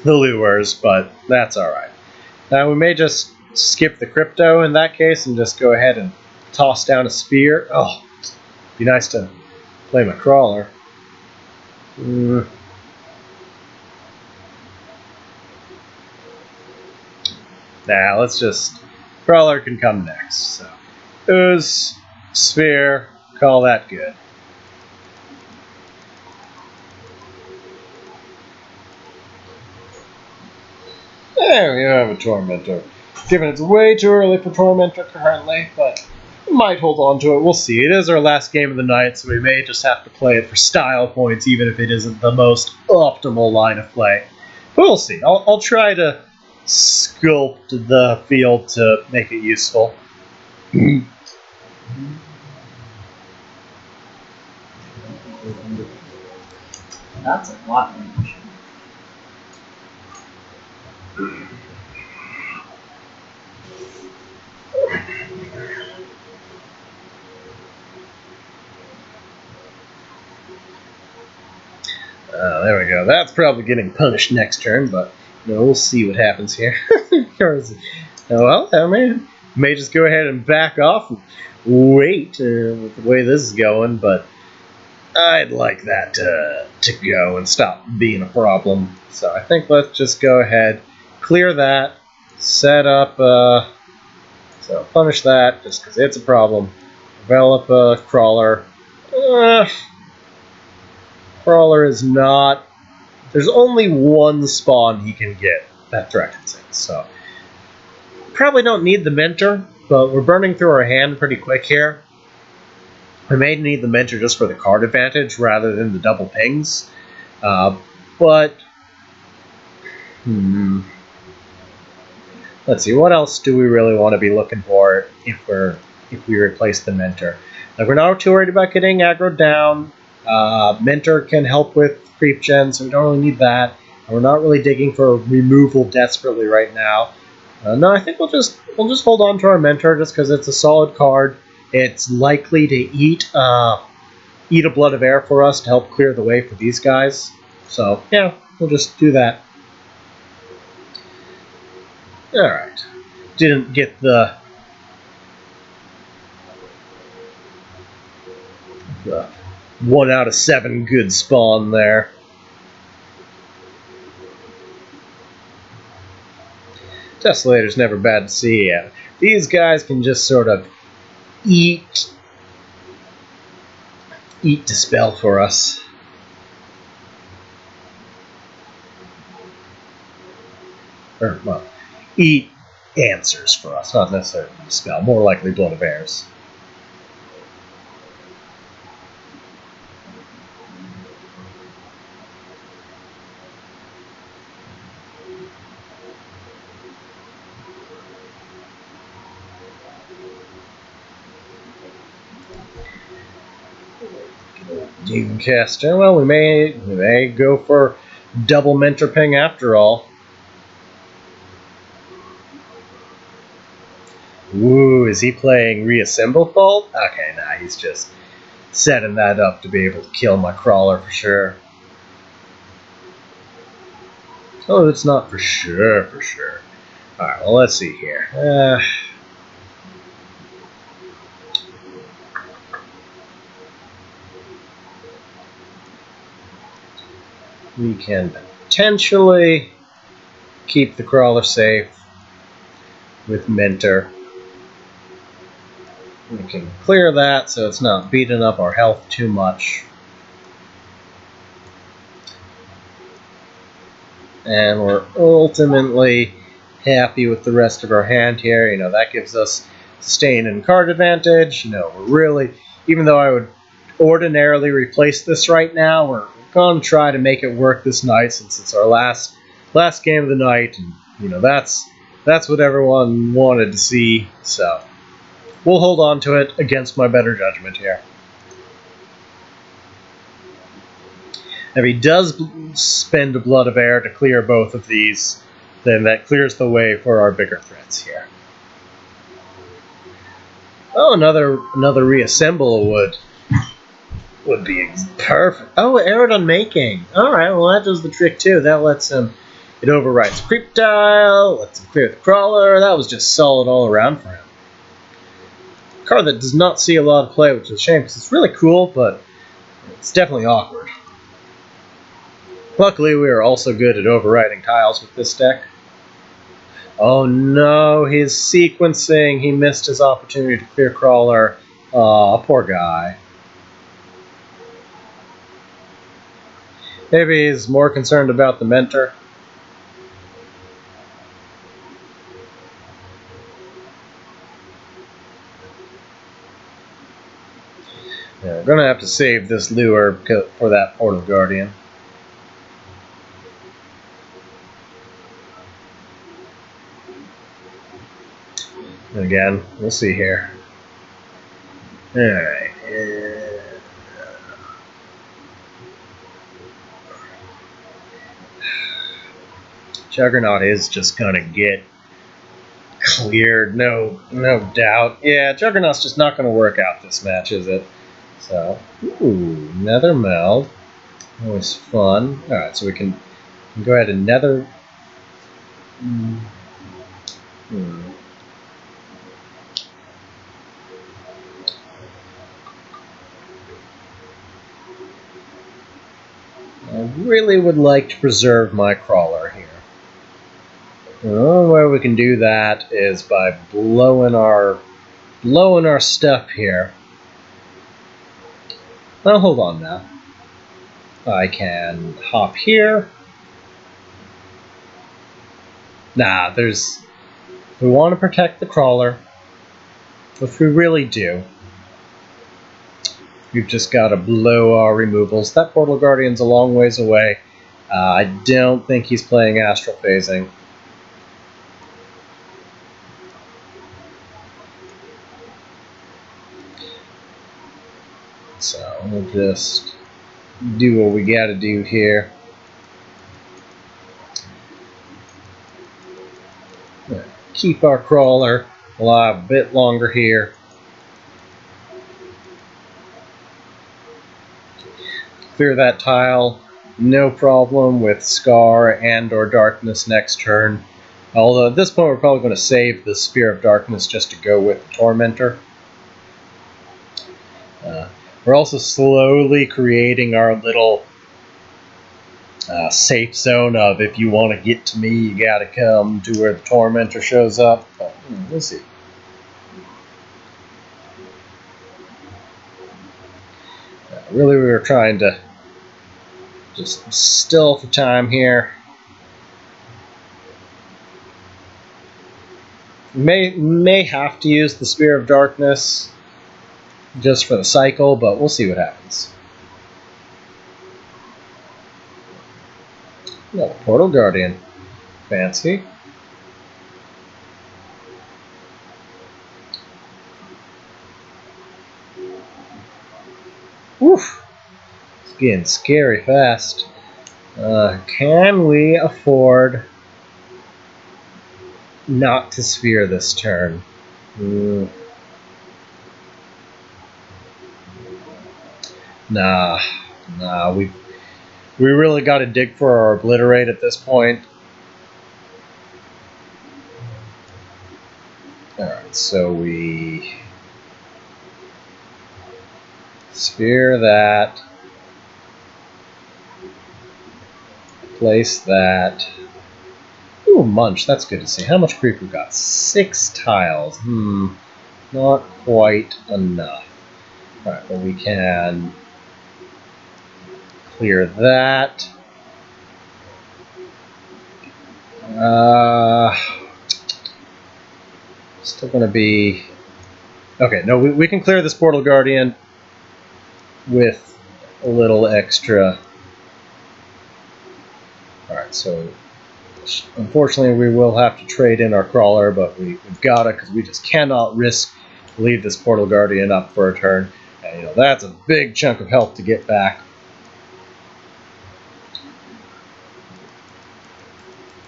lures, but that's alright. Now we may just skip the Crypto in that case and just go ahead and toss down a Spear. Oh, be nice to play my Crawler. Nah, let's just... Crawler can come next. So, Ooze, Sphere, call that good. There we have a Tormentor. Given it's way too early for Tormentor currently, but we might hold on to it. We'll see. It is our last game of the night, so we may just have to play it for style points, even if it isn't the most optimal line of play. But we'll see. I'll try to sculpt the field to make it useful. That's a lot of information. There we go. That's probably getting punished next turn, but we'll see what happens here. Well, I mean, may just go ahead and back off and wait with the way this is going, but I'd like that to go and stop being a problem. So I think let's just go ahead, clear that, set up, so punish that just because it's a problem. Develop a crawler. Crawler is not... There's only one spawn he can get that threatens it, so... Probably don't need the Mentor, but we're burning through our hand pretty quick here. We may need the Mentor just for the card advantage rather than the double pings. But... Let's see, what else do we really want to be looking for if we replace the Mentor? Like, we're not too worried about getting aggroed down. Mentor can help with creep gen, so we don't really need that. And we're not really digging for removal desperately right now. No, I think we'll just hold on to our Mentor just because it's a solid card. It's likely to eat a Blood of Air for us to help clear the way for these guys. So yeah, we'll just do that. All right. Didn't get the 1 out of 7 good spawn there. Desolator's never bad to see. These guys can just sort of eat Dispel for us. Or, well, eat answers for us, not necessarily Dispel. More likely Blood of Airs. Demoncaster. Well, we may go for double Mentor Ping after all. Ooh, is he playing Reassemble Bolt? Okay, nah, he's just setting that up to be able to kill my crawler for sure. Oh, it's not for sure, for sure. Alright, well, let's see here. We can potentially keep the crawler safe with Mentor. We can clear that so it's not beating up our health too much. And we're ultimately happy with the rest of our hand here. You know, that gives us sustain and card advantage. You know, we're really, even though I would ordinarily replace this right now, we're going to try to make it work this night since it's our last game of the night. And, you know, that's what everyone wanted to see. So we'll hold on to it against my better judgment here. If he does spend a Blood of Air to clear both of these, then that clears the way for our bigger threats here. Oh, another Reassemble would be perfect. Oh, Aerodon Making. Alright, well that does the trick too. That lets him, it overrides Creep Tile, lets him clear the Crawler. That was just solid all around for him. A card that does not see a lot of play, which is a shame because it's really cool, but it's definitely awkward. Luckily, we are also good at overriding tiles with this deck. Oh no, he's sequencing. He missed his opportunity to clear Crawler. Aw, poor guy. Maybe he's more concerned about the Mentor. Yeah, we're gonna have to save this lure for that Portal Guardian. Again, we'll see here. Alright. Juggernaut is just gonna get cleared, no doubt. Yeah, Juggernaut's just not gonna work out this match, is it? So, ooh, Nether Meld. Always fun. Alright, so we can go ahead and Nether. I really would like to preserve my crawler here. The only way we can do that is by blowing our stuff here. Well, hold on now. I can hop here. Nah, we want to protect the crawler, which we really do. We've just got to blow our removals. That Portal Guardian's a long ways away. I don't think he's playing Astral Phasing. So we'll just do what we got to do here. Keep our crawler alive a bit longer here. Clear that tile, no problem with Scar and or Darkness next turn. Although at this point we're probably going to save the Spear of Darkness just to go with the Tormentor. We're also slowly creating our little safe zone of if you want to get to me, you got to come to where the Tormentor shows up. But, we'll see. Really, we were trying to just still for time here. May have to use the Spear of Darkness just for the cycle, but we'll see what happens. No, Portal Guardian. Fancy. Woof. It's getting scary fast. Can we afford not to sphere this turn? Nah, we really got to dig for our Obliterate at this point. Alright, so we sphere that, place that. Ooh, Munch, that's good to see. How much creep we got? 6 tiles. Not quite enough. Alright, but we can clear that. Still going to be... Okay, no, we can clear this Portal Guardian with a little extra. Alright, so unfortunately we will have to trade in our crawler, but we've got to, because we just cannot risk leave this Portal Guardian up for a turn. And that's a big chunk of health to get back.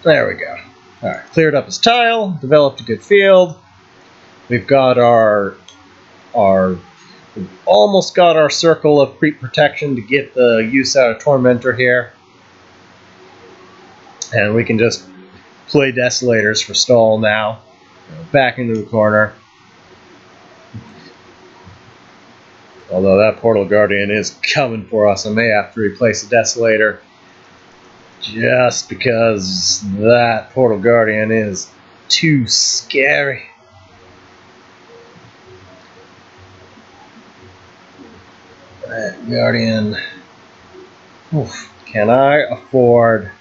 There we go. Alright, cleared up his tile, developed a good field. We've got we've almost got our circle of creep protection to get the use out of Tormentor here. And we can just play Desolators for stall now. Back into the corner. Although that Portal Guardian is coming for us, I may have to replace the Desolator. Just because that Portal Guardian is too scary. That Guardian. Oof. Can I afford...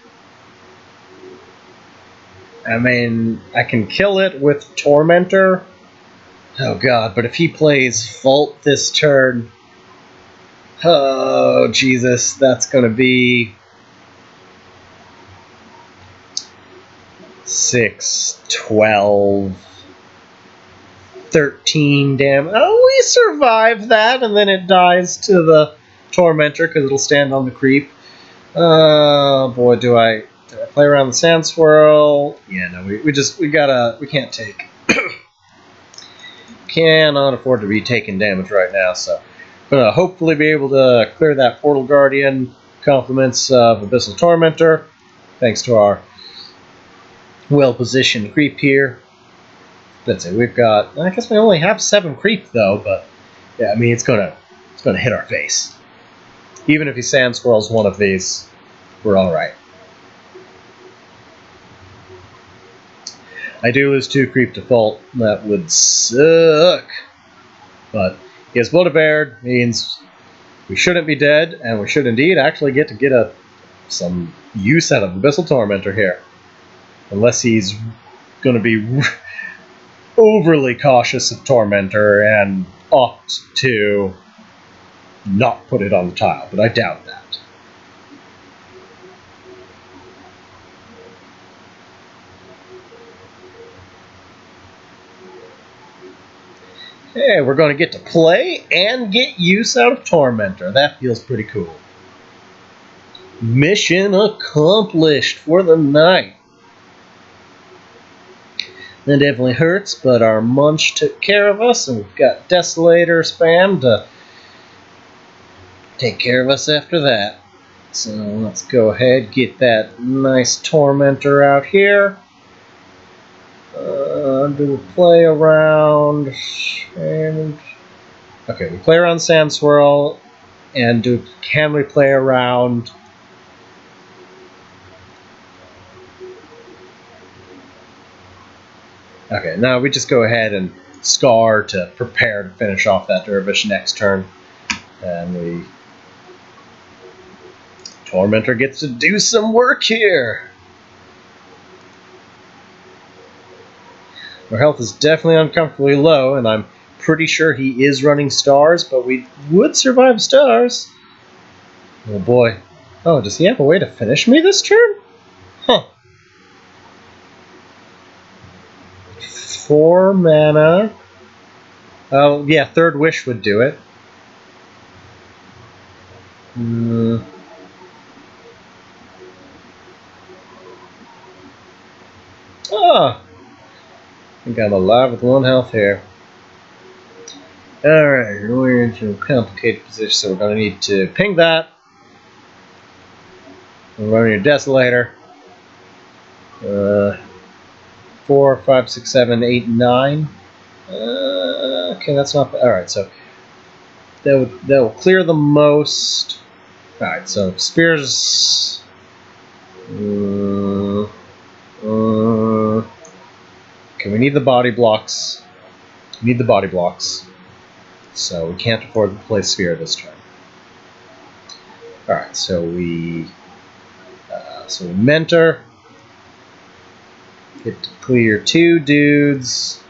I mean, I can kill it with Tormentor. Oh god, but if he plays Vault this turn... Oh, Jesus, that's going to be 6, 12, 13 damage. Oh, we survive that, and then it dies to the Tormentor because it'll stand on the creep. Oh, boy, do I play around the Sand Swirl? Yeah, no, we can't take. Cannot afford to be taking damage right now, so gonna hopefully be able to clear that Portal Guardian. Compliments of Abyssal Tormentor, thanks to our well-positioned creep here. That's it. We've got. I guess we only have 7 creep though, but yeah, I mean it's gonna hit our face. Even if he Sand Swirls one of these, we're all right. I do lose 2 creep default. That would suck. But he has Blood of Baird, means we shouldn't be dead, and we should indeed actually get some use out of Abyssal Tormentor here. Unless he's going to be overly cautious of Tormentor and opt to not put it on the tile, but I doubt that. Hey, we're going to get to play and get use out of Tormentor. That feels pretty cool. Mission accomplished for the night. That definitely hurts, but our Munch took care of us, and we've got Desolator spam to take care of us after that. So let's go ahead, get that nice Tormentor out here. Do we play around? And okay, we play around Sand Swirl, and can we play around? Okay, now we just go ahead and Scar to prepare to finish off that Dervish next turn, and Tormentor gets to do some work here. Our health is definitely uncomfortably low, and I'm pretty sure he is running stars, but we would survive stars. Oh boy. Oh, does he have a way to finish me this turn? Huh. 4 mana. Oh, yeah, Third Wish would do it. Oh! I think I'm alive with 1 health here. Alright, we're into a complicated position, so we're going to need to ping that. We're running a Desolator. 4, 5, 6, 7, 8, 9. Okay, that's not bad. Alright, so that will clear the most. Alright, so Spears. Okay, we need the body blocks. We need the body blocks. So we can't afford to play Sphere this turn. Alright, so we Mentor. Get to clear 2 dudes.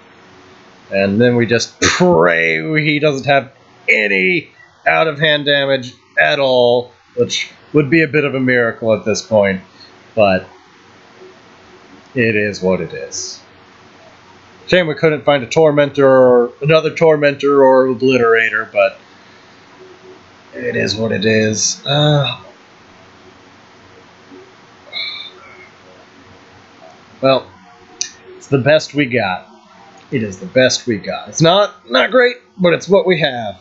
And then we just pray he doesn't have any out-of-hand damage at all, which would be a bit of a miracle at this point. But it is what it is. Shame we couldn't find a Tormentor or another Tormentor or Obliterator, but it is what it is. Well, it's the best we got. It is the best we got. It's not great, but it's what we have.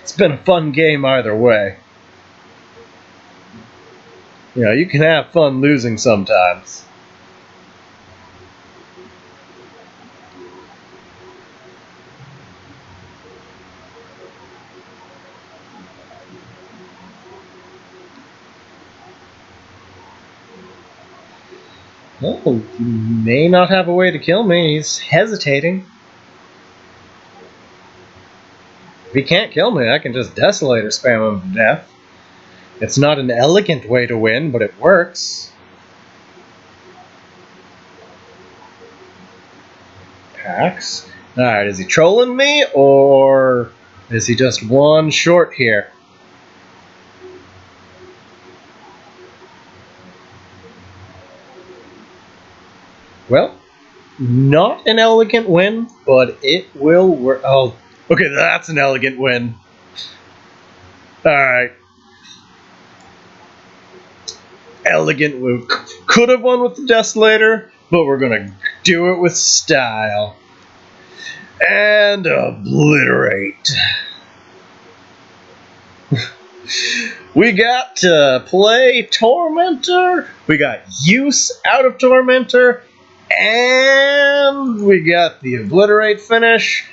It's been a fun game either way. You know, you can have fun losing sometimes. Oh, he may not have a way to kill me. He's hesitating. If he can't kill me, I can just Desolator spam him to death. It's not an elegant way to win, but it works. attacks. Alright, is he trolling me, or is he just one short here? Well, not an elegant win, but it will work. Oh, okay, that's an elegant win. Alright. Elegant win. Could have won with the Desolator, but we're gonna do it with style. And obliterate. We got to play Tormentor. We got use out of Tormentor. And we got the obliterate finish.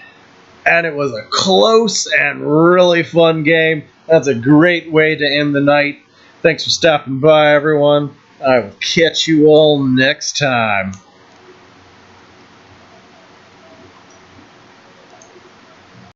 And it was a close and really fun game. That's a great way to end the night. Thanks for stopping by, everyone. I will catch you all next time.